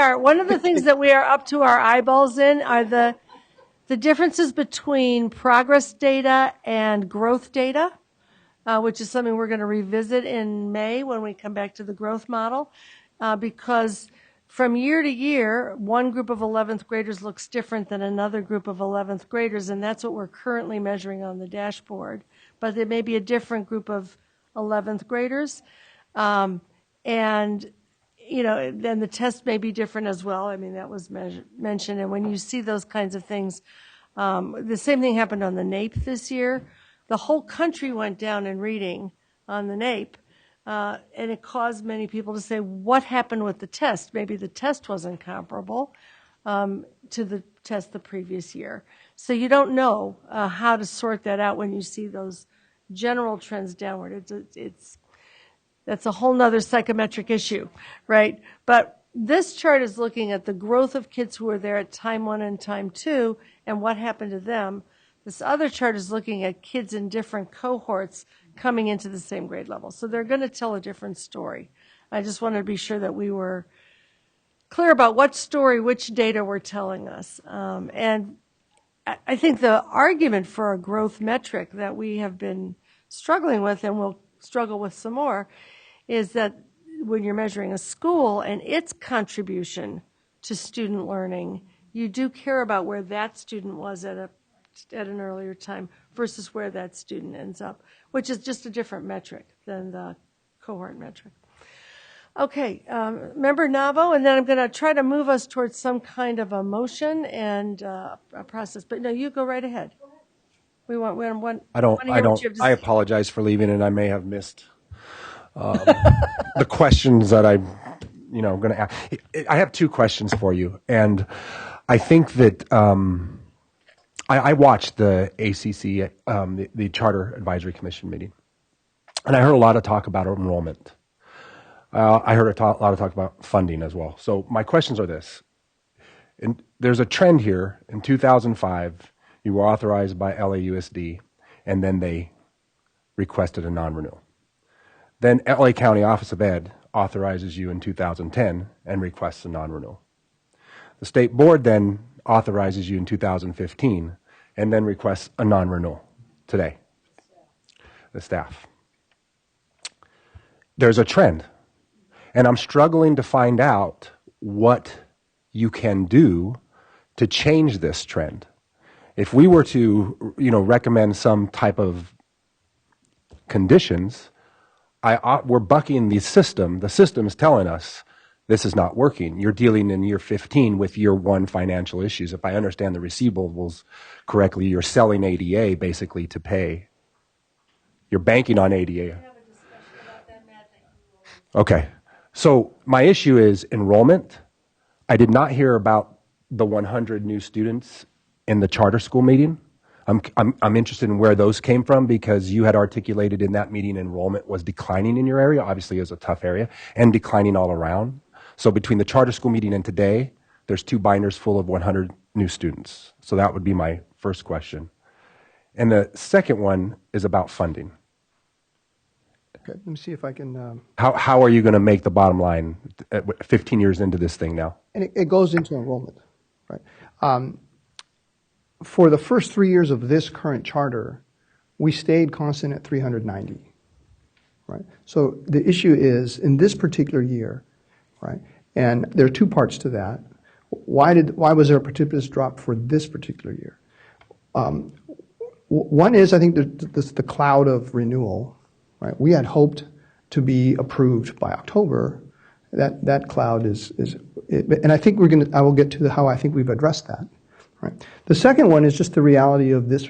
are up to our eyeballs in are the differences between progress data and growth data, which is something we're going to revisit in May when we come back to the growth model, because from year to year, one group of 11th graders looks different than another group of 11th graders, and that's what we're currently measuring on the dashboard. But there may be a different group of 11th graders, and then the test may be different as well. I mean, that was mentioned, and when you see those kinds of things, the same thing happened on the NAEP this year. The whole country went down in reading on the NAEP, and it caused many people to say, what happened with the test? Maybe the test wasn't comparable to the test the previous year. So you don't know how to sort that out when you see those general trends downward. that's a whole nother psychometric issue, right? But this chart is looking at the growth of kids who were there at time 1 and time 2 and what happened to them. This other chart is looking at kids in different cohorts coming into the same grade level. So they're going to tell a different story. I just wanted to be sure that we were clear about what story, which data were telling us. And I think the argument for a growth metric that we have been struggling with and will struggle with some more is that when you're measuring a school and its contribution to student learning, you do care about where that student was at an earlier time versus where that student ends up, which is just a different metric than the cohort metric. Okay, member Navo, and then I'm going to try to move us towards some kind of a motion and a process. But no, you go right ahead. We want one. I apologize for leaving, and I may have missed the questions that I'm, going to ask. I have two questions for you, and I think that I watched the ACC, the Charter Advisory Commission meeting, and I heard a lot of talk about enrollment. I heard a lot of talk about funding as well. So my questions are this. There's a trend here. In 2005, you were authorized by LAUSD, and then they requested a non-renewal. Then LA County Office of Ed authorizes you in 2010 and requests a non-renewal. The state board then authorizes you in 2015 and then requests a non-renewal today. The staff. There's a trend. And I'm struggling to find out what you can do to change this trend. If we were to, recommend some type of conditions, we're bucking the system. The system is telling us this is not working. You're dealing in year 15 with year 1 financial issues. If I understand the receivables correctly, you're selling ADA basically to pay. You're banking on ADA. Okay. So my issue is enrollment. I did not hear about the 100 new students in the charter school meeting. I'm interested in where those came from because you had articulated in that meeting enrollment was declining in your area. Obviously, it's a tough area and declining all around. So between the charter school meeting and today, there's 2 binders full of 100 new students. So that would be my first question. And the second one is about funding. Okay, let me see if I can. How are you going to make the bottom line 15 years into this thing now? And it goes into enrollment, right? For the first 3 years of this current charter, we stayed constant at 390, right? So the issue is in this particular year, right? And there are 2 parts to that. Why was there a precipitous drop for this particular year? One is I think the cloud of renewal. Right. We had hoped to be approved by October. That cloud is and I think I will get to how I think we've addressed that. Right. The second one is just the reality of this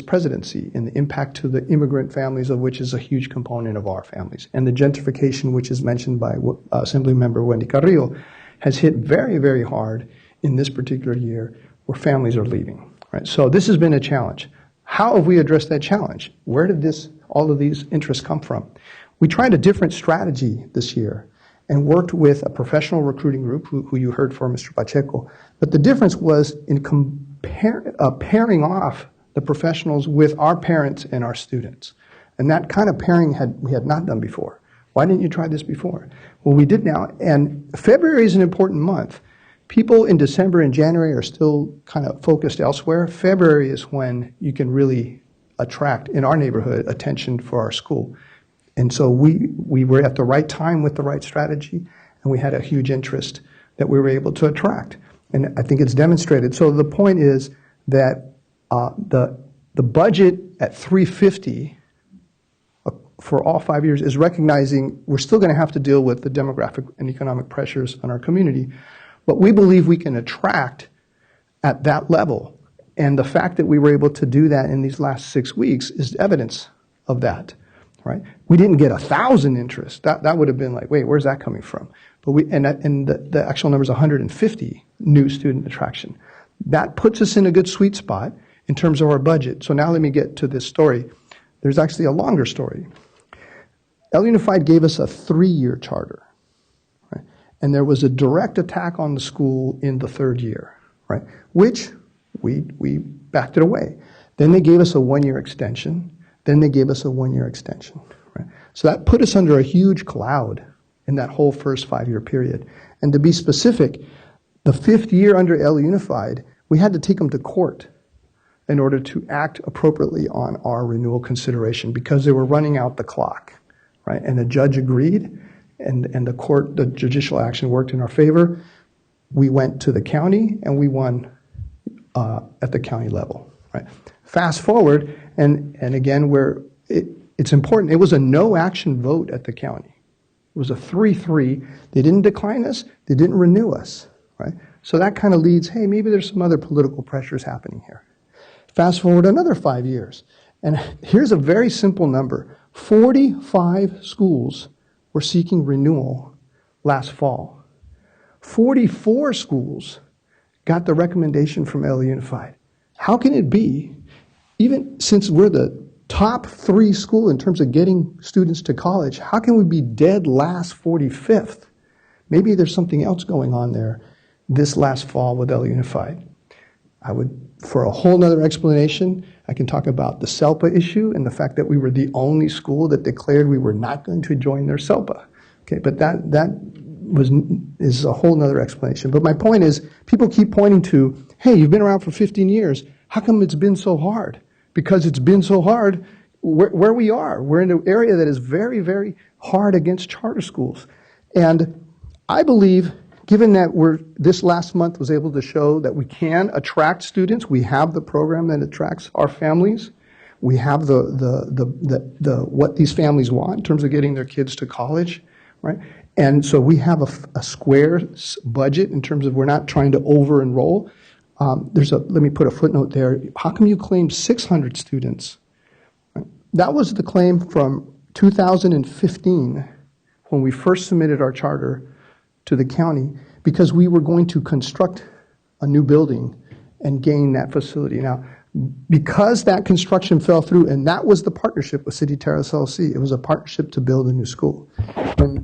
presidency and the impact to the immigrant families, of which is a huge component of our families, and the gentrification, which is mentioned by Assemblymember Wendy Carrillo, has hit very, very hard in this particular year, where families are leaving. Right. So this has been a challenge. How have we addressed that challenge? Where did all of these interests come from? We tried a different strategy this year and worked with a professional recruiting group who you heard from, Mr. Pacheco. But the difference was in pairing off the professionals with our parents and our students. And that kind of pairing we had not done before. Why didn't you try this before? Well, we did now. And February is an important month. People in December and January are still kind of focused elsewhere. February is when you can really attract, in our neighborhood, attention for our school. And so we were at the right time with the right strategy, and we had a huge interest that we were able to attract. And I think it's demonstrated. So the point is that the budget at 350 for all 5 years is recognizing we're still going to have to deal with the demographic and economic pressures on our community, but we believe we can attract at that level. And the fact that we were able to do that in these last 6 weeks is evidence of that, right? We didn't get 1,000 interest. That would have been like, wait, where's that coming from? But the actual number is 150 new student attraction. That puts us in a good sweet spot in terms of our budget. So now let me get to this story. There's actually a longer story. LA Unified gave us a 3-year charter, right? And there was a direct attack on the school in the 3rd year, right? Which we backed it away. Then they gave us a 1-year extension. Then they gave us a 1-year extension, right? So that put us under a huge cloud in that whole first 5-year period. And to be specific, the 5th year under LA Unified, we had to take them to court in order to act appropriately on our renewal consideration because they were running out the clock, right? And the judge agreed, and the judicial action worked in our favor. We went to the county, and we won at the county level, right? Fast forward, and again, it's important, it was a no action vote at the county. It was a 3-3. They didn't decline us, they didn't renew us, right? So that kind of leads, hey, maybe there's some other political pressures happening here. Fast forward another 5 years, and here's a very simple number. 45 schools were seeking renewal last fall. 44 schools got the recommendation from LA Unified. How can it be, even since we're the top 3 school in terms of getting students to college, how can we be dead last 45th? Maybe there's something else going on there this last fall with LA Unified. For a whole nother explanation, I can talk about the SELPA issue and the fact that we were the only school that declared we were not going to join their SELPA. Okay, but that is a whole nother explanation. But my point is, people keep pointing to, hey, you've been around for 15 years. How come it's been so hard? Because it's been so hard where we are. We're in an area that is very, very hard against charter schools. And I believe, given that this last month was able to show that we can attract students, we have the program that attracts our families, we have what these families want in terms of getting their kids to college, right? And so we have a square budget in terms of we're not trying to over-enroll. Let me put a footnote there. How come you claimed 600 students? Right? That was the claim from 2015 when we first submitted our charter to the county, because we were going to construct a new building and gain that facility. Now, because that construction fell through, and that was the partnership with City Terrace LLC, it was a partnership to build a new school.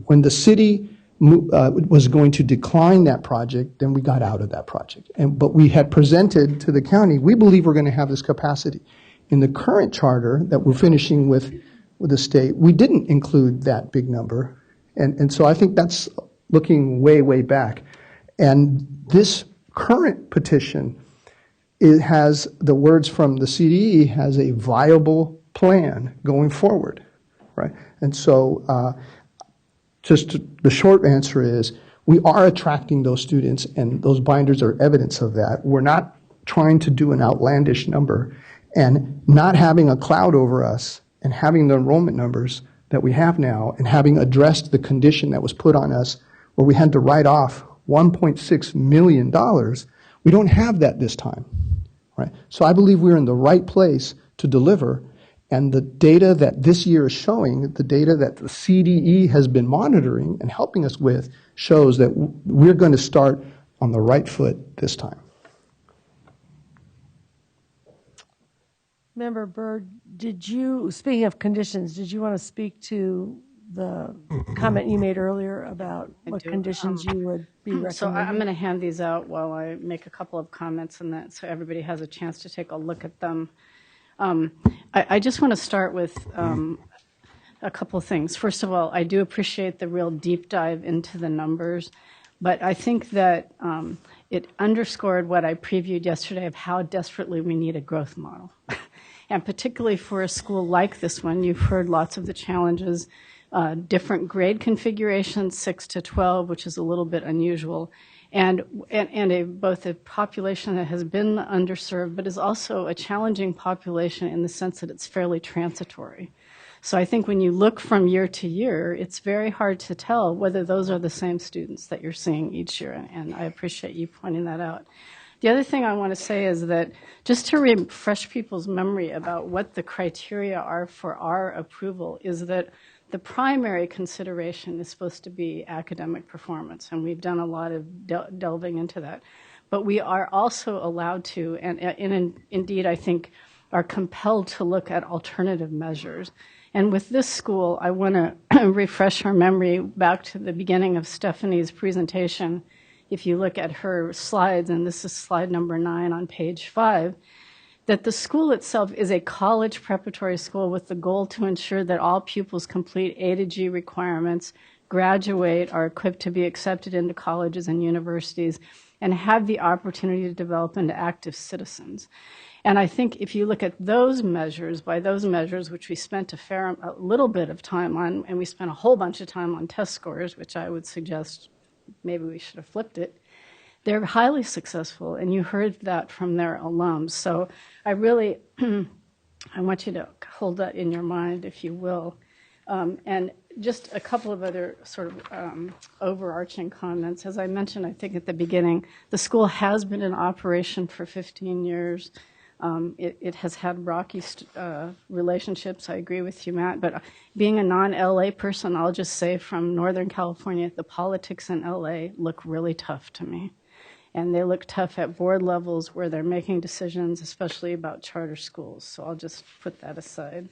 When the city was going to decline that project, then we got out of that project. But we had presented to the county, we believe we're going to have this capacity. In the current charter that we're finishing with the state, we didn't include that big number. And so I think that's looking way, way back. And this current petition, it has the words from the CDE, has a viable plan going forward, right? And so the short answer is we are attracting those students, and those binders are evidence of that. We're not trying to do an outlandish number, and not having a cloud over us and having the enrollment numbers that we have now, and having addressed the condition that was put on us where we had to write off $1.6 million, we don't have that this time, right? So I believe we're in the right place to deliver, and the data that this year is showing, the data that the CDE has been monitoring and helping us with, shows that we're going to start on the right foot this time. Member Byrd, speaking of conditions, did you want to speak to the comment you made earlier about what conditions you would be recommending? So I'm going to hand these out while I make a couple of comments on that, so everybody has a chance to take a look at them. I just want to start with a couple of things. First of all, I do appreciate the real deep dive into the numbers, but I think that it underscored what I previewed yesterday of how desperately we need a growth model. And particularly for a school like this one, you've heard lots of the challenges, different grade configurations, 6 to 12, which is a little bit unusual, and both a population that has been underserved, but is also a challenging population in the sense that it's fairly transitory. So I think when you look from year to year, it's very hard to tell whether those are the same students that you're seeing each year, and I appreciate you pointing that out. The other thing I want to say is that just to refresh people's memory about what the criteria are for our approval is that the primary consideration is supposed to be academic performance, and we've done a lot of delving into that. But we are also allowed to, and indeed I think are compelled to look at alternative measures. And with this school, I want to refresh our memory back to the beginning of Stephanie's presentation. If you look at her slides, and this is slide number 9 on page 5, that the school itself is a college preparatory school with the goal to ensure that all pupils complete A to G requirements, graduate, are equipped to be accepted into colleges and universities, and have the opportunity to develop into active citizens. And I think if you look at those measures, by those measures, which we spent a little bit of time on, and we spent a whole bunch of time on test scores, which I would suggest maybe we should have flipped it, they're highly successful, and you heard that from their alums. So I really, I want you to hold that in your mind, if you will. And just a couple of other sort of overarching comments. As I mentioned, I think at the beginning, the school has been in operation for 15 years. It has had rocky relationships. I agree with you, Matt. But being a non-LA person, I'll just say from Northern California, the politics in LA look really tough to me. And they look tough at board levels where they're making decisions, especially about charter schools. So I'll just put that aside.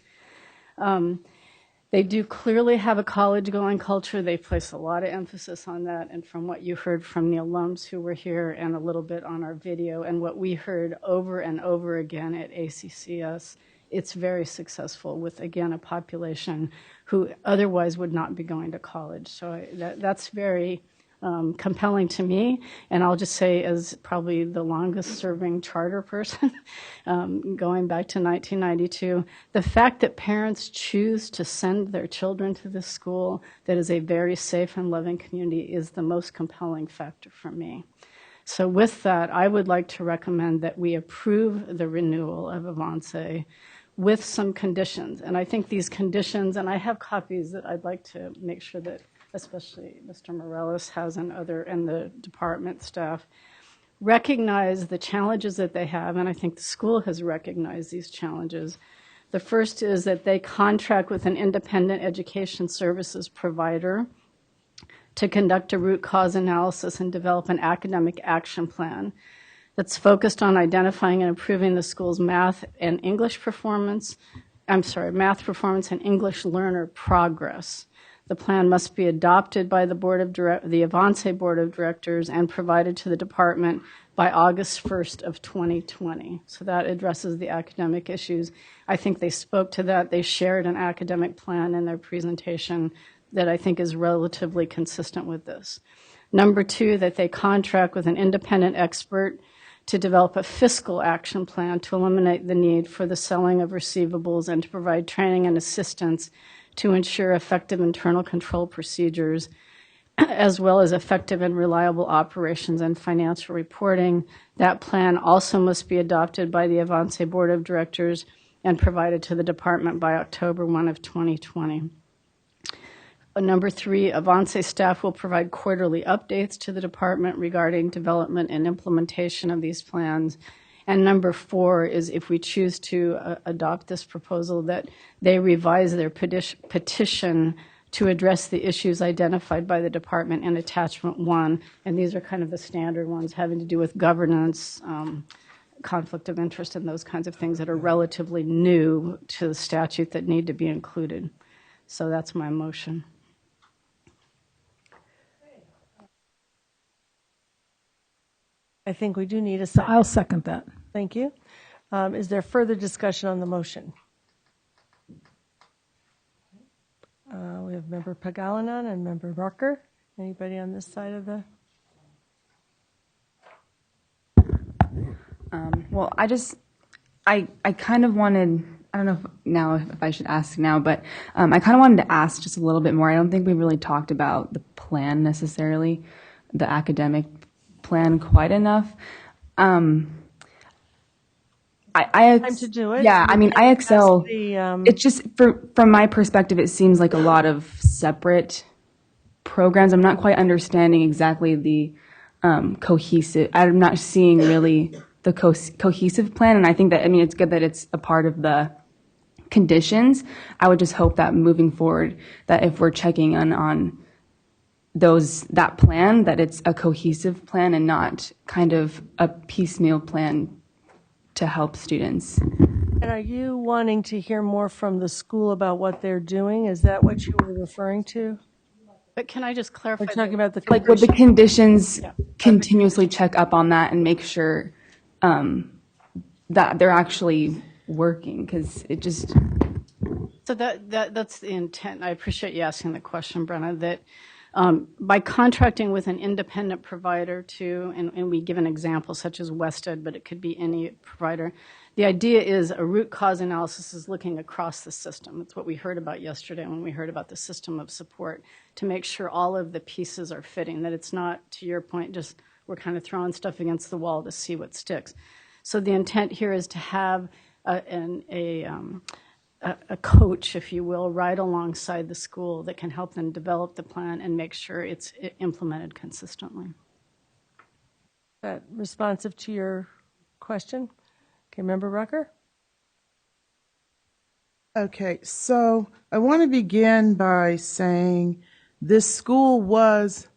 They do clearly have a college-going culture. They place a lot of emphasis on that. And from what you heard from the alums who were here and a little bit on our video and what we heard over and over again at ACCS, it's very successful with, again, a population who otherwise would not be going to college. So that's very compelling to me. And I'll just say, as probably the longest serving charter person, going back to 1992, the fact that parents choose to send their children to this school that is a very safe and loving community is the most compelling factor for me. So with that, I would like to recommend that we approve the renewal of Avance with some conditions. And I think these conditions, and I have copies that I'd like to make sure that especially Mr. Morales has and the department staff, recognize the challenges that they have, and I think the school has recognized these challenges. The first is that they contract with an independent education services provider to conduct a root cause analysis and develop an academic action plan that's focused on identifying and improving the school's math and English performance, math performance and English learner progress. The plan must be adopted by the Avance Board of Directors and provided to the department by August 1st of 2020. So that addresses the academic issues. I think they spoke to that. They shared an academic plan in their presentation that I think is relatively consistent with this. Number 2, that they contract with an independent expert to develop a fiscal action plan to eliminate the need for the selling of receivables and to provide training and assistance to ensure effective internal control procedures, as well as effective and reliable operations and financial reporting. That plan also must be adopted by the Avance Board of Directors and provided to the department by October 1 of 2020. Number 3, Avance staff will provide quarterly updates to the department regarding development and implementation of these plans. And number 4 is, if we choose to adopt this proposal, that they revise their petition to address the issues identified by the department in attachment 1. And these are kind of the standard ones having to do with governance, conflict of interest, and those kinds of things that are relatively new to the statute that need to be included. So that's my motion. I think we do need a second. I'll second that. Thank you. Is there further discussion on the motion? We have Member Pagalanan and Member Barker. Anybody on this side of the? Well, I kind of wanted, I don't know if I should ask now, but I kind of wanted to ask just a little bit more. I don't think we really talked about the plan necessarily, the academic plan quite enough. Time to do it. Yeah, I mean, I excel. It's just, from my perspective, it seems like a lot of separate programs. I'm not quite understanding exactly the cohesive. I'm not seeing really the cohesive plan, and I think that, I mean, it's good that it's a part of the conditions. I would just hope that moving forward, that if we're checking on that plan, that it's a cohesive plan and not kind of a piecemeal plan to help students. And are you wanting to hear more from the school about what they're doing? Is that what you were referring to? But can I just clarify? We're talking about the Like, would the conditions Yeah. continuously check up on that and make sure that they're actually working? Because it just... So that's the intent. I appreciate you asking the question, Brenna, that by contracting with an independent provider too, and we give an example such as Wested, but it could be any provider, the idea is a root cause analysis is looking across the system. That's what we heard about yesterday when we heard about the system of support, to make sure all of the pieces are fitting, that it's not, to your point, just we're kind of throwing stuff against the wall to see what sticks. So the intent here is to have a coach, if you will, right alongside the school that can help them develop the plan and make sure it's implemented consistently. That responsive to your question? Okay, Member Rucker? Okay, so I want to begin by saying this school was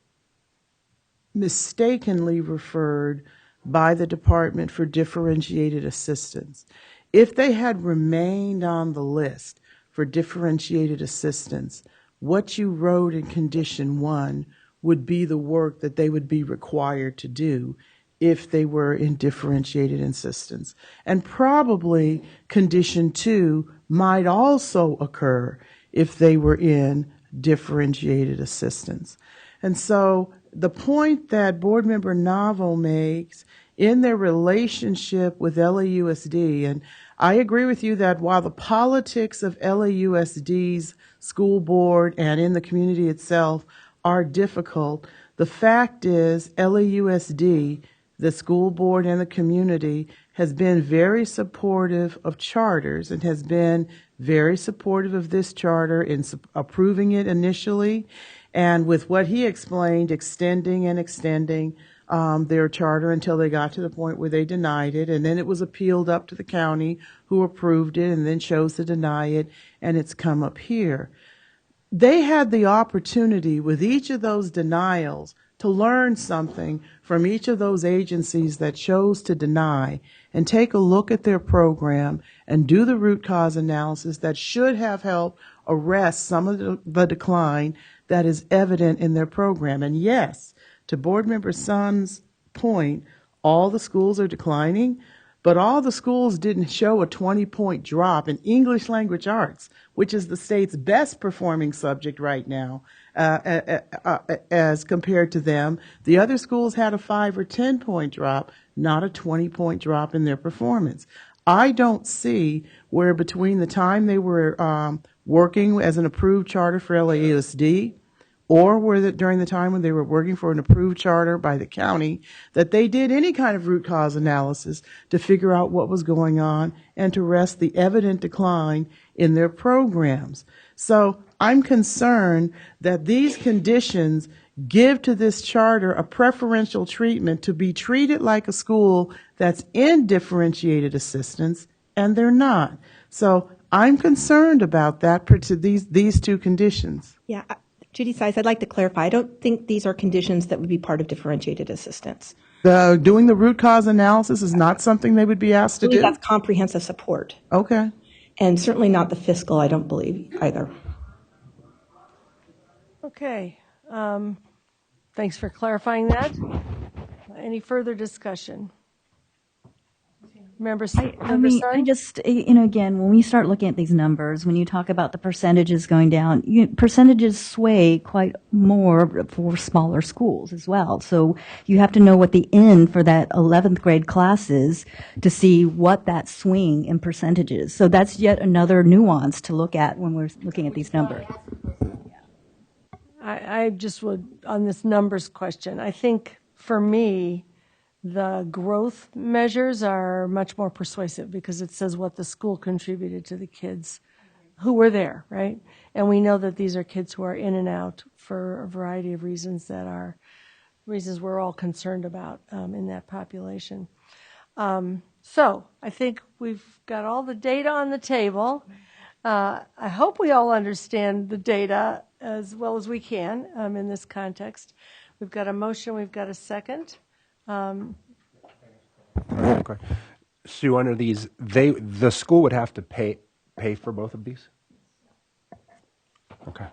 mistakenly referred by the Department for Differentiated Assistance. If they had remained on the list for differentiated assistance, what you wrote in Condition 1 would be the work that they would be required to do if they were in differentiated assistance. And probably Condition 2 might also occur if they were in differentiated assistance. And so the point that Board Member Novel makes in their relationship with LAUSD, and I agree with you that while the politics of LAUSD's school board and in the community itself are difficult, the fact is LAUSD, the school board and the community, has been very supportive of charters and has been very supportive of this charter in approving it initially, and with what he explained, extending and extending their charter until they got to the point where they denied it, and then it was appealed up to the county who approved it and then chose to deny it, and it's come up here. They had the opportunity with each of those denials to learn something from each of those agencies that chose to deny and take a look at their program and do the root cause analysis that should have helped arrest some of the decline that is evident in their program. And yes, to Board Member Sun's point, all the schools are declining, but all the schools didn't show a 20-point drop in English language arts, which is the state's best performing subject right now, as compared to them. The other schools had a 5 or 10-point drop, not a 20-point drop in their performance. I don't see where between the time they were working as an approved charter for LAUSD or during the time when they were working for an approved charter by the county, that they did any kind of root cause analysis to figure out what was going on and to arrest the evident decline in their programs. So I'm concerned that these conditions give to this charter a preferential treatment to be treated like a school that's in differentiated assistance, and they're not. So I'm concerned about that, these two conditions. Yeah. Judy Size, I'd like to clarify. I don't think these are conditions that would be part of differentiated assistance. Doing the root cause analysis is not something they would be asked to do? That's comprehensive support. Okay. And certainly not the fiscal, I don't believe, either. Okay. Thanks for clarifying that. Any further discussion? I just, again, when we start looking at these numbers, when you talk about the percentages going down, percentages sway quite more for smaller schools as well. So you have to know what the end for that 11th grade class is to see what that swing in percentages. So that's yet another nuance to look at when we're looking at these numbers. I just would, on this numbers question, I think for me, the growth measures are much more persuasive because it says what the school contributed to the kids who were there, right? And we know that these are kids who are in and out for a variety of reasons that are reasons we're all concerned about in that population. So I think we've got all the data on the table. I hope we all understand the data as well as we can in this context. We've got a motion, we've got a second. Okay. Sue, under these, the school would have to pay for both of these? Okay.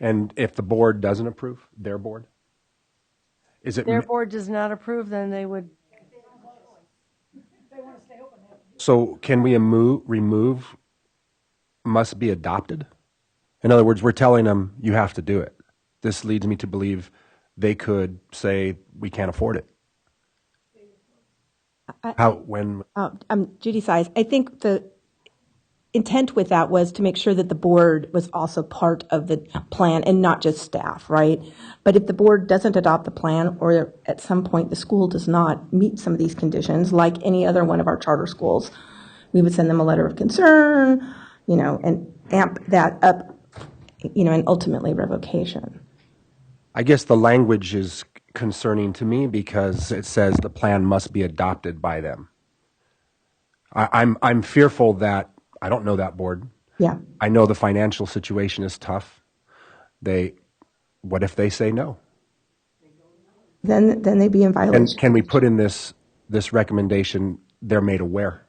And if the board doesn't approve, their board? Is it? Their board does not approve, then they would. So can we remove must be adopted? In other words, we're telling them you have to do it. This leads me to believe they could say we can't afford it. Judy Size, I think the intent with that was to make sure that the board was also part of the plan and not just staff, right? But if the board doesn't adopt the plan, or at some point the school does not meet some of these conditions, like any other one of our charter schools, we would send them a letter of concern, and amp that up, and ultimately revocation. I guess the language is concerning to me because it says the plan must be adopted by them. I'm fearful that I don't know that board. Yeah. I know the financial situation is tough. What if they say no? Then they'd be in violation. And can we put in this recommendation, they're made aware?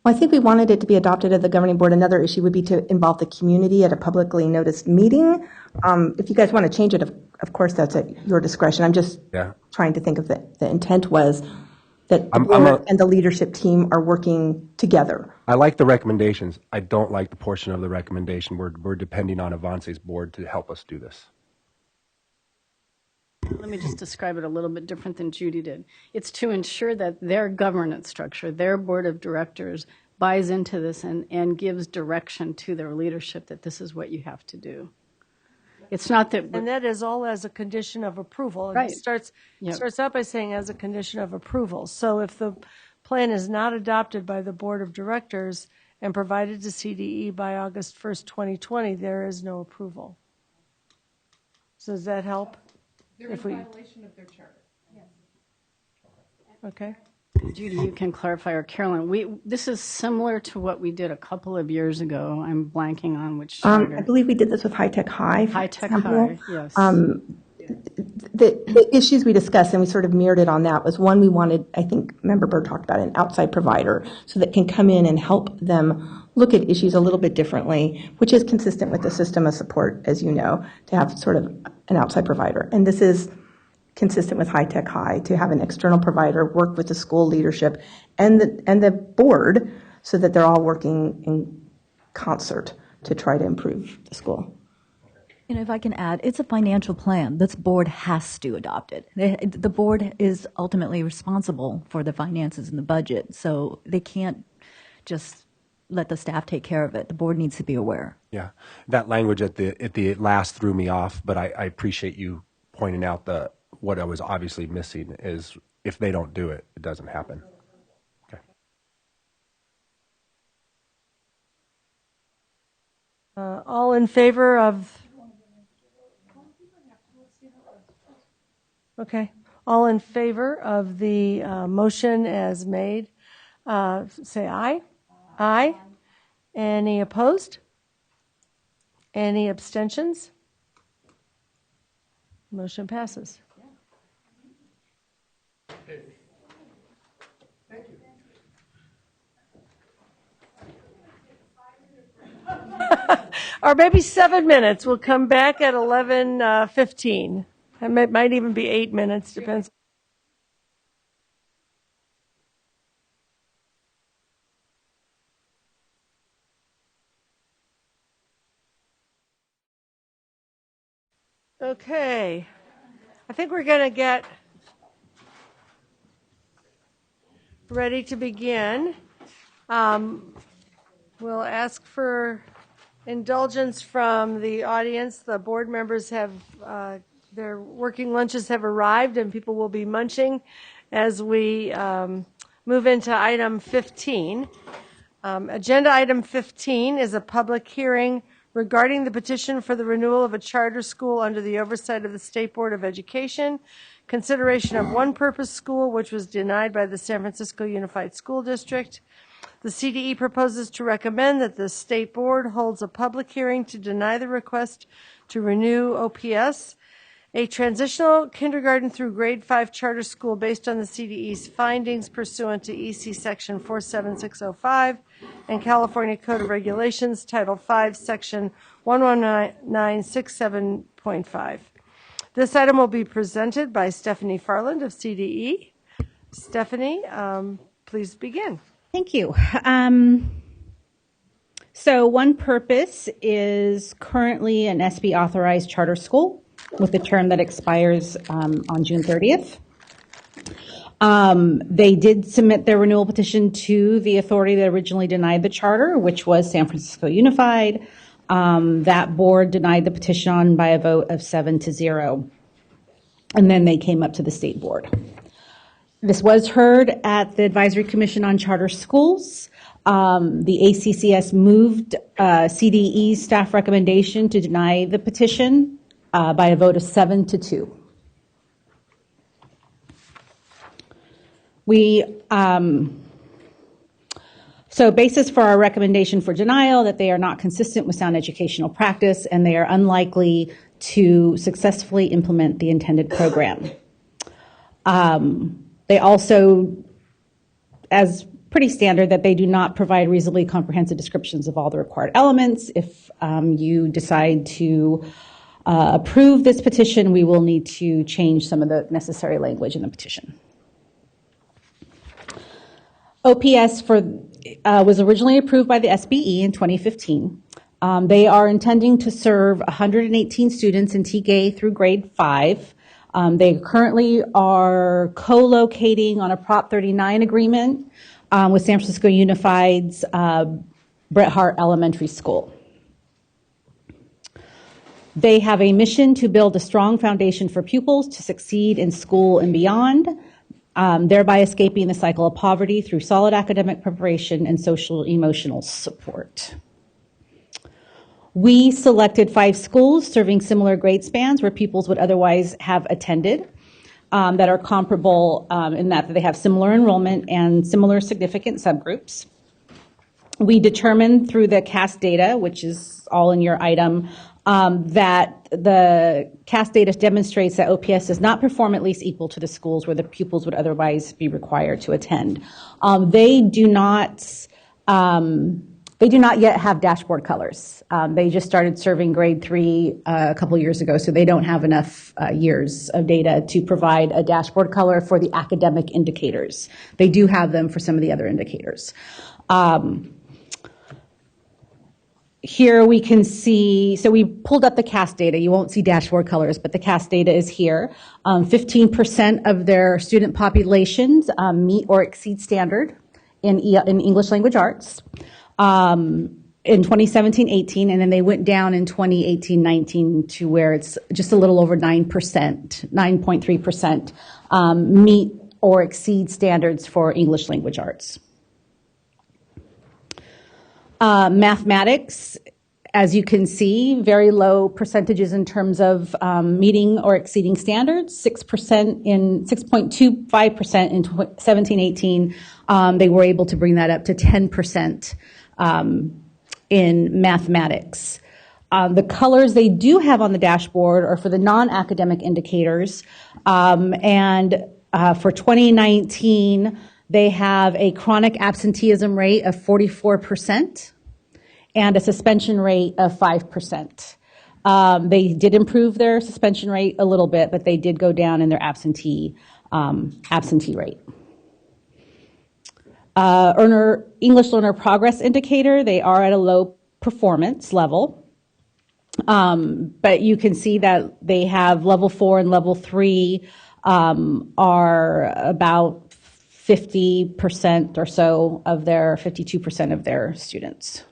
Well, I think we wanted it to be adopted at the governing board. Another issue would be to involve the community at a publicly noticed meeting. If you guys want to change it, of course, that's at your discretion. I'm just trying to think of the intent was that the board and the leadership team are working together. I like the recommendations. I don't like the portion of the recommendation where we're depending on Avance's board to help us do this. Let me just describe it a little bit different than Judy did. It's to ensure that their governance structure, their board of directors, buys into this and gives direction to their leadership that this is what you have to do. It's not that... And that is all as a condition of approval. Right. It starts out by saying as a condition of approval. So if the plan is not adopted by the board of directors and provided to CDE by August 1st, 2020, there is no approval. So does that help? They're in violation of their charter. Yes. Okay. Judy, you can clarify, or Carolyn. This is similar to what we did a couple of years ago. I'm blanking on which charter. I believe we did this with High Tech High. High Tech High, yes. The issues we discussed, and we sort of mirrored it on that, was one, we wanted, I think Member Bird talked about, an outside provider so that can come in and help them look at issues a little bit differently, which is consistent with the system of support, as you know, to have sort of an outside provider. And this is consistent with High Tech High, to have an external provider work with the school leadership and the board so that they're all working in concert to try to improve the school. If I can add, it's a financial plan. This board has to adopt it. The board is ultimately responsible for the finances and the budget, so they can't just let the staff take care of it. The board needs to be aware. Yeah, that language at the last threw me off, but I appreciate you pointing out what I was obviously missing is if they don't do it, it doesn't happen. Okay. All in favor of... Okay. All in favor of the motion as made, say aye. Aye. Any opposed? Any abstentions? Motion passes. Thank you. Or maybe 7 minutes. We'll come back at 11:15. It might even be 8 minutes, depends. Okay. I think we're going to get ready to begin. We'll ask for indulgence from the audience. The board members have their working lunches have arrived, and people will be munching as we move into item 15. Agenda item 15 is a public hearing regarding the petition for the renewal of a charter school under the oversight of the State Board of Education, consideration of OnePurpose School, which was denied by the San Francisco Unified School District. The CDE proposes to recommend that the State Board holds a public hearing to deny the request to renew OPS a transitional kindergarten through grade 5 charter school based on the CDE's findings pursuant to EC Section 47605 and California Code of Regulations, Title 5, Section 11967.5. This item will be presented by Stephanie Farland of CDE. Stephanie, please begin. Thank you. So OnePurpose is currently an SB authorized charter school with a term that expires on June 30th. They did submit their renewal petition to the authority that originally denied the charter, which was San Francisco Unified. That board denied the petition by a vote of 7-0. And then they came up to the state board. This was heard at the Advisory Commission on Charter Schools. The ACCS moved CDE's staff recommendation to deny the petition by a vote of 7-2. So basis for our recommendation for denial, that they are not consistent with sound educational practice and they are unlikely to successfully implement the intended program. They also, as pretty standard, that they do not provide reasonably comprehensive descriptions of all the required elements. If you decide to approve this petition, we will need to change some of the necessary language in the petition. OPS was originally approved by the SBE in 2015. They are intending to serve 118 students in TK through grade 5. They currently are co-locating on a Prop 39 agreement with San Francisco Unified's Bret Harte Elementary School. They have a mission to build a strong foundation for pupils to succeed in school and beyond, thereby escaping the cycle of poverty through solid academic preparation and social emotional support. We selected 5 schools serving similar grade spans where pupils would otherwise have attended that are comparable in that they have similar enrollment and similar significant subgroups. We determined through the CAST data, which is all in your item, that the CAST data demonstrates that OPS does not perform at least equal to the schools where the pupils would otherwise be required to attend. They do not yet have dashboard colors. They just started serving grade 3 a couple years ago, so they don't have enough years of data to provide a dashboard color for the academic indicators. They do have them for some of the other indicators. Here we can see, so we pulled up the CAST data. You won't see dashboard colors, but the CAST data is here. 15% of their student populations meet or exceed standard in English language arts. In 2017-18, and then they went down in 2018-19 to where it's just a little over 9%, 9.3% meet or exceed standards for English language arts. Mathematics, as you can see, very low percentages in terms of meeting or exceeding standards, 6.25% in 17-18. They were able to bring that up to 10% in mathematics. The colors they do have on the dashboard are for the non-academic indicators. And for 2019, they have a chronic absenteeism rate of 44% and a suspension rate of 5%. They did improve their suspension rate a little bit, but they did go down in their absentee rate. English learner progress indicator, they are at a low performance level. But you can see that they have level 4 and level 3 are about 50% or so of their, 52% of their students.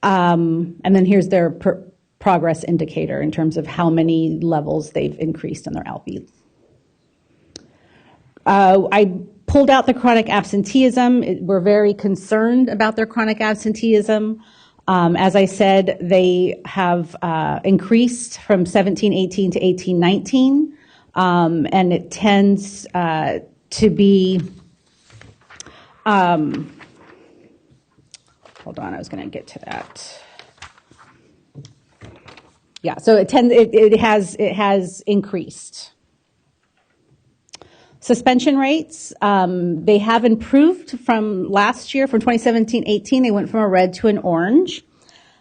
And then here's their progress indicator in terms of how many levels they've increased in their ALPE. I pulled out the chronic absenteeism. We're very concerned about their chronic absenteeism. As I said, they have increased from 17-18 to 18-19, and it tends to be, hold on, I was going to get to that. Yeah, so it has increased. Suspension rates, they have improved from last year, from 2017-18. They went from a red to an orange.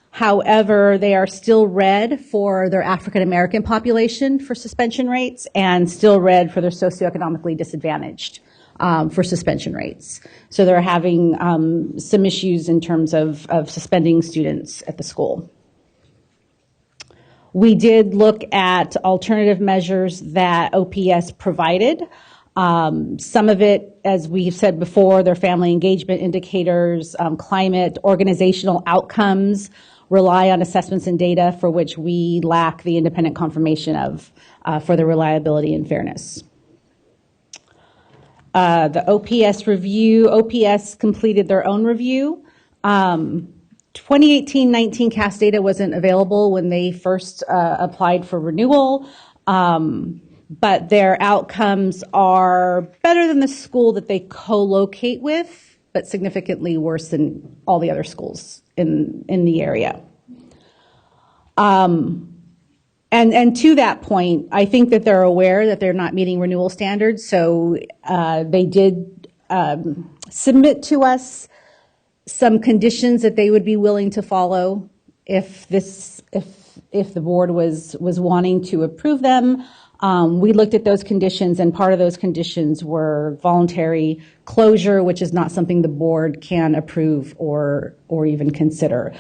However, they are still red for their African American population for suspension rates, and still red for their socioeconomically disadvantaged for suspension rates. So they're having some issues in terms of suspending students at the school. We did look at alternative measures that OPS provided. Some of it, as we've said before, their family engagement indicators, climate, organizational outcomes, rely on assessments and data for which we lack the independent confirmation of for the reliability and fairness. The OPS review, OPS completed their own review. 2018-19 CAS data wasn't available when they first applied for renewal, but their outcomes are better than the school that they co-locate with, but significantly worse than all the other schools in the area. And to that point, I think that they're aware that they're not meeting renewal standards, so they did submit to us some conditions that they would be willing to follow if the board was wanting to approve them. We looked at those conditions, and part of those conditions were voluntary closure, which is not something the board can approve or even consider.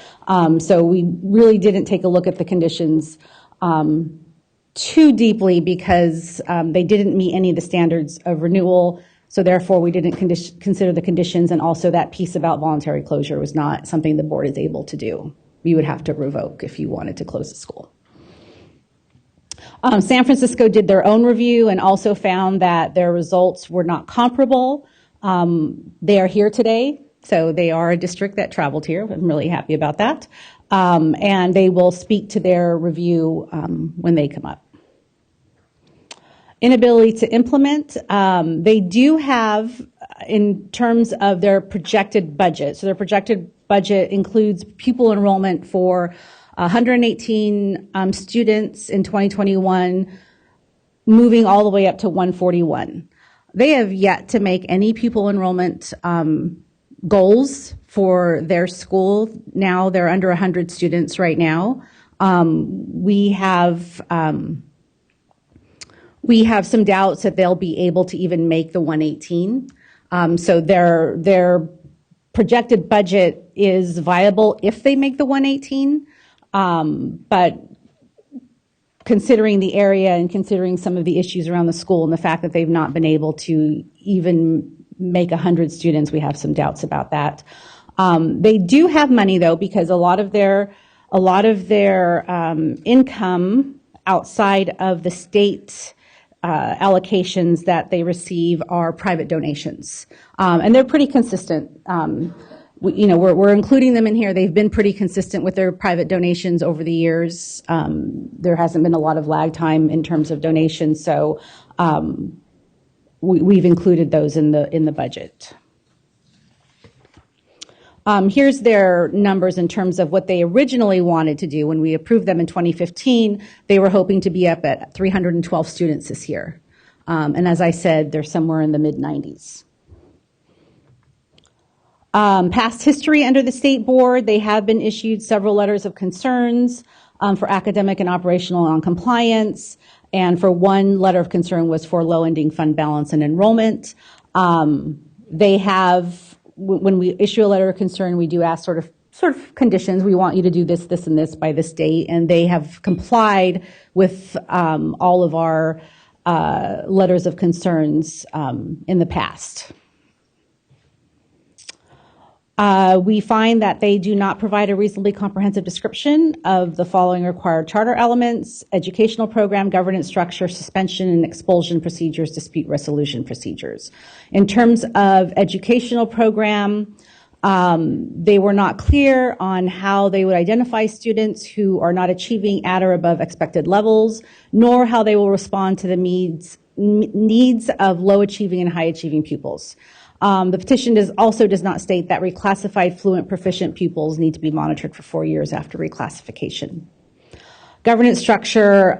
So we really didn't take a look at the conditions too deeply because they didn't meet any of the standards of renewal. So therefore, we didn't consider the conditions, and also that piece about voluntary closure was not something the board is able to do. You would have to revoke if you wanted to close the school. San Francisco did their own review and also found that their results were not comparable. They are here today, so they are a district that traveled here. I'm really happy about that. And they will speak to their review when they come up. Inability to implement, they do have, in terms of their projected budget, so their projected budget includes pupil enrollment for 118 students in 2021, moving all the way up to 141. They have yet to make any pupil enrollment goals for their school. Now they're under 100 students right now. We have some doubts that they'll be able to even make the 118. So their projected budget is viable if they make the 118. But considering the area and considering some of the issues around the school and the fact that they've not been able to even make 100 students, we have some doubts about that. They do have money though, because a lot of their income outside of the state allocations that they receive are private donations, and they're pretty consistent. We're including them in here. They've been pretty consistent with their private donations over the years. There hasn't been a lot of lag time in terms of donations, so we've included those in the budget. Here's their numbers in terms of what they originally wanted to do. When we approved them in 2015, they were hoping to be up at 312 students this year. And as I said, they're somewhere in the mid-90s. Past history under the state board, they have been issued several letters of concerns for academic and operational non-compliance, and for one letter of concern was for low ending fund balance and enrollment. They have, when we issue a letter of concern, we do ask sort of conditions. We want you to do this, this, and this by this date, and they have complied with all of our letters of concerns in the past. We find that they do not provide a reasonably comprehensive description of the following required charter elements: educational program, governance structure, suspension and expulsion procedures, dispute resolution procedures. In terms of educational program, they were not clear on how they would identify students who are not achieving at or above expected levels, nor how they will respond to the needs of low achieving and high achieving pupils. The petition also does not state that reclassified fluent proficient pupils need to be monitored for 4 years after reclassification. Governance structure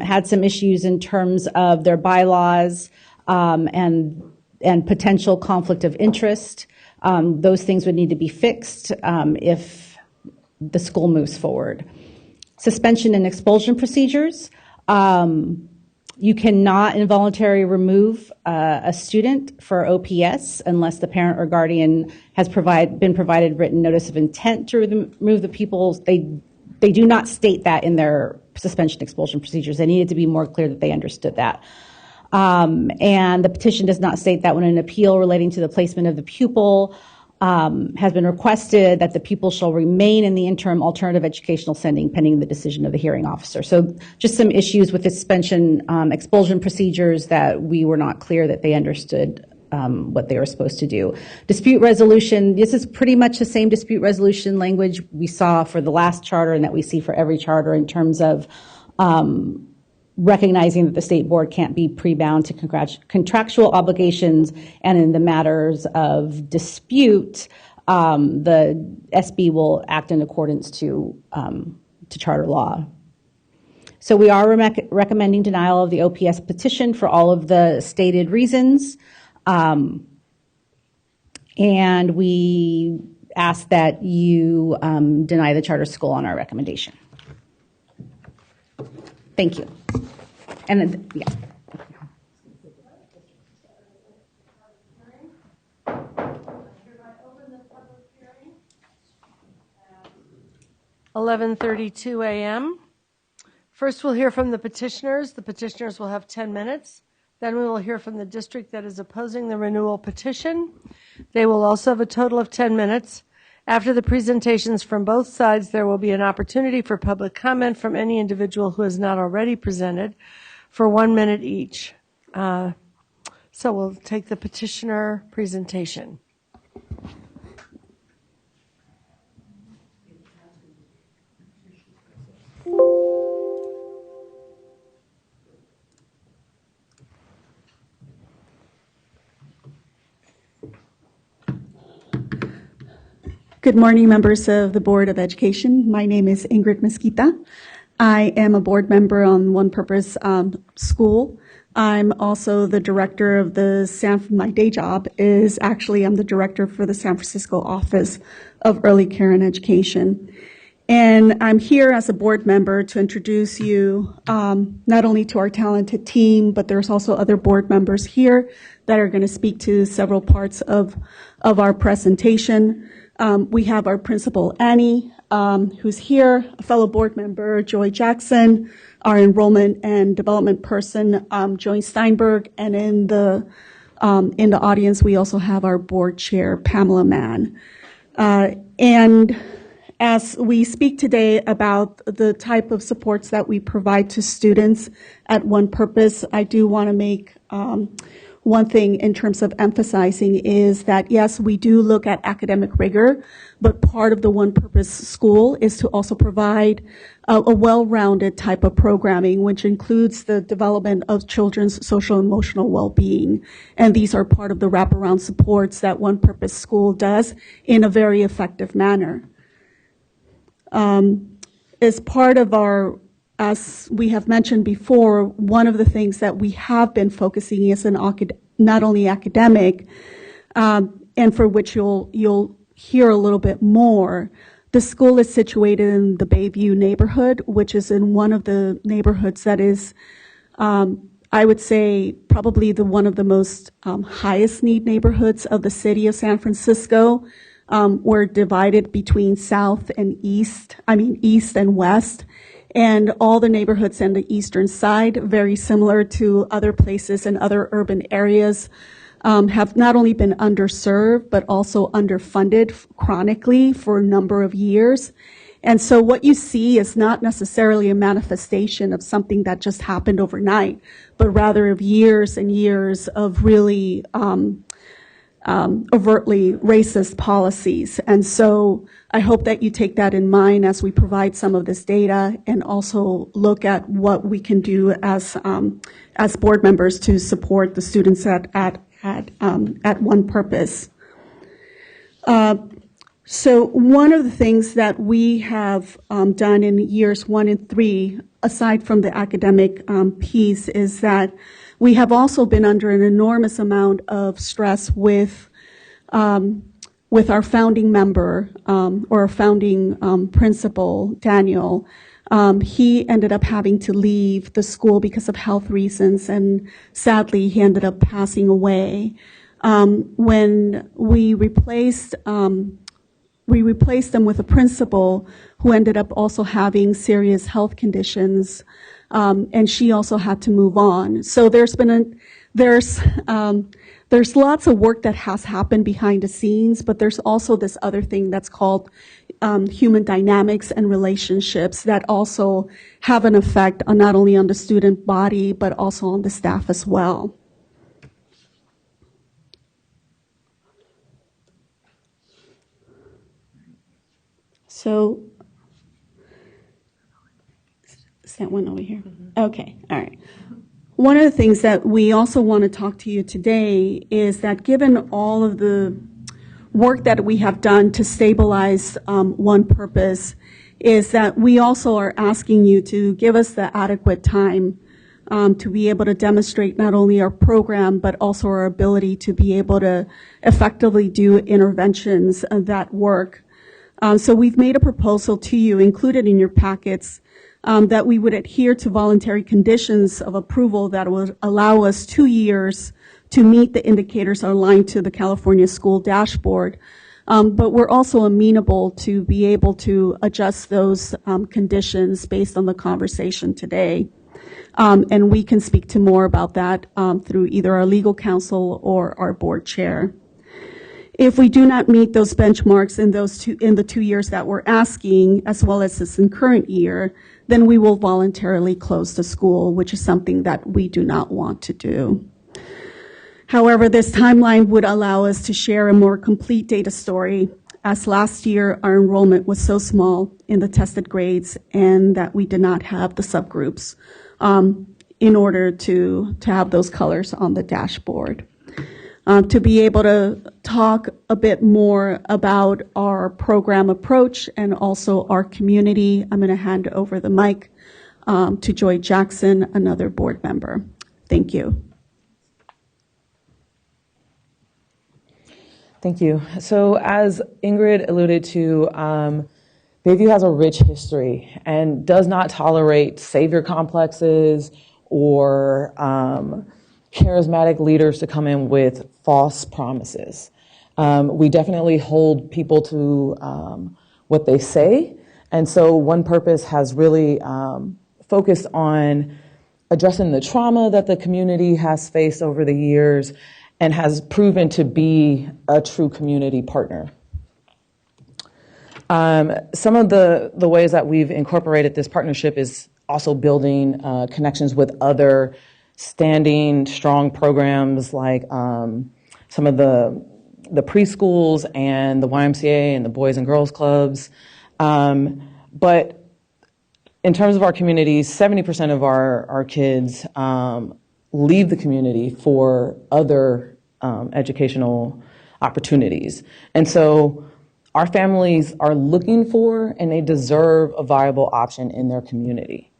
had some issues in terms of their bylaws and potential conflict of interest. Those things would need to be fixed if the school moves forward. Suspension and expulsion procedures. You cannot involuntarily remove a student for OPS unless the parent or guardian has been provided written notice of intent to remove the pupils. They do not state that in their suspension expulsion procedures. They needed to be more clear that they understood that. And the petition does not state that when an appeal relating to the placement of the pupil has been requested, that the pupil shall remain in the interim alternative educational setting pending the decision of the hearing officer. So just some issues with the suspension expulsion procedures that we were not clear that they understood what they were supposed to do. Dispute resolution, this is pretty much the same dispute resolution language we saw for the last charter and that we see for every charter in terms of recognizing that the state board can't be pre-bound to contractual obligations, and in the matters of dispute, the SB will act in accordance to charter law. So we are recommending denial of the OPS petition for all of the stated reasons, and we ask that you deny the charter school on our recommendation. Thank you. And then, yeah. 11:32 a.m. First, we'll hear from the petitioners. The petitioners will have 10 minutes. Then we will hear from the district that is opposing the renewal petition. They will also have a total of 10 minutes. After the presentations from both sides, there will be an opportunity for public comment from any individual who has not already presented for 1 minute each. So we'll take the petitioner presentation. Good morning, members of the Board of Education. My name is Ingrid Mesquita. I am a board member on OnePurpose School. I'm also the director of my day job is actually I'm the director for the San Francisco Office of Early Care and Education. And I'm here as a board member to introduce you not only to our talented team, but there's also other board members here that are going to speak to several parts of our presentation. We have our principal, Annie, who's here, a fellow board member, Joy Jackson, our enrollment and development person, Joy Steinberg, and in the audience, we also have our board chair, Pamela Mann. And as we speak today about the type of supports that we provide to students at OnePurpose, I do want to make one thing in terms of emphasizing is that, yes, we do look at academic rigor, but part of the OnePurpose school is to also provide a well-rounded type of programming, which includes the development of children's social and emotional well-being. And these are part of the wraparound supports that OnePurpose school does in a very effective manner. As part of our, as we have mentioned before, one of the things that we have been focusing is not only academic, and for which you'll hear a little bit more. The school is situated in the Bayview neighborhood, which is in one of the neighborhoods that is, I would say, probably one of the most highest need neighborhoods of the city of San Francisco. We're divided between south and east and west. And all the neighborhoods on the eastern side, very similar to other places and other urban areas, have not only been underserved, but also underfunded chronically for a number of years. And so what you see is not necessarily a manifestation of something that just happened overnight, but rather of years and years of really overtly racist policies. And so I hope that you take that in mind as we provide some of this data and also look at what we can do as board members to support the students at OnePurpose. So one of the things that we have done in years 1 and 3, aside from the academic piece, is that we have also been under an enormous amount of stress with our founding member or our founding principal, Daniel. He ended up having to leave the school because of health reasons, and sadly, he ended up passing away. When we replaced them with a principal who ended up also having serious health conditions, and she also had to move on. So there's lots of work that has happened behind the scenes, but there's also this other thing that's called human dynamics and relationships that also have an effect on not only on the student body, but also on the staff as well. So, is that one over here? Okay, all right. One of the things that we also want to talk to you today is that given all of the work that we have done to stabilize OnePurpose, is that we also are asking you to give us the adequate time to be able to demonstrate not only our program, but also our ability to be able to effectively do interventions that work. So we've made a proposal to you, included in your packets, that we would adhere to voluntary conditions of approval that would allow us 2 years to meet the indicators aligned to the California School Dashboard. But we're also amenable to be able to adjust those conditions based on the conversation today. And we can speak to more about that through either our legal counsel or our board chair. If we do not meet those benchmarks in the 2 years that we're asking, as well as this current year, then we will voluntarily close the school, which is something that we do not want to do. However, this timeline would allow us to share a more complete data story, as last year our enrollment was so small in the tested grades and that we did not have the subgroups in order to have those colors on the dashboard. To be able to talk a bit more about our program approach and also our community, I'm going to hand over the mic to Joy Jackson, another board member. Thank you. Thank you. So as Ingrid alluded to, Bayview has a rich history and does not tolerate savior complexes or charismatic leaders to come in with false promises. We definitely hold people to what they say. And so OnePurpose has really focused on addressing the trauma that the community has faced over the years and has proven to be a true community partner. Some of the ways that we've incorporated this partnership is also building connections with other standing strong programs like some of the preschools and the YMCA and the Boys and Girls Clubs. But in terms of our community, 70% of our kids leave the community for other educational opportunities. And so our families are looking for and they deserve a viable option in their community.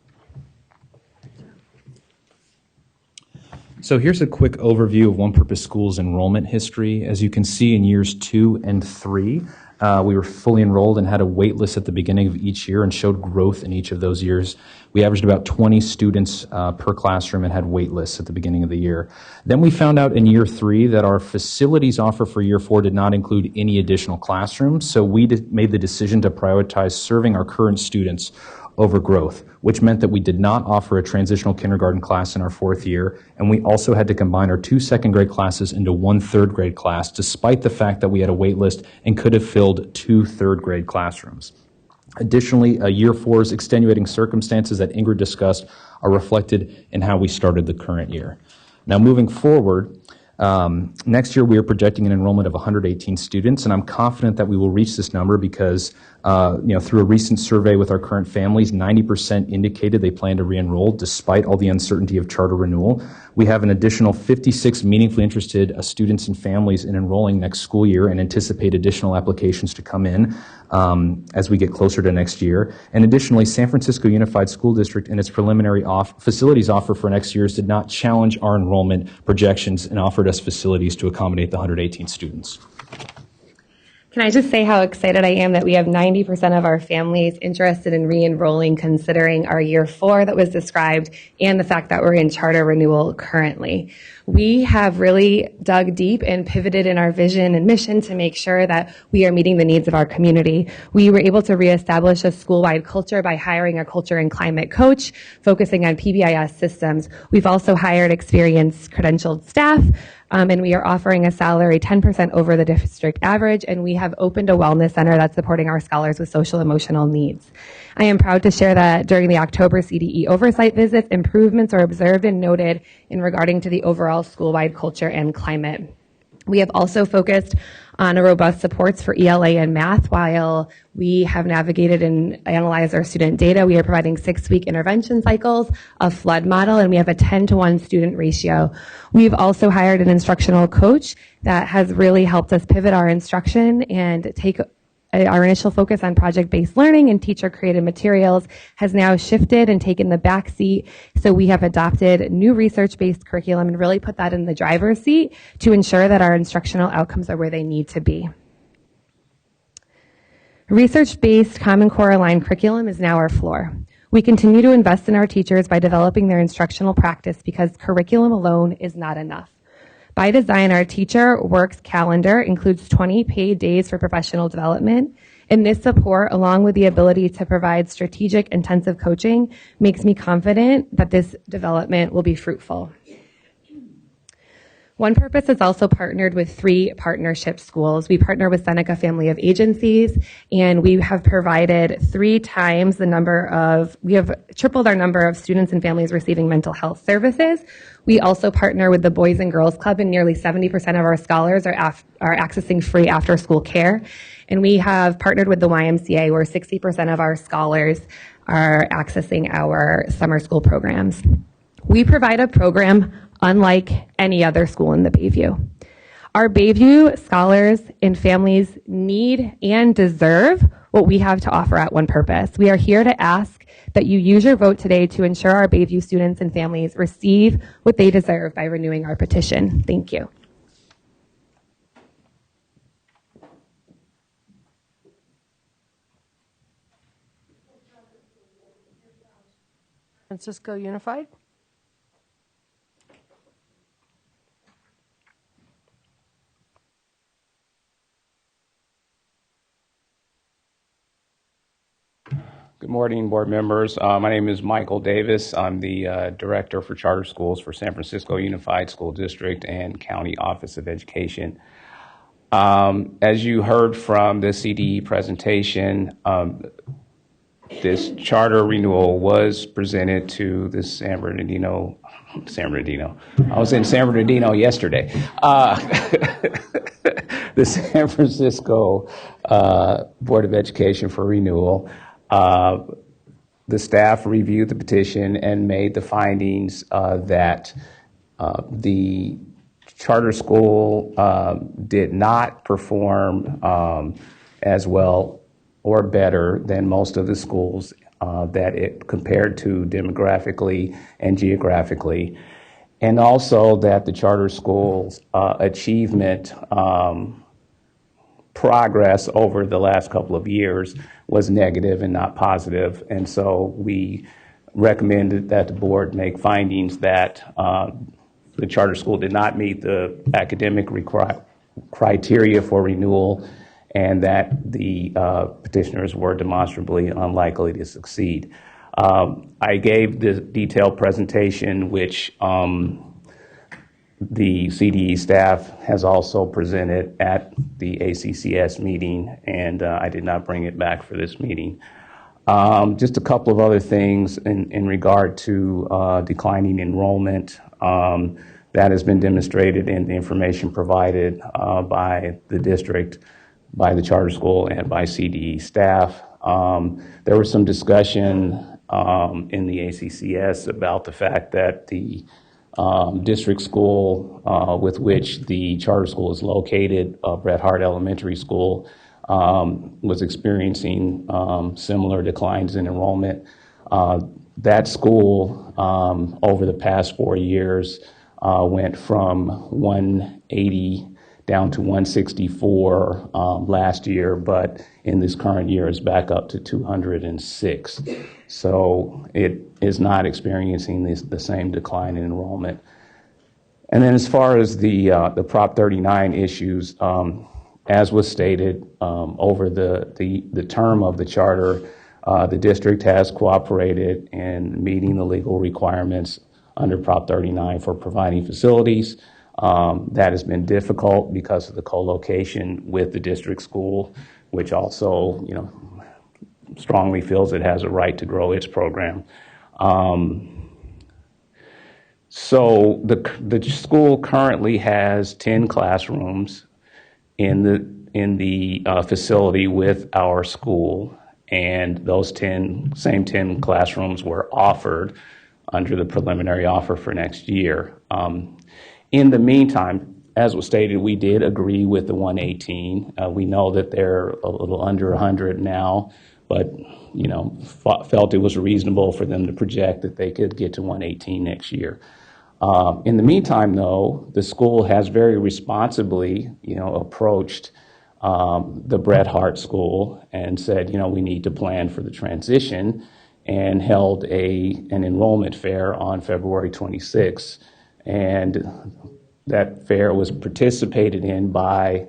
So here's a quick overview of OnePurpose School's enrollment history. As you can see, in years 2 and 3, we were fully enrolled and had a wait list at the beginning of each year and showed growth in each of those years. We averaged about 20 students per classroom and had wait lists at the beginning of the year. Then we found out in year 3 that our facilities offer for year 4 did not include any additional classrooms, so we made the decision to prioritize serving our current students over growth, which meant that we did not offer a transitional kindergarten class in our 4th year, and we also had to combine our 2 second grade classes into 1 third grade class, despite the fact that we had a wait list and could have filled 2 third grade classrooms. Additionally, year 4's extenuating circumstances that Ingrid discussed are reflected in how we started the current year. Now, moving forward, next year we are projecting an enrollment of 118 students, and I'm confident that we will reach this number because Through a recent survey with our current families, 90% indicated they plan to re-enroll despite all the uncertainty of charter renewal. We have an additional 56 meaningfully interested students and families in enrolling next school year and anticipate additional applications to come in as we get closer to next year. And additionally, San Francisco Unified School District and its preliminary facilities offer for next year's did not challenge our enrollment projections and offered us facilities to accommodate the 118 students. Can I just say how excited I am that we have 90% of our families interested in re-enrolling, considering our year 4 that was described and the fact that we're in charter renewal currently. We have really dug deep and pivoted in our vision and mission to make sure that we are meeting the needs of our community. We were able to reestablish a school-wide culture by hiring a culture and climate coach, focusing on PBIS systems. We've also hired experienced credentialed staff, and we are offering a salary 10% over the district average, and we have opened a wellness center that's supporting our scholars with social emotional needs. I am proud to share that during the October CDE oversight visits, improvements are observed and noted in regarding to the overall school-wide culture and climate. We have also focused on a robust supports for ELA and math. While we have navigated and analyzed our student data, we are providing 6-week intervention cycles, a flood model, and we have a 10-to-1 student ratio. We've also hired an instructional coach that has really helped us pivot our instruction and take our initial focus on project-based learning and teacher-created materials has now shifted and taken the back seat. So we have adopted new research-based curriculum and really put that in the driver's seat to ensure that our instructional outcomes are where they need to be. Research-based Common Core aligned curriculum is now our floor. We continue to invest in our teachers by developing their instructional practice because curriculum alone is not enough. By design, our teacher works calendar includes 20 paid days for professional development, and this support, along with the ability to provide strategic intensive coaching, makes me confident that this development will be fruitful. OnePurpose has also partnered with 3 partnership schools. We partner with Seneca Family of Agencies, and we have provided 3 times the number of, we have tripled our number of students and families receiving mental health services. We also partner with the Boys and Girls Club, and nearly 70% of our scholars are accessing free after-school care. And we have partnered with the YMCA, where 60% of our scholars are accessing our summer school programs. We provide a program unlike any other school in the Bayview. Our Bayview scholars and families need and deserve what we have to offer at OnePurpose. We are here to ask that you use your vote today to ensure our Bayview students and families receive what they deserve by renewing our petition. Thank you. Francisco Unified. Good morning, board members. My name is Michael Davis. I'm the Director for Charter Schools for San Francisco Unified School District and County Office of Education. As you heard from the CDE presentation, this charter renewal was presented to the San Bernardino. I was in San Bernardino yesterday. The San Francisco Board of Education for renewal. The staff reviewed the petition and made the findings that the charter school did not perform as well or better than most of the schools that it compared to demographically and geographically, and also that the charter school's achievement progress over the last couple of years was negative and not positive. And so we recommended that the board make findings that the charter school did not meet the academic criteria for renewal and that the petitioners were demonstrably unlikely to succeed. I gave the detailed presentation, which the CDE staff has also presented at the ACCS meeting, and I did not bring it back for this meeting. Just a couple of other things in regard to declining enrollment. That has been demonstrated in the information provided by the district. by the charter school and by CDE staff. There was some discussion in the ACCS about the fact that the district school with which the charter school is located, Bret Harte Elementary School, was experiencing similar declines in enrollment. That school, over the past 4 years, went from 180 down to 164 last year, but in this current year is back up to 206. So it is not experiencing the same decline in enrollment. And then as far as the Prop 39 issues, as was stated, over the term of the charter, the district has cooperated in meeting the legal requirements under Prop 39 for providing facilities. That has been difficult because of the co-location with the district school, which also, strongly feels it has a right to grow its program. So the school currently has 10 classrooms in the facility with our school, and those same 10 classrooms were offered under the preliminary offer for next year. In the meantime, as was stated, we did agree with the 118. We know that they're a little under 100 now, but felt it was reasonable for them to project that they could get to 118 next year. In the meantime, though, the school has very responsibly, approached the Bret Harte School and said, we need to plan for the transition, and held an enrollment fair on February 26th. And that fair was participated in by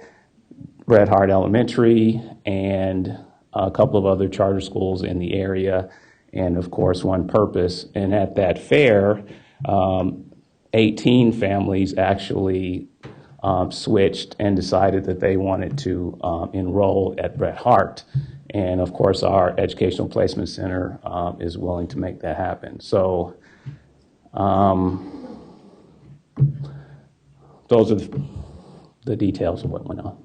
Bret Harte Elementary and a couple of other charter schools in the area, and of course OnePurpose. And at that fair, 18 families actually switched and decided that they wanted to enroll at Bret Harte. And of course, our Educational Placement Center is willing to make that happen. So those are the details of what went on.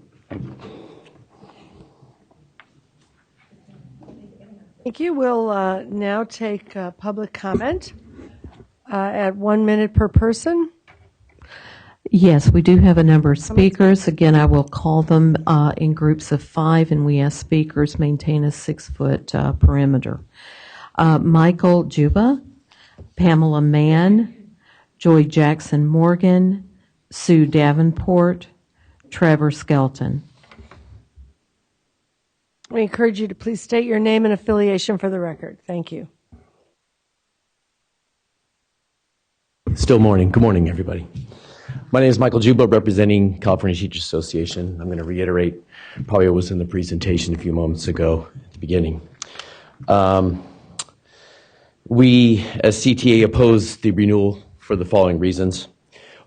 Thank you. We'll now take public comment at 1 minute per person. Yes, we do have a number of speakers. Again, I will call them in groups of 5, and we ask speakers maintain a 6-foot perimeter. Michael Juba, Pamela Mann, Joy Jackson Morgan, Sue Davenport, Trevor Skelton. We encourage you to please state your name and affiliation for the record. Thank you. Still morning. Good morning, everybody. My name is Michael Juba, representing California Teachers Association. I'm going to reiterate probably what was in the presentation a few moments ago at the beginning. We, as CTA, oppose the renewal for the following reasons.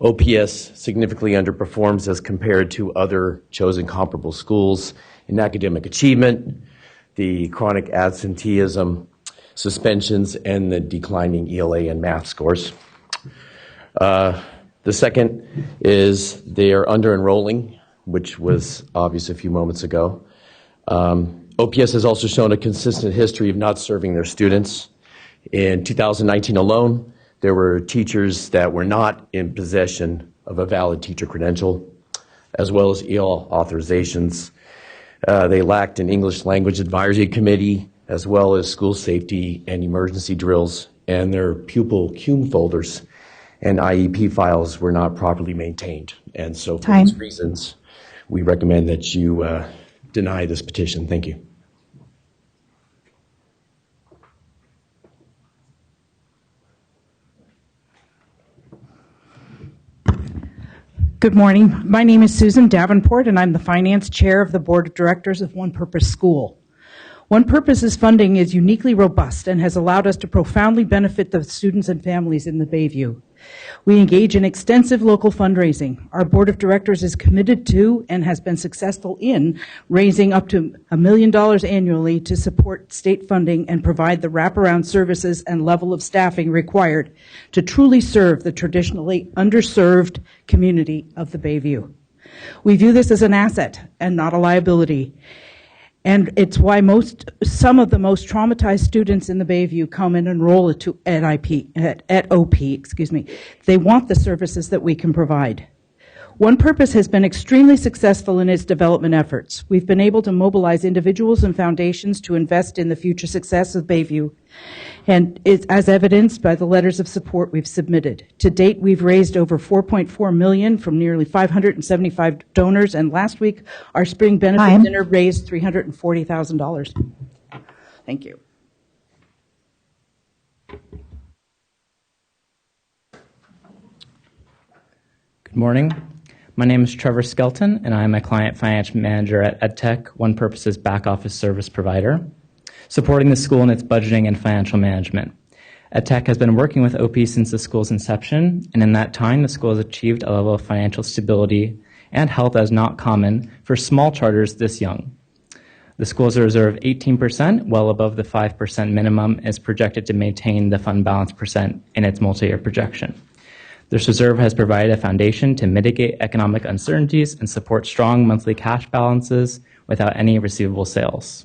OPS significantly underperforms as compared to other chosen comparable schools in academic achievement, the chronic absenteeism, suspensions, and the declining ELA and math scores. The second is they are under-enrolling, which was obvious a few moments ago. OPS has also shown a consistent history of not serving their students. In 2019 alone, there were teachers that were not in possession of a valid teacher credential, as well as EL authorizations. They lacked an English language advisory committee, as well as school safety and emergency drills, and their pupil CUME folders and IEP files were not properly maintained. And so for these reasons, we recommend that you deny this petition. Thank you. Good morning. My name is Susan Davenport, and I'm the finance chair of the board of directors of OnePurpose School. OnePurpose's funding is uniquely robust and has allowed us to profoundly benefit the students and families in the Bayview. We engage in extensive local fundraising. Our board of directors is committed to and has been successful in raising up to $1 million annually to support state funding and provide the wraparound services and level of staffing required to truly serve the traditionally underserved community of the Bayview. We view this as an asset and not a liability. And it's why some of the most traumatized students in the Bayview come and enroll at OP. They want the services that we can provide. OnePurpose has been extremely successful in its development efforts. We've been able to mobilize individuals and foundations to invest in the future success of Bayview, and it's as evidenced by the letters of support we've submitted. To date, we've raised over $4.4 million from nearly 575 donors, and last week, our spring benefit dinner raised $340,000. Thank you. Good morning. My name is Trevor Skelton, and I am a client finance manager at EdTech, OnePurpose's back office service provider, supporting the school in its budgeting and financial management. EdTech has been working with OP since the school's inception, and in that time, the school has achieved a level of financial stability and health that is not common for small charters this young. The school's reserve 18%, well above the 5% minimum, is projected to maintain the fund balance percent in its multi-year projection. This reserve has provided a foundation to mitigate economic uncertainties and support strong monthly cash balances without any receivable sales.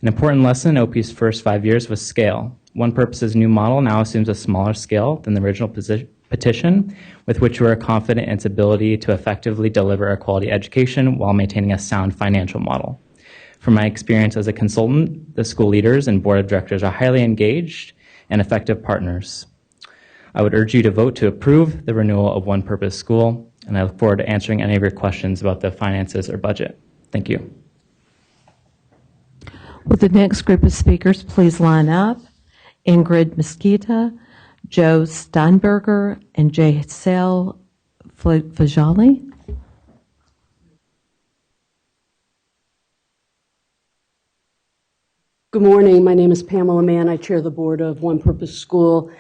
An important lesson in OP's first 5 years was scale. OnePurpose's new model now assumes a smaller scale than the original Petition, with which we are confident in its ability to effectively deliver a quality education while maintaining a sound financial model. From my experience as a consultant, the school leaders and board of directors are highly engaged and effective partners. I would urge you to vote to approve the renewal of OnePurpose School, and I look forward to answering any of your questions about the finances or budget. Thank you. Will the next group of speakers please line up? Ingrid Mesquita, Joe Steinberger, and Jaisel Fajali. Good morning. My name is Pamela Mann. I chair the board of OnePurpose School.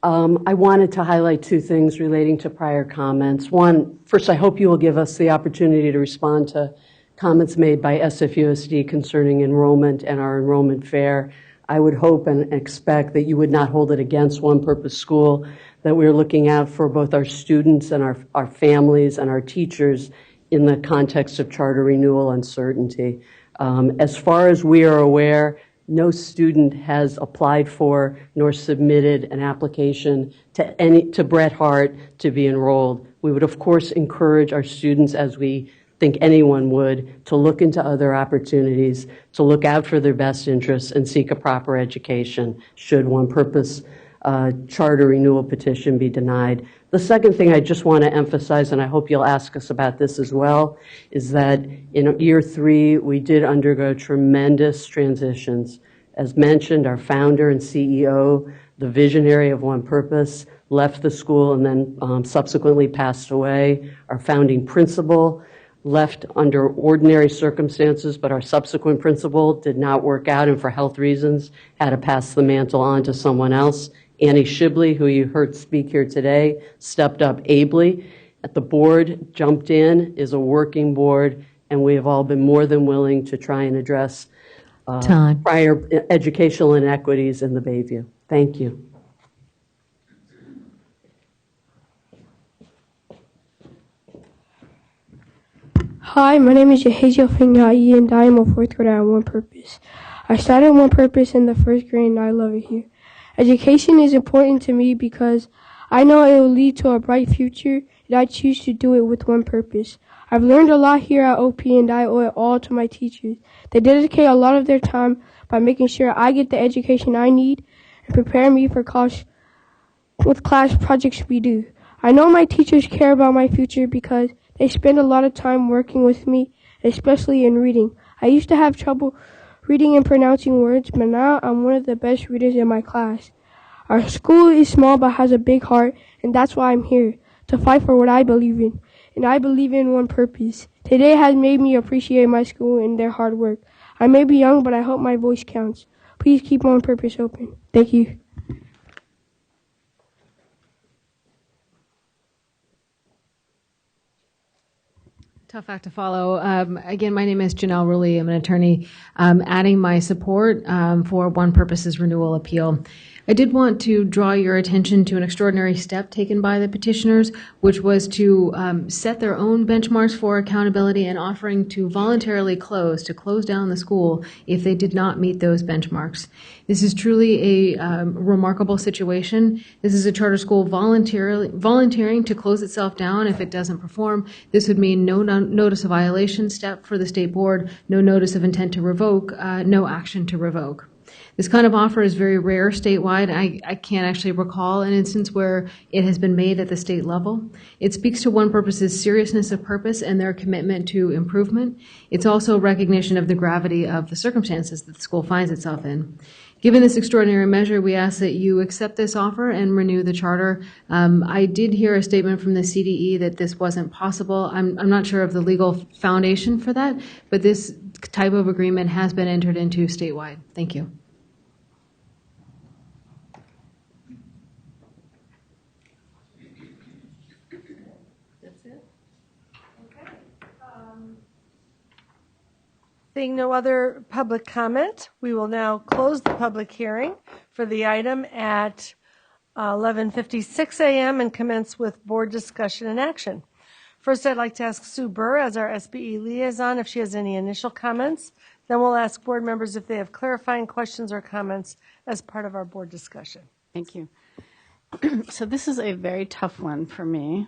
I wanted to highlight two things relating to prior comments. One, first, I hope you will give us the opportunity to respond to comments made by SFUSD concerning enrollment and our enrollment fair. I would hope and expect that you would not hold it against OnePurpose School, that we're looking out for both our students and our families and our teachers in the context of charter renewal uncertainty. As far as we are aware, no student has applied for nor submitted an application to Bret Harte to be enrolled. We would, of course, encourage our students, as we think anyone would, to look into other opportunities, to look out for their best interests and seek a proper education should OnePurpose charter renewal petition be denied. The second thing I just want to emphasize, and I hope you'll ask us about this as well, is that in year 3, we did undergo tremendous transitions. As mentioned, our founder and CEO, the visionary of OnePurpose, left the school and then subsequently passed away. Our founding principal left under ordinary circumstances, but our subsequent principal did not work out and for health reasons had to pass the mantle on to someone else. Annie Shibley, who you heard speak here today, stepped up ably. The board jumped in, is a working board, and we have all been more than willing to try and address prior educational inequities in the Bayview. Thank you. Hi, my name is Yahaziel Fingai, and I am a 4th grader at OnePurpose. I started OnePurpose in the 1st grade, and I love it here. Education is important to me because I know it will lead to a bright future, and I choose to do it with OnePurpose. I've learned a lot here at OP, and I owe it all to my teachers. They dedicate a lot of their time by making sure I get the education I need and prepare me for class projects we do. I know my teachers care about my future because they spend a lot of time working with me, especially in reading. I used to have trouble reading and pronouncing words, but now I'm one of the best readers in my class. Our school is small but has a big heart, and that's why I'm here, to fight for what I believe in. And I believe in OnePurpose. Today has made me appreciate my school and their hard work. I may be young, but I hope my voice counts. Please keep OnePurpose open. Thank you. Tough act to follow. Again, my name is Janelle Rulli. I'm an attorney. Adding my support for OnePurpose's renewal appeal. I did want to draw your attention to an extraordinary step taken by the petitioners, which was to set their own benchmarks for accountability and offering to voluntarily close down the school if they did not meet those benchmarks. This is truly a remarkable situation. This is a charter school volunteering to close itself down if it doesn't perform. This would mean no notice of violation step for the state board, no notice of intent to revoke, no action to revoke. This kind of offer is very rare statewide. I can't actually recall an instance where it has been made at the state level. It speaks to OnePurpose's seriousness of purpose and their commitment to improvement. It's also recognition of the gravity of the circumstances that the school finds itself in. Given this extraordinary measure, we ask that you accept this offer and renew the charter. I did hear a statement from the CDE that this wasn't possible. I'm not sure of the legal foundation for that, but this type of agreement has been entered into statewide. Thank you. That's it? Okay. Seeing no other public comment, we will now close the public hearing for the item at 11:56 a.m. and commence with board discussion and action. First, I'd like to ask Sue Burr, as our SBE liaison, if she has any initial comments. Then we'll ask board members if they have clarifying questions or comments as part of our board discussion. Thank you. So this is a very tough one for me.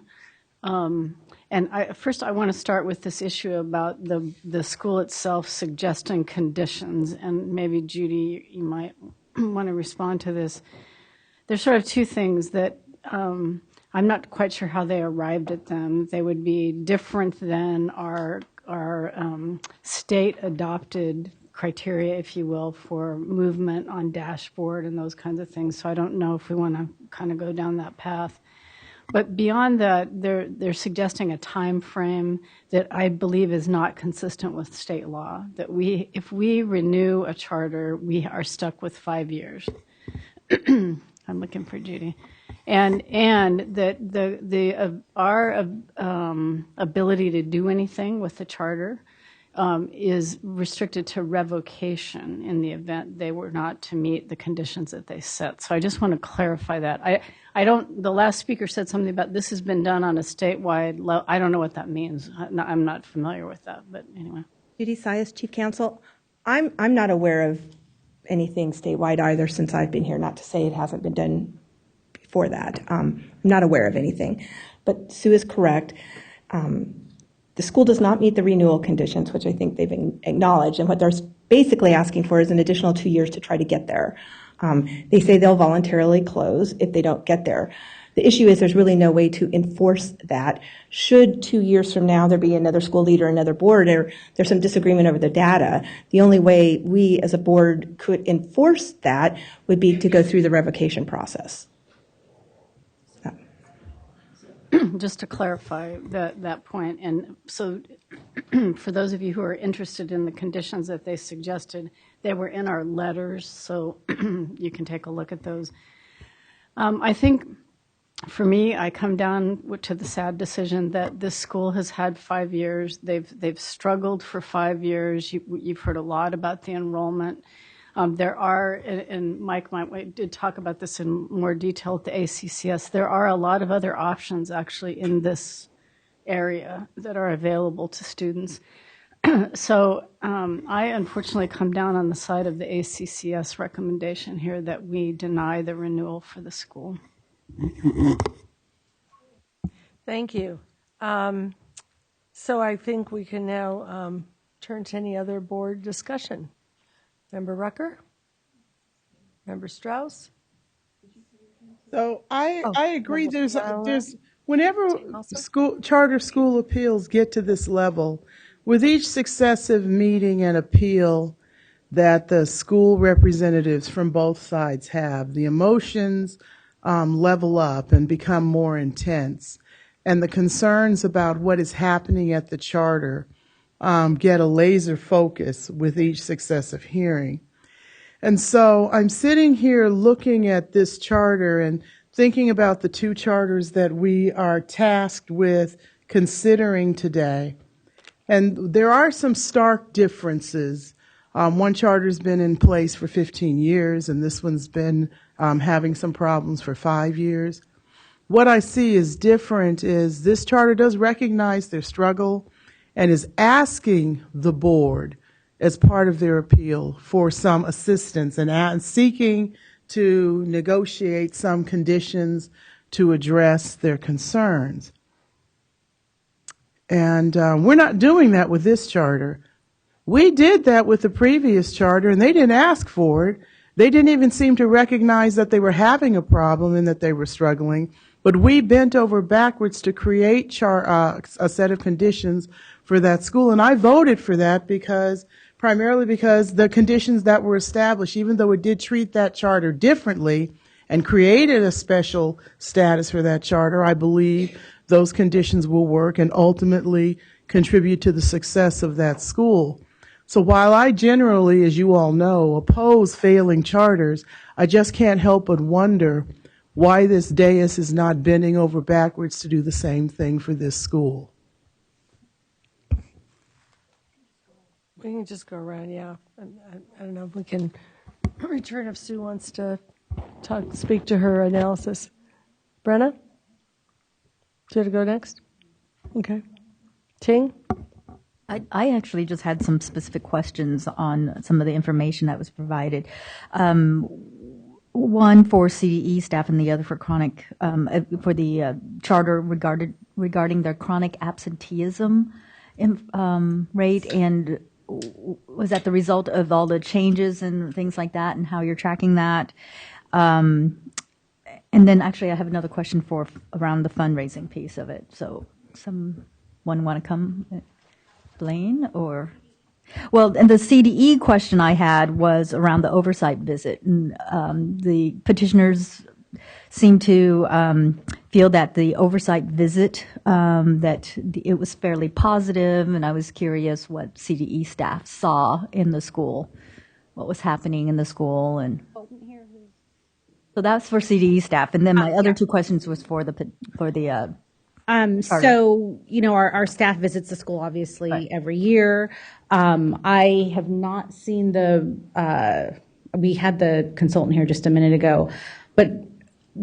First, I want to start with this issue about the school itself suggesting conditions, and maybe Judy, you might want to respond to this. There's sort of two things that I'm not quite sure how they arrived at them. They would be different than our state-adopted criteria, if you will, for movement on dashboard and those kinds of things. So I don't know if we want to kind of go down that path. But beyond that, they're suggesting a time frame that I believe is not consistent with state law, that if we renew a charter, we are stuck with 5 years. I'm looking for Judy. And that our ability to do anything with the charter is restricted to revocation in the event they were not to meet the conditions that they set. So I just want to clarify that. The last speaker said something about this has been done on a statewide level. I don't know what that means. I'm not familiar with that, but anyway. Judy Sias, Chief Counsel. I'm not aware of anything statewide either since I've been here, not to say it hasn't been done before that. I'm not aware of anything. But Sue is correct. The school does not meet the renewal conditions, which I think they've acknowledged, and what they're basically asking for is an additional 2 years to try to get there. They say they'll voluntarily close if they don't get there. The issue is there's really no way to enforce that. Should 2 years from now there be another school leader, another board, or there's some disagreement over the data, the only way we as a board could enforce that would be to go through the revocation process. Just to clarify that point, and so for those of you who are interested in the conditions that they suggested, they were in our letters, so you can take a look at those. I think for me, I come down to the sad decision that this school has had 5 years. They've struggled for 5 years. You've heard a lot about the enrollment. There are, and Mike did talk about this in more detail at the ACCS, there are a lot of other options actually in this area that are available to students. So I unfortunately come down on the side of the ACCS recommendation here that we deny the renewal for the school. Thank you. So I think we can now turn to any other board discussion. Member Rucker? Member Strauss? So I agree. There's whenever charter school appeals get to this level, with each successive meeting and appeal that the school representatives from both sides have, the emotions level up and become more intense, and the concerns about what is happening at the charter get a laser focus with each successive hearing. And so I'm sitting here looking at this charter and thinking about the two charters that we are tasked with considering today. And there are some stark differences One charter's been in place for 15 years, and this one's been having some problems for 5 years. What I see is different is this charter does recognize their struggle and is asking the board as part of their appeal for some assistance and seeking to negotiate some conditions to address their concerns. And we're not doing that with this charter. We did that with the previous charter, and they didn't ask for it. They didn't even seem to recognize that they were having a problem and that they were struggling. But we bent over backwards to create a set of conditions for that school. And I voted for that primarily because the conditions that were established, even though it did treat that charter differently and created a special status for that charter, I believe those conditions will work and ultimately contribute to the success of that school. So while I generally, as you all know, oppose failing charters, I just can't help but wonder why this dais is not bending over backwards to do the same thing for this school. We can just go around, yeah. I don't know if we can return if Sue wants to speak to her analysis. Brenna? Do you have to go next? Okay. Ting? I actually just had some specific questions on some of the information that was provided. One for CDE staff and the other for chronic, for the charter regarding their chronic absenteeism rate, and was that the result of all the changes and things like that, and how you're tracking that? And then actually I have another question for around the fundraising piece of it. So someone want to come, Blaine, or? Well, and the CDE question I had was around the oversight visit. And the petitioners seem to feel that the oversight visit, that it was fairly positive, and I was curious what CDE staff saw in the school, what was happening in the school. And so that's for CDE staff. And then my other two questions was for the charter. So, our staff visits the school obviously every year. I have not seen we had the consultant here just a minute ago, but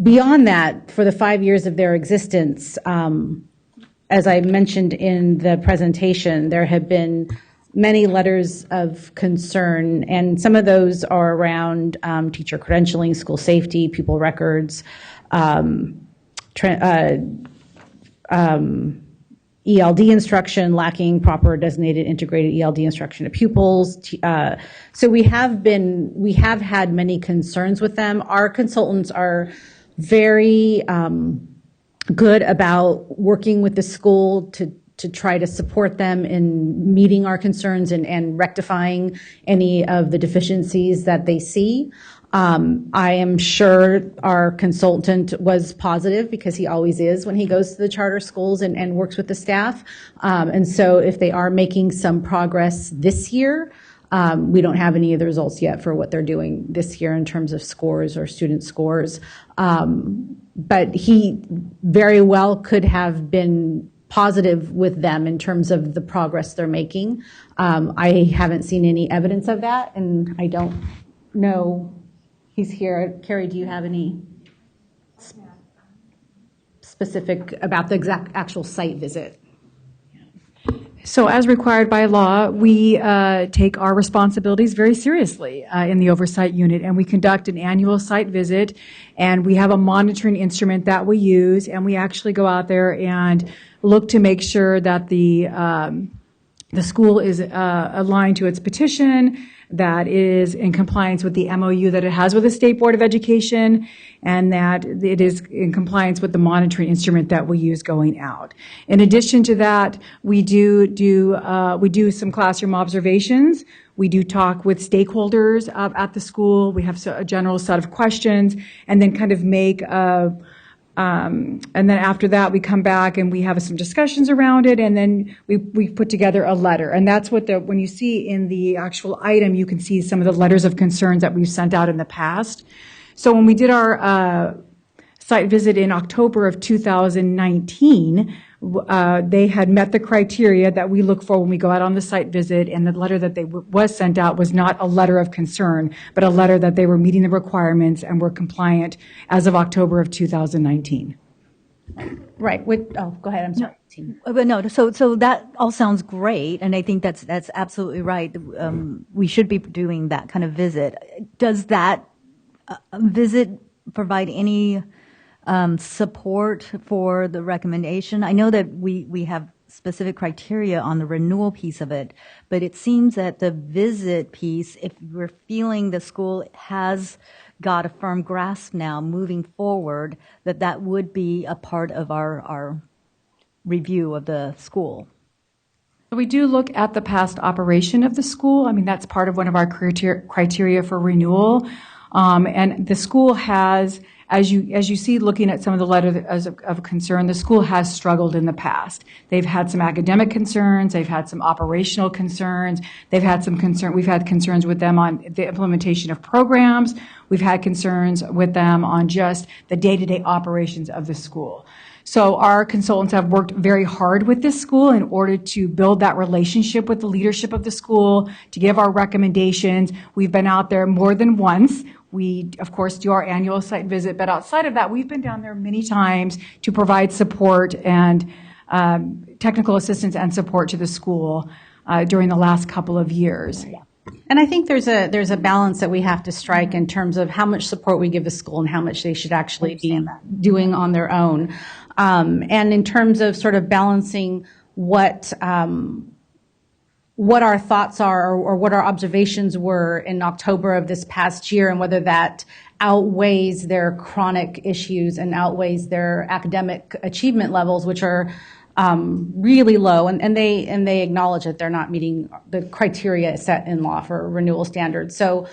beyond that, for the 5 years of their existence, as I mentioned in the presentation, there have been many letters of concern, and some of those are around teacher credentialing, school safety, pupil records, ELD instruction, lacking proper designated integrated ELD instruction to pupils. So we have had many concerns with them. Our consultants are very good about working with the school to try to support them in meeting our concerns and rectifying any of the deficiencies that they see. I am sure our consultant was positive, because he always is when he goes to the charter schools and works with the staff. And so if they are making some progress this year, we don't have any of the results yet for what they're doing this year in terms of scores or student scores. But he very well could have been positive with them in terms of the progress they're making. I haven't seen any evidence of that, and I don't know. He's here. Carrie, do you have any specific about the exact actual site visit? So as required by law, we take our responsibilities very seriously in the oversight unit, and we conduct an annual site visit, and we have a monitoring instrument that we use, and we actually go out there and look to make sure that the school is aligned to its petition, that is in compliance with the MOU that it has with the State Board of Education, and that it is in compliance with the monitoring instrument that we use going out. In addition to that, we do some classroom observations. We do talk with stakeholders at the school. We have a general set of questions, and then kind of make and then after that, we come back and we have some discussions around it, and then we put together a letter. And that's what when you see in the actual item, you can see some of the letters of concerns that we've sent out in the past. So when we did our site visit in October of 2019, they had met the criteria that we look for when we go out on the site visit, and the letter that was sent out was not a letter of concern, but a letter that they were meeting the requirements and were compliant as of October of 2019. Right. Go ahead. I'm sorry. But no, so that all sounds great, and I think that's absolutely right. We should be doing that kind of visit. Does that visit provide any support for the recommendation? I know that we have specific criteria on the renewal piece of it, but it seems that the visit piece, if we're feeling the school has got a firm grasp now moving forward, that would be a part of our review of the school. We do look at the past operation of the school. I mean, that's part of one of our criteria for renewal. And the school has, as you see, looking at some of the letters of concern, the school has struggled in the past. They've had some academic concerns. They've had some operational concerns. We've had concerns with them on the implementation of programs. We've had concerns with them on just the day-to-day operations of the school. So our consultants have worked very hard with this school in order to build that relationship with the leadership of the school, to give our recommendations. We've been out there more than once. We, of course, do our annual site visit, but outside of that, we've been down there many times to provide support and technical assistance and support to the school during the last couple of years. And I think there's a balance that we have to strike in terms of how much support we give the school and how much they should actually be doing on their own. And in terms of sort of balancing what our thoughts are or what our observations were in October of this past year, and whether that outweighs their chronic issues and outweighs their academic achievement levels, which are really low, and they acknowledge that they're not meeting the criteria set in law for renewal standards. So,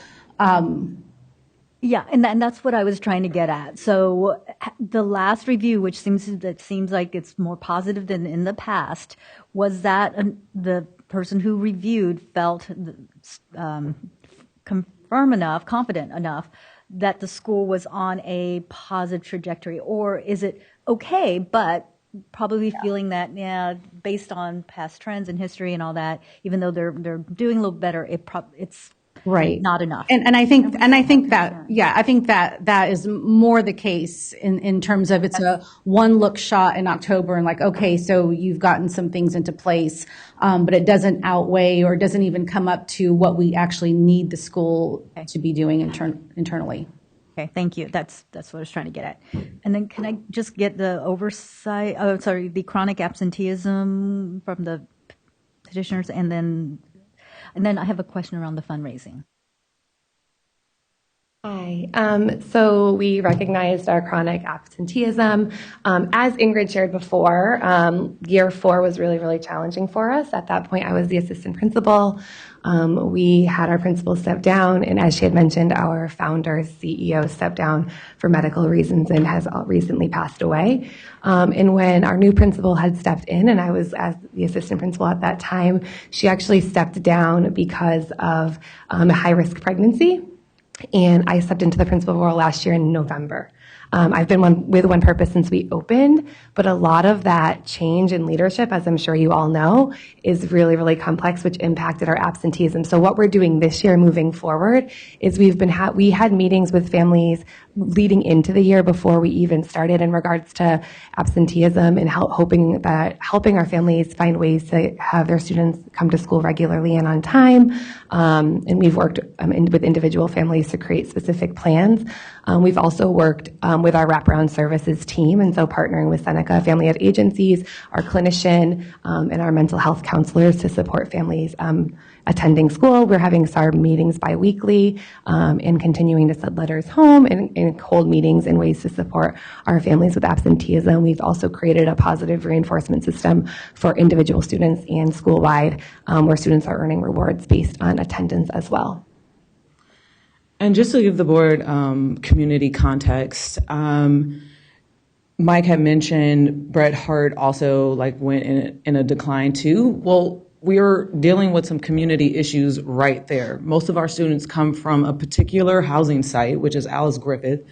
yeah, and that's what I was trying to get at. So, the last review, which seems like it's more positive than in the past, was that the person who reviewed felt confident enough that the school was on a positive trajectory, or is it okay, but probably feeling that, based on past trends and history and all that, even though they're doing a little better, it's right, not enough. And I think that is more the case in terms of it's a one look shot in October and like, okay, so you've gotten some things into place, but it doesn't outweigh or doesn't even come up to what we actually need the school to be doing internally. Okay, thank you. That's what I was trying to get at. And then can I just get the oversight, the chronic absenteeism from the petitioners, and then I have a question around the fundraising. Hi. So we recognized our chronic absenteeism. As Ingrid shared before, year 4 was really, really challenging for us. At that point, I was the assistant principal. We had our principal step down, and as she had mentioned, our founder, CEO, stepped down for medical reasons and has recently passed away. And when our new principal had stepped in, and I was as the assistant principal at that time, she actually stepped down because of a high-risk pregnancy. And I stepped into the principal role last year in November. I've been with OnePurpose since we opened, but a lot of that change in leadership, as I'm sure you all know, is really, really complex, which impacted our absenteeism. So what we're doing this year moving forward is we had meetings with families leading into the year before we even started in regards to absenteeism and helping our families find ways to have their students come to school regularly and on time. And we've worked with individual families to create specific plans. We've also worked with our wraparound services team, and so partnering with Seneca Family Ed agencies, our clinician, and our mental health counselors to support families attending school. We're having SARB meetings biweekly and continuing to send letters home and hold meetings and ways to support our families with absenteeism. We've also created a positive reinforcement system for individual students and school-wide where students are earning rewards based on attendance as well. And just to give the board community context, Mike had mentioned Bret Hart also went in a decline too. Well, we're dealing with some community issues right there. Most of our students come from a particular housing site, which is Alice Griffith,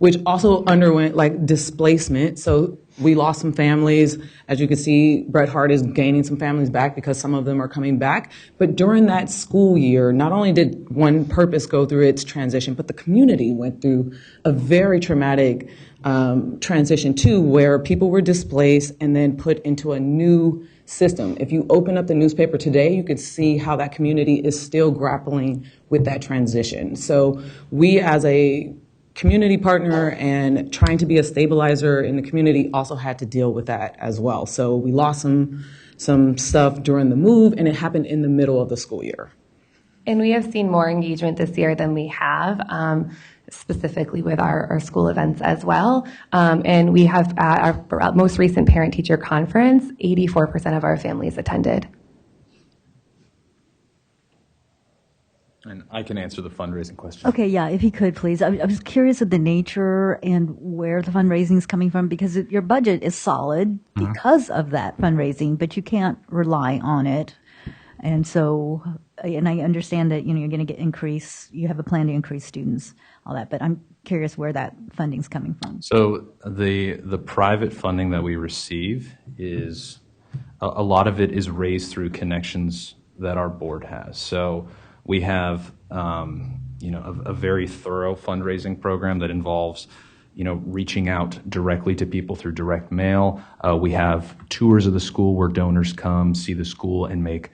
which also underwent like displacement. So we lost some families. As you can see, Bret Harte is gaining some families back because some of them are coming back. But during that school year, not only did OnePurpose go through its transition, but the community went through a very traumatic transition too, where people were displaced and then put into a new system. If you open up the newspaper today, you could see how that community is still grappling with that transition. So we, as a community partner and trying to be a stabilizer in the community, also had to deal with that as well. So we lost some stuff during the move, and it happened in the middle of the school year. And we have seen more engagement this year than we have, specifically with our school events as well. And we have, at our most recent parent-teacher conference, 84% of our families attended. And I can answer the fundraising question. Okay, yeah, if you could, please. I was curious of the nature and where the fundraising is coming from, because your budget is solid because of that fundraising, but you can't rely on it. And so, and I understand that, you're going to get you have a plan to increase students, all that, but I'm curious where that funding's coming from. So the private funding that we receive is, a lot of it is raised through connections that our board has. So we have, a very thorough fundraising program that involves, reaching out directly to people through direct mail. We have tours of the school where donors come, see the school, and make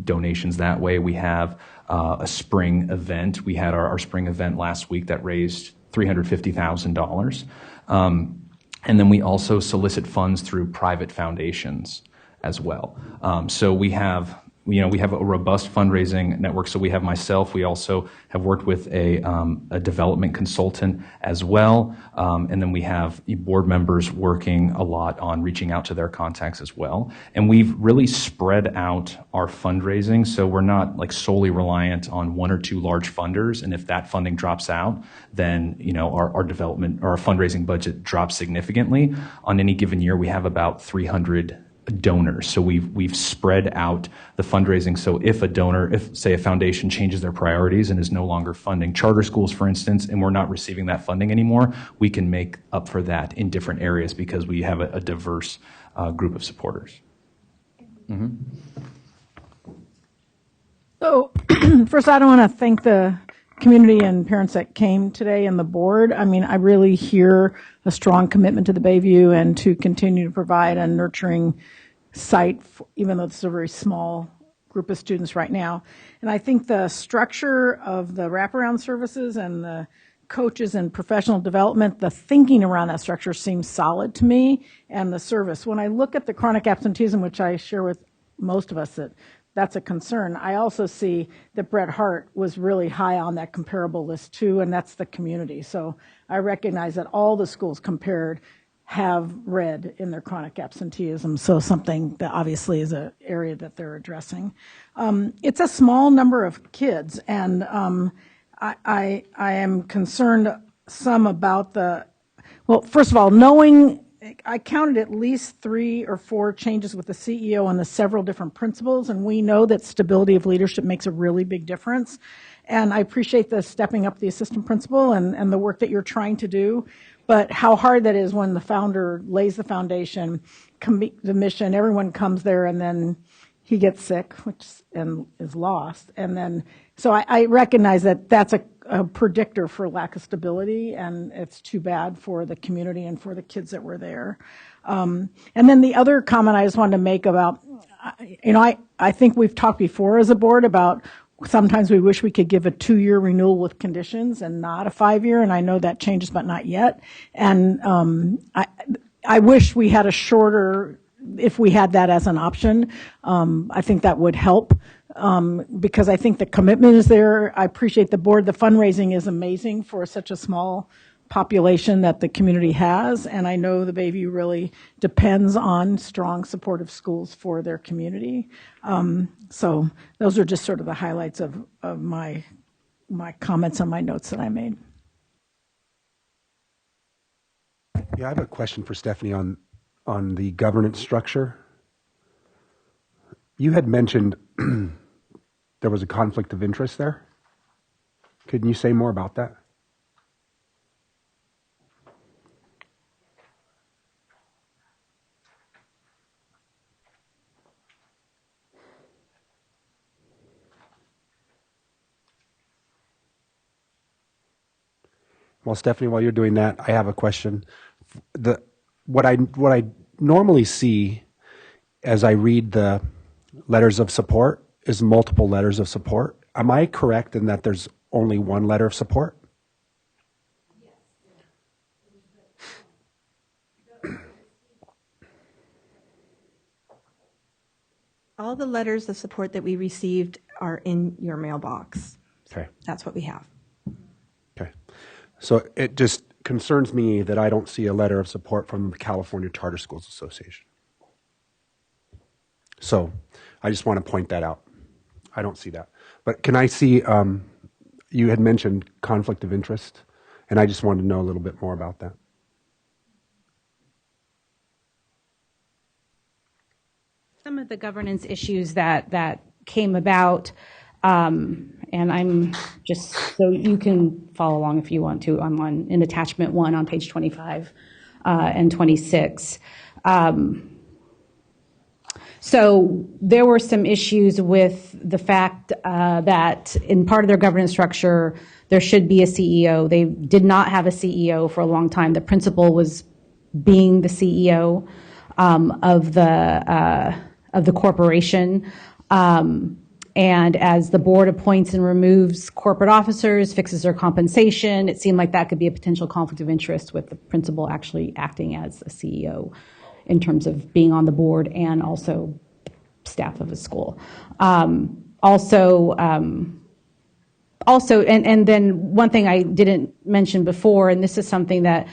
donations that way. We have a spring event. We had our spring event last week that raised $350,000. And then we also solicit funds through private foundations as well. So we have a robust fundraising network. So we have myself. We also have worked with a development consultant as well. And then we have board members working a lot on reaching out to their contacts as well. And we've really spread out our fundraising. So we're not like solely reliant on one or two large funders. And if that funding drops out, then, our development or our fundraising budget drops significantly. On any given year, we have about 300 donors. So we've spread out the fundraising. So if say a foundation changes their priorities and is no longer funding charter schools, for instance, and we're not receiving that funding anymore, we can make up for that in different areas because we have a diverse group of supporters. Mm-hmm. So first, I want to thank the community and parents that came today and the board. I mean, I really hear a strong commitment to the Bayview and to continue to provide a nurturing site, even though it's a very small group of students right now. And I think the structure of the wraparound services and the coaches and professional development, the thinking around that structure seems solid to me, and the service. When I look at the chronic absenteeism, which I share with most of us, that's a concern. I also see that Bret Harte was really high on that comparable list too, and that's the community. So I recognize that all the schools compared have red in their chronic absenteeism, so something that obviously is an area that they're addressing. It's a small number of kids, and I am concerned some about first of all, knowing I counted at least 3 or 4 changes with the CEO and the several different principals, and we know that stability of leadership makes a really big difference. And I appreciate the stepping up the assistant principal and the work that you're trying to do, but how hard that is when the founder lays the foundation, the mission, everyone comes there, and then he gets sick, and is lost. And then, so I recognize that that's a predictor for lack of stability, and it's too bad for the community and for the kids that were there. And then the other comment I just wanted to make about, I think we've talked before as a board about sometimes we wish we could give a 2-year renewal with conditions and not a 5-year, and I know that changes, but not yet. And I wish we had a shorter, if we had that as an option. I think that would help. Because I think the commitment is there. I appreciate the board. The fundraising is amazing for such a small population that the community has, and I know the Bayview really depends on strong supportive schools for their community. So those are just sort of the highlights of my comments and my notes that I made. Yeah, I have a question for Stephanie on the governance structure. You had mentioned there was a conflict of interest there. Could you say more about that? Well, Stephanie, while you're doing that, I have a question. What I normally see as I read the letters of support is multiple letters of support. Am I correct in that there's only one letter of support? All the letters of support that we received are in your mailbox. Okay. That's what we have. Okay. So it just concerns me that I don't see a letter of support from the California Charter Schools Association. So I just want to point that out. I don't see that. But can I see, you had mentioned conflict of interest, and I just wanted to know a little bit more about that. Some of the governance issues that came about, and I'm just, so you can follow along if you want to, I'm in attachment 1 on page 25 and 26. So there were some issues with the fact that in part of their governance structure, there should be a CEO. They did not have a CEO for a long time. The principal was being the CEO of the corporation. And as the board appoints and removes corporate officers, fixes their compensation, it seemed like that could be a potential conflict of interest with the principal actually acting as a CEO in terms of being on the board and also staff of a school. Also, and then one thing I didn't mention before, and this is something that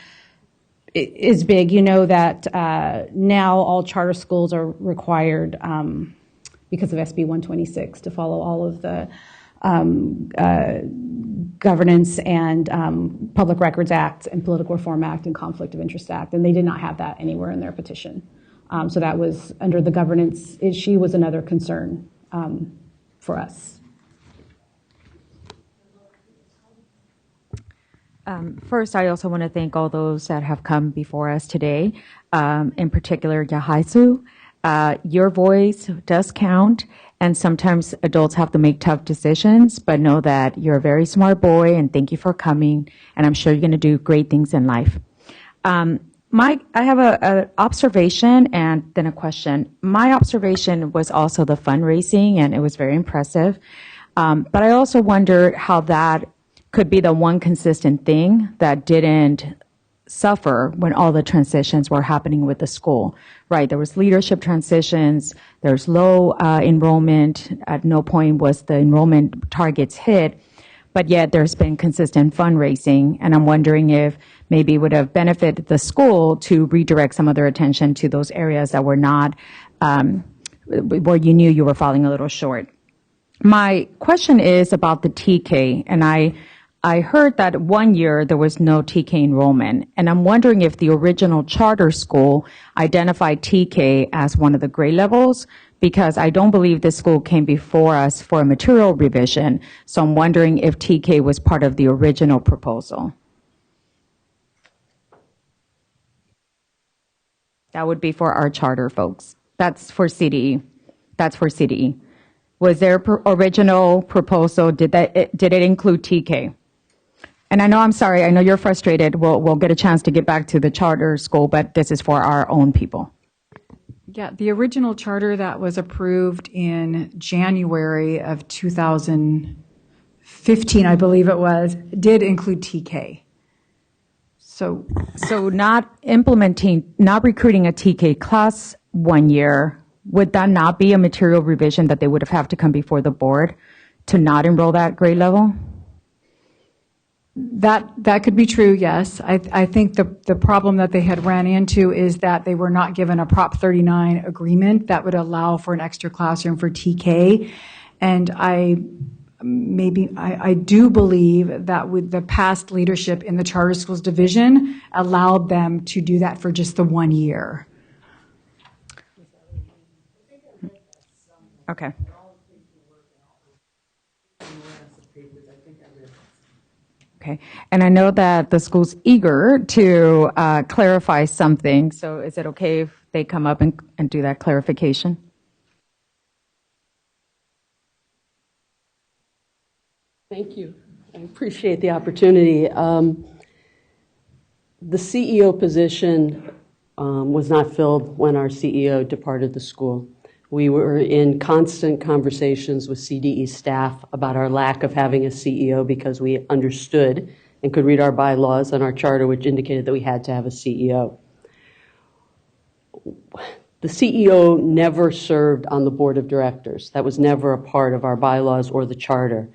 is big, you know that now all charter schools are required because of SB 126 to follow all of the Governance and Public Records Act and Political Reform Act and Conflict of Interest Act, and they did not have that anywhere in their petition. So that was under the governance issue was another concern for us. First, I also want to thank all those that have come before us today, in particular, Yahaisu. Your voice does count, and sometimes adults have to make tough decisions, but know that you're a very smart boy, and thank you for coming, and I'm sure you're going to do great things in life. I have an observation and then a question. My observation was also the fundraising, and it was very impressive, but I also wondered how that could be the one consistent thing that didn't suffer when all the transitions were happening with the school, right? There was leadership transitions, there's low enrollment, at no point was the enrollment targets hit, but yet there's been consistent fundraising, and I'm wondering if maybe it would have benefited the school to redirect some of their attention to those areas that were not, where you knew you were falling a little short. My question is about the TK, and I heard that 1 year there was no TK enrollment, and I'm wondering if the original charter school identified TK as one of the grade levels, because I don't believe this school came before us for a material revision, so I'm wondering if TK was part of the original proposal. That would be for our charter folks. That's for CDE. That's for CDE. Was their original proposal, did it include TK? And I know, I'm sorry, I know you're frustrated. We'll get a chance to get back to the charter school, but this is for our own people. Yeah, the original charter that was approved in January of 2015, I believe it was, did include TK. So not implementing, not recruiting a TK class 1 year, would that not be a material revision that they would have to come before the board to not enroll that grade level? That could be true, yes. I think the problem that they had ran into is that they were not given a Prop 39 agreement that would allow for an extra classroom for TK. And I do believe that with the past leadership in the charter schools division allowed them to do that for just the 1 year. Okay. Okay, and I know that the school's eager to clarify something, so is it okay if they come up and do that clarification? Thank you. I appreciate the opportunity. The CEO position was not filled when our CEO departed the school. We were in constant conversations with CDE staff about our lack of having a CEO because we understood and could read our bylaws and our charter, which indicated that we had to have a CEO. The CEO never served on the board of directors. That was never a part of our bylaws or the charter.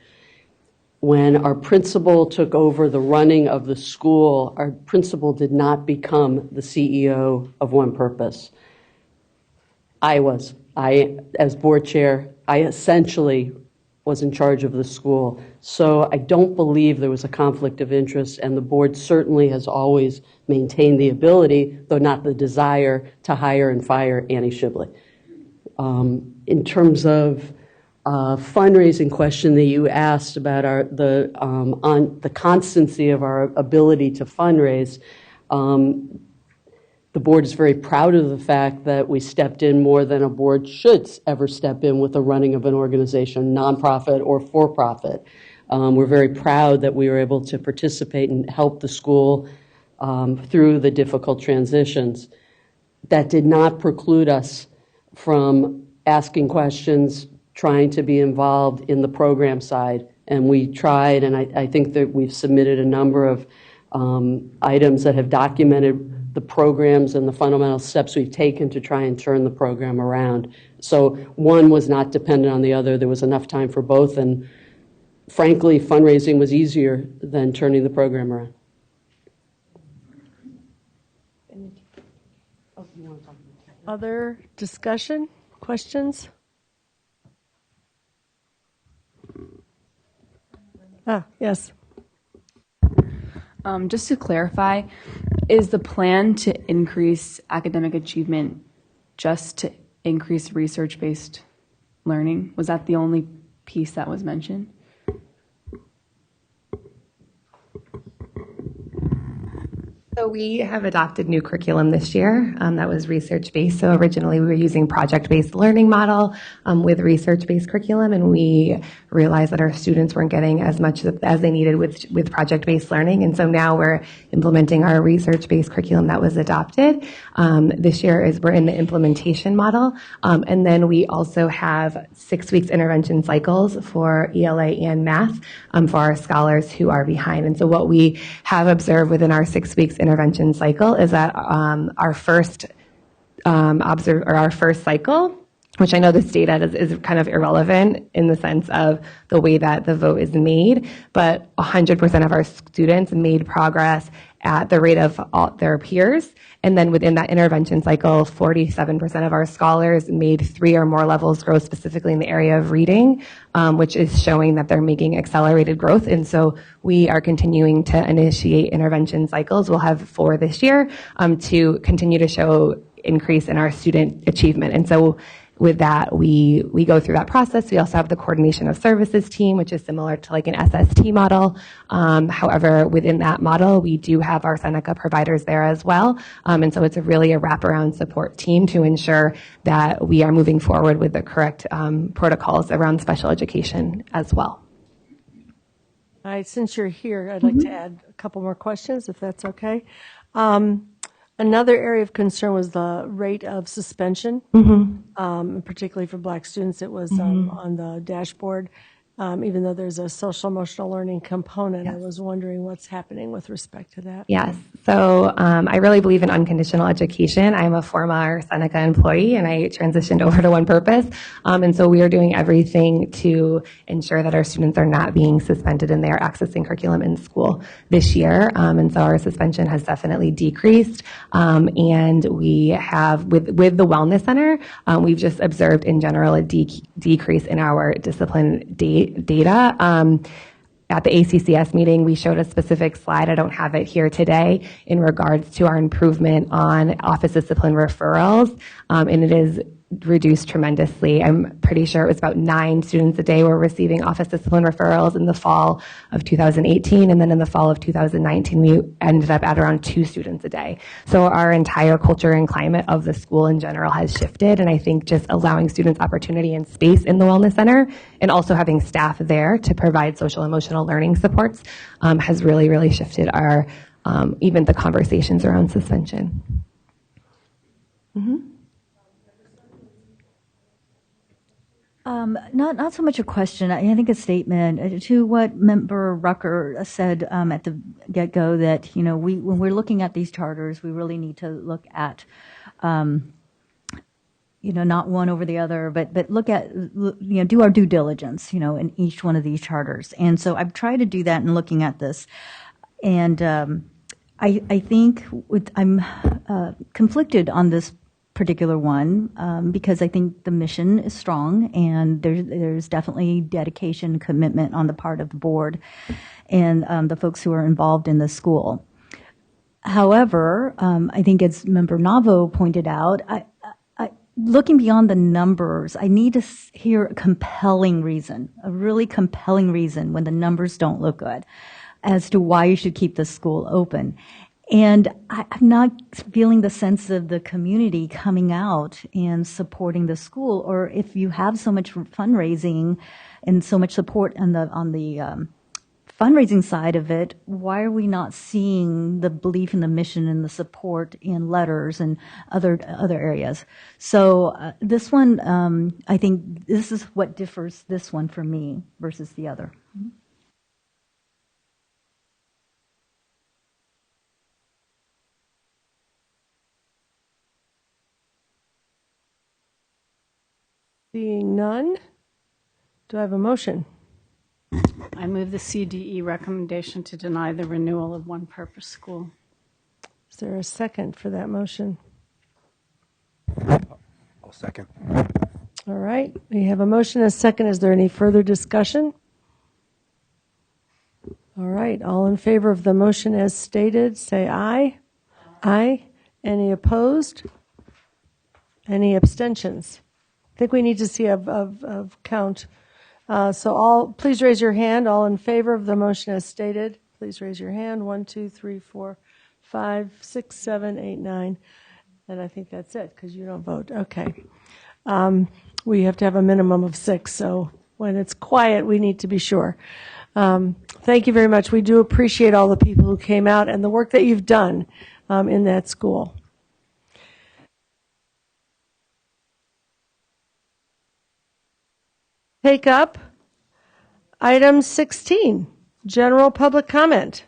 When our principal took over the running of the school, our principal did not become the CEO of OnePurpose. I, as board chair, I essentially was in charge of the school. So I don't believe there was a conflict of interest, and the board certainly has always maintained the ability, though not the desire, to hire and fire Annie Shibley. In terms of fundraising question that you asked about the constancy of our ability to fundraise, the board is very proud of the fact that we stepped in more than a board should ever step in with the running of an organization, nonprofit or for-profit. We're very proud that we were able to participate and help the school through the difficult transitions. That did not preclude us from asking questions, trying to be involved in the program side. And we tried, and I think that we've submitted a number of items that have documented the programs and the fundamental steps we've taken to try and turn the program around. So one was not dependent on the other. There was enough time for both, and frankly, fundraising was easier than turning the program around. Other discussion, questions? Yes. Just to clarify, is the plan to increase academic achievement just to increase research-based learning? Was that the only piece that was mentioned? So we have adopted new curriculum this year that was research-based. So originally we were using project-based learning model with research-based curriculum, and we realized that our students weren't getting as much as they needed with project-based learning. And so now we're implementing our research-based curriculum that was adopted. This year we're in the implementation model. And then we also have 6 weeks intervention cycles for ELA and math for our scholars who are behind. And so what we have observed within our 6 weeks intervention cycle is that our first cycle, which I know this data is kind of irrelevant in the sense of the way that the vote is made, but 100% of our students made progress at the rate of all their peers. And then within that intervention cycle, 47% of our scholars made 3 or more levels growth, specifically in the area of reading, which is showing that they're making accelerated growth. And so we are continuing to initiate intervention cycles. We'll have 4 this year to continue to show increase in our student achievement. And so with that, we go through that process. We also have the coordination of services team, which is similar to like an SST model. However, within that model, we do have our Seneca providers there as well. And so it's really a wraparound support team to ensure that we are moving forward with the correct protocols around special education as well. All right, since you're here, I'd like to add a couple more questions, if that's okay. Another area of concern was the rate of suspension, particularly for Black students. It was on the dashboard. Even though there's a social emotional learning component, I was wondering what's happening with respect to that. Yes. So I really believe in unconditional education. I'm a former Seneca employee, and I transitioned over to OnePurpose. And so we are doing everything to ensure that our students are not being suspended and they are accessing curriculum in school this year. And so our suspension has definitely decreased. And we have, with the Wellness Center, we've just observed in general a decrease in our discipline data. At the ACCS meeting, we showed a specific slide. I don't have it here today in regards to our improvement on office discipline referrals, and it is reduced tremendously. I'm pretty sure it was about 9 students a day were receiving office discipline referrals in the fall of 2018, and then in the fall of 2019, we ended up at around 2 students a day. So our entire culture and climate of the school in general has shifted, and I think just allowing students opportunity and space in the Wellness Center and also having staff there to provide social emotional learning supports has really, really shifted our even the conversations around suspension. Not so much a question. I think a statement to what Member Rucker said at the get-go, that when we're looking at these charters, we really need to look at not one over the other, but look at do our due diligence in each one of these charters. And so I've tried to do that in looking at this, and I think I'm conflicted on this particular one because I think the mission is strong, and there's definitely dedication, commitment on the part of the board and the folks who are involved in the school. However, I think as Member Navo pointed out, looking beyond the numbers, I need to hear a compelling reason, a really compelling reason when the numbers don't look good, as to why you should keep the school open. And I'm not feeling the sense of the community coming out and supporting the school. Or if you have so much fundraising and so much support on the fundraising side of it, why are we not seeing the belief in the mission and the support in letters and other areas? So this one, I think this is what differs this one for me versus the other. Seeing none, do I have a motion? I move the CDE recommendation to deny the renewal of OnePurpose School. Is there a second for that motion? I'll second. All right, we have a motion and a second. Is there any further discussion? All right, all in favor of the motion as stated, say aye. Aye. Any opposed? Any abstentions? I think we need to see a count. So please raise your hand. All in favor of the motion as stated, please raise your hand. 1, 2, 3, 4, 5, 6, 7, 8, 9. And I think that's it because you don't vote. Okay. We have to have a minimum of 6. So when it's quiet, we need to be sure. Thank you very much. We do appreciate all the people who came out and the work that you've done in that school. Take up item 16, general public comment.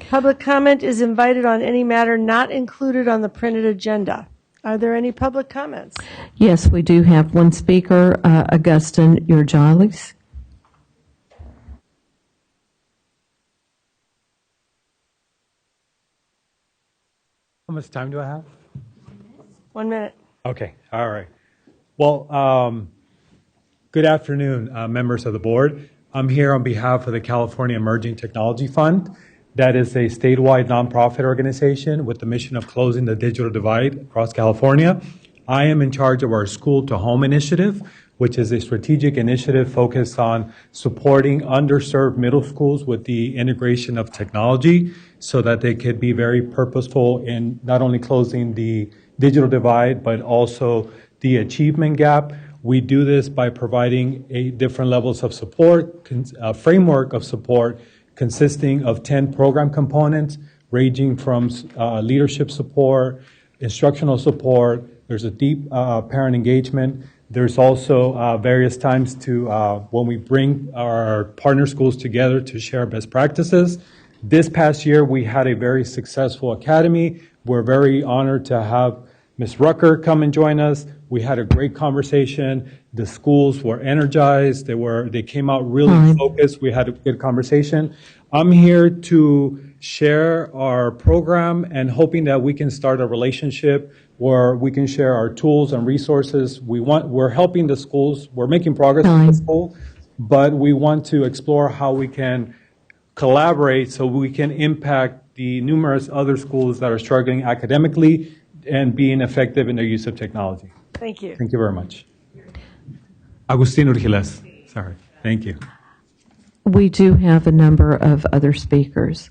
Public comment is invited on any matter not included on the printed agenda. Are there any public comments? Yes, we do have one speaker, Augustine Urgiles. How much time do I have? 1 minute. Okay, all right. Well, good afternoon, members of the board. I'm here on behalf of the California Emerging Technology Fund. That is a statewide nonprofit organization with the mission of closing the digital divide across California. I am in charge of our School to Home initiative, which is a strategic initiative focused on supporting underserved middle schools with the integration of technology so that they could be very purposeful in not only closing the digital divide, but also the achievement gap. We do this by providing different levels of support, a framework of support consisting of 10 program components, ranging from leadership support, instructional support. There's a deep parent engagement. There's also various times to when we bring our partner schools together to share best practices. This past year, we had a very successful academy. We're very honored to have Ms. Rucker come and join us. We had a great conversation. The schools were energized. They came out really focused. We had a good conversation. I'm here to share our program and hoping that we can start a relationship where we can share our tools and resources. We're helping the schools. We're making progress in the school, but we want to explore how we can collaborate so we can impact the numerous other schools that are struggling academically and being effective in their use of technology. Thank you. Thank you very much. Agustin Urgiles. Sorry. Thank you. We do have a number of other speakers.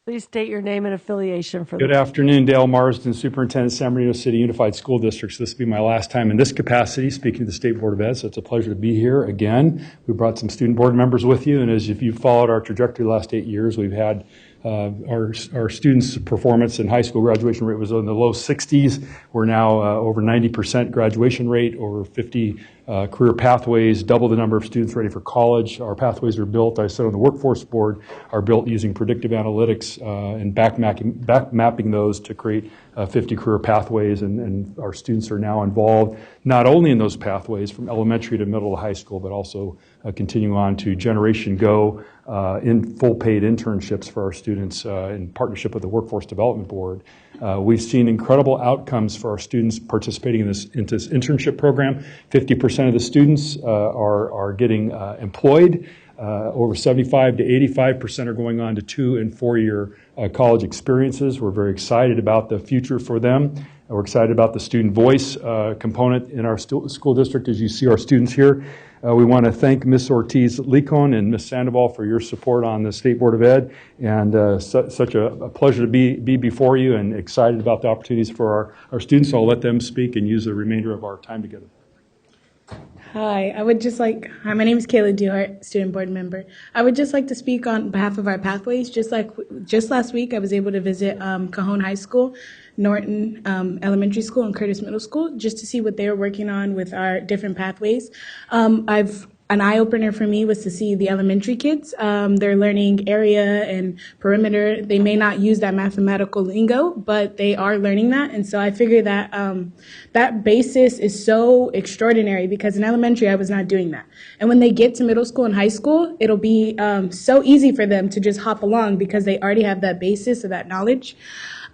Please state your name and affiliation for Good the afternoon, Dale Marsden, Superintendent, San Bernardino City Unified School District. So this will be my last time in this capacity speaking to the State Board of Ed, so it's a pleasure to be here again. We brought some student board members with you, and as if you followed our trajectory the last 8 years, we've had our students' performance in high school graduation rate was in the low 60s. We're now over 90% graduation rate, over 50 career pathways, double the number of students ready for college. Our pathways are built, I said on the workforce board, are built using predictive analytics and back mapping those to create 50 career pathways, and our students are now involved not only in those pathways from elementary to middle to high school, but also continuing on to Generation Go in full paid internships for our students in partnership with the Workforce Development Board. We've seen incredible outcomes for our students participating in this internship program. 50% of the students are getting employed. Over 75 to 85% are going on to 2- and 4-year college experiences. We're very excited about the future for them. We're excited about the student voice component in our school district. As you see our students here, we want to thank Ms. Ortiz-Licon and Ms. Sandoval for your support on the State Board of Ed, and such a pleasure to be before you, and excited about the opportunities for our students. So I'll let them speak and use the remainder of our time together. Hi, my name is Kayla Duhart, student board member. I would just like to speak on behalf of our pathways. Just last week, I was able to visit Cajon High School, Norton Elementary School, and Curtis Middle School, just to see what they're working on with our different pathways. An eye-opener for me was to see the elementary kids. They're learning area and perimeter. They may not use that mathematical lingo, but they are learning that. And so I figure that that basis is so extraordinary, because in elementary, I was not doing that. And when they get to middle school and high school, it'll be so easy for them to just hop along, because they already have that basis of that knowledge.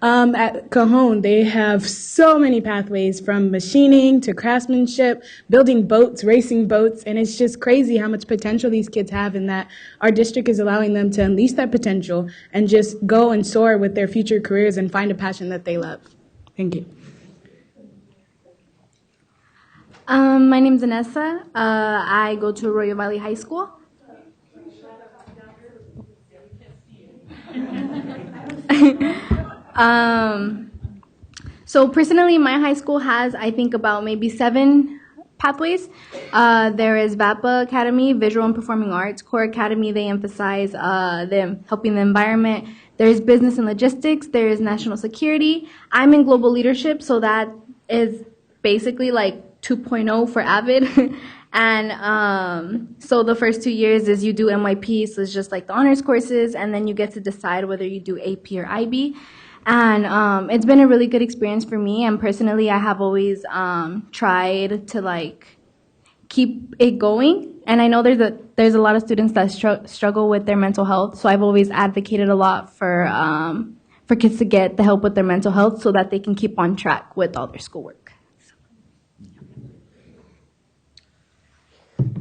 At Cajon, they have so many pathways, from machining to craftsmanship, building boats, racing boats, and it's just crazy how much potential these kids have, and that our district is allowing them to unleash that potential and just go and soar with their future careers and find a passion that they love. Thank you. My name's Vanessa. I go to Arroyo Valley High School. So personally, my high school has, I think, about maybe 7 pathways. There is VAPA Academy, Visual and Performing Arts. Core Academy, they emphasize them helping the environment. There's Business and Logistics. There is National Security. I'm in Global Leadership, so that is basically like 2.0 for AVID. And so the first 2 years is you do MYP, so it's just like the honors courses, and then you get to decide whether you do AP or IB. And it's been a really good experience for me, and personally I have always tried to like keep it going. And I know there's a lot of students that struggle with their mental health, so I've always advocated a lot for kids to get the help with their mental health so that they can keep on track with all their schoolwork.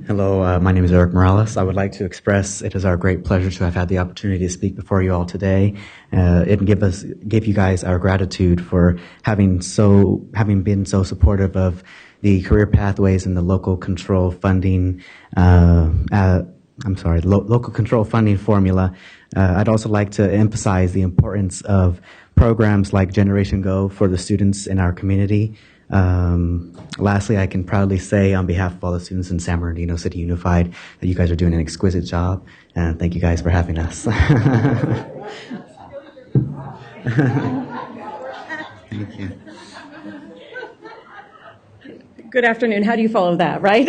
Hello, my name is Eric Morales. I would like to express it is our great pleasure to have had the opportunity to speak before you all today. And give you guys our gratitude for having been so supportive of the career pathways and the local control funding. Local control funding formula. I'd also like to emphasize the importance of programs like Generation Go for the students in our community. Lastly, I can proudly say on behalf of all the students in San Bernardino City Unified that you guys are doing an exquisite job, and thank you guys for having us. Thank you. Good afternoon. How do you follow that, right?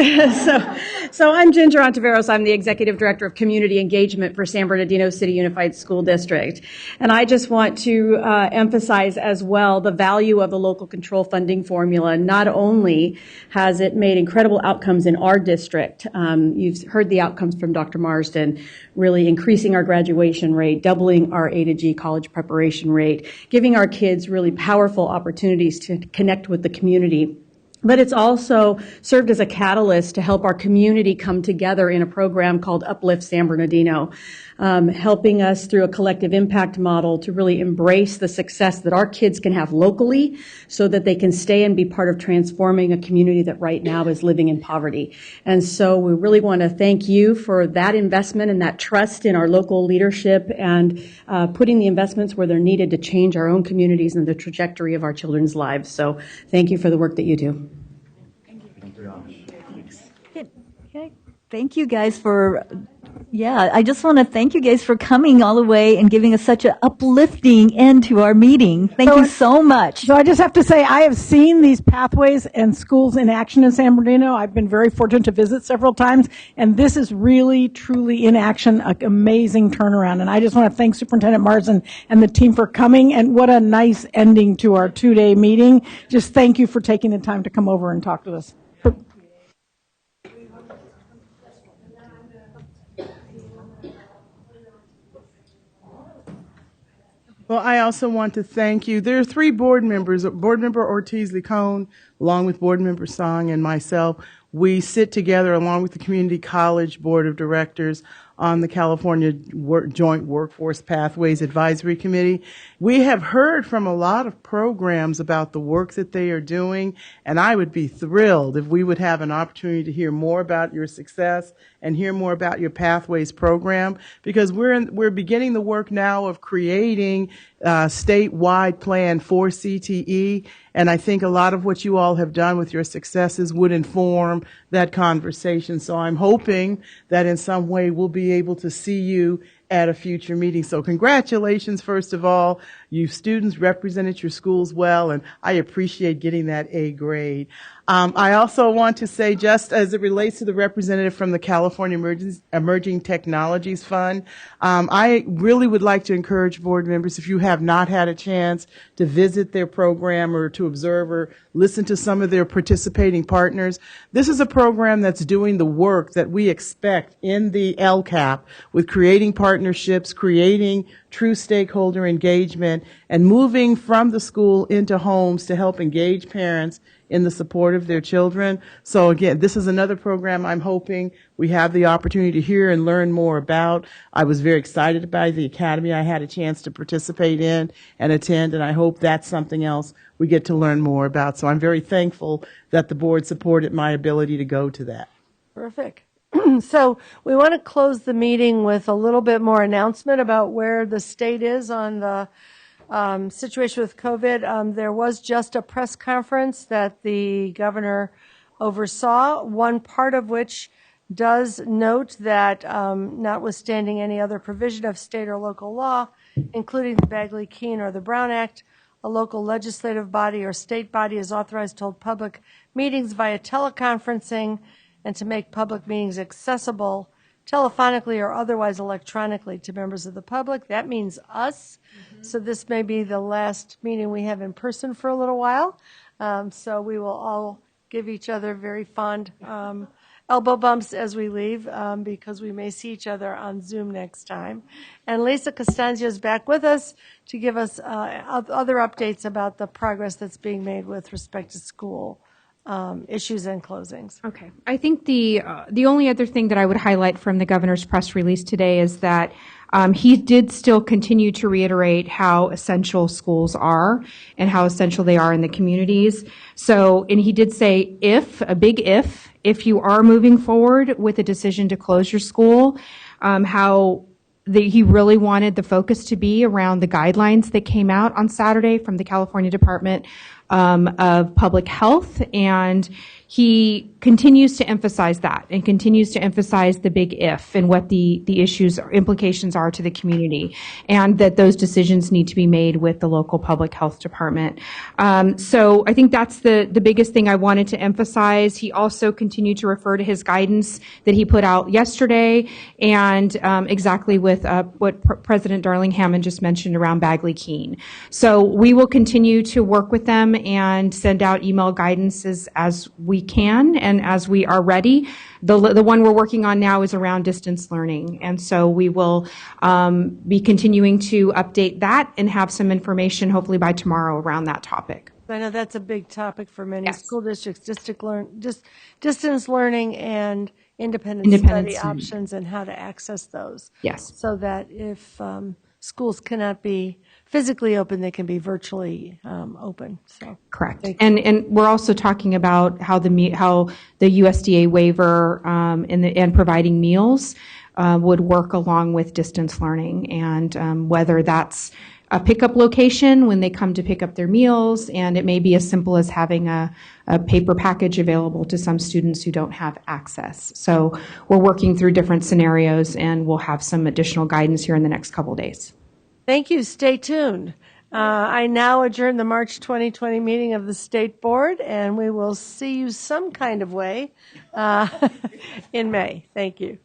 So I'm Ginger Ontiveros. I'm the Executive Director of Community Engagement for San Bernardino City Unified School District. And I just want to emphasize as well the value of the local control funding formula. Not only has it made incredible outcomes in our district, you've heard the outcomes from Dr. Marsden, really increasing our graduation rate, doubling our A to G college preparation rate, giving our kids really powerful opportunities to connect with the community. But it's also served as a catalyst to help our community come together in a program called Uplift San Bernardino, helping us through a collective impact model to really embrace the success that our kids can have locally so that they can stay and be part of transforming a community that right now is living in poverty. And so we really want to thank you for that investment and that trust in our local leadership and putting the investments where they're needed to change our own communities and the trajectory of our children's lives. So thank you for the work that you do. Okay. Thank you guys for, I just want to thank you guys for coming all the way and giving us such an uplifting end to our meeting. Thank you so much. So I just have to say, I have seen these pathways and schools in action in San Bernardino. I've been very fortunate to visit several times, and this is really, truly in action, an amazing turnaround. And I just want to thank Superintendent Marsden and the team for coming, and what a nice ending to our 2-day meeting. Just thank you for taking the time to come over and talk to us. Well, I also want to thank you. There are 3 board members, Board Member Ortiz-Licon, along with Board Member Song and myself. We sit together along with the Community College Board of Directors on the California Joint Workforce Pathways Advisory Committee. We have heard from a lot of programs about the work that they are doing, and I would be thrilled if we would have an opportunity to hear more about your success and hear more about your Pathways program, because we're beginning the work now of creating a statewide plan for CTE, and I think a lot of what you all have done with your successes would inform that conversation. So I'm hoping that in some way we'll be able to see you at a future meeting. So congratulations, first of all. You students represented your schools well, and I appreciate getting that A grade. I also want to say, just as it relates to the representative from the California Emerging Technologies Fund, I really would like to encourage board members, if you have not had a chance to visit their program or to observe or listen to some of their participating partners, this is a program that's doing the work that we expect in the LCAP with creating partnerships, creating true stakeholder engagement, and moving from the school into homes to help engage parents in the support of their children. So again, this is another program I'm hoping we have the opportunity to hear and learn more about. I was very excited by the academy I had a chance to participate in and attend, and I hope that's something else we get to learn more about. So I'm very thankful that the board supported my ability to go to that. Terrific. So we want to close the meeting with a little bit more announcement about where the state is on the situation with COVID. There was just a press conference that the governor oversaw, one part of which does note that notwithstanding any other provision of state or local law, including the Bagley-Keene or the Brown Act, a local legislative body or state body is authorized to hold public meetings via teleconferencing and to make public meetings accessible telephonically or otherwise electronically to members of the public. That means us. So this may be the last meeting we have in person for a little while. So we will all give each other very fond elbow bumps as we leave, because we may see each other on Zoom next time. And Lisa Costanzo is back with us to give us other updates about the progress that's being made with respect to school issues and closings. Okay. I think the only other thing that I would highlight from the governor's press release today is that he did still continue to reiterate how essential schools are and how essential they are in the communities. So, and he did say if you are moving forward with a decision to close your school, he really wanted the focus to be around the guidelines that came out on Saturday from the California Department of Public Health, and he continues to emphasize that and continues to emphasize the big if and what the issues or implications are to the community, and that those decisions need to be made with the local public health department. So I think that's the biggest thing I wanted to emphasize. He also continued to refer to his guidance that he put out yesterday, and exactly with what President Darling Hammond just mentioned around Bagley-Keene. So we will continue to work with them and send out email guidances as we can and as we are ready. The one we're working on now is around distance learning, and so we will be continuing to update that and have some information hopefully by tomorrow around that topic. I know that's a big topic for many Yes. school districts, distance learning and independent Independent study study. options and how to access those. Yes. So that if schools cannot be physically open, they can be virtually open. So Correct. thank you. And we're also talking about how the USDA waiver and providing meals would work along with distance learning, and whether that's a pickup location when they come to pick up their meals, and it may be as simple as having a paper package available to some students who don't have access. So we're working through different scenarios, and we'll have some additional guidance here in the next couple days. Thank you. Stay tuned. I now adjourn the March 2020 meeting of the State Board, and we will see you some kind of way in May. Thank you.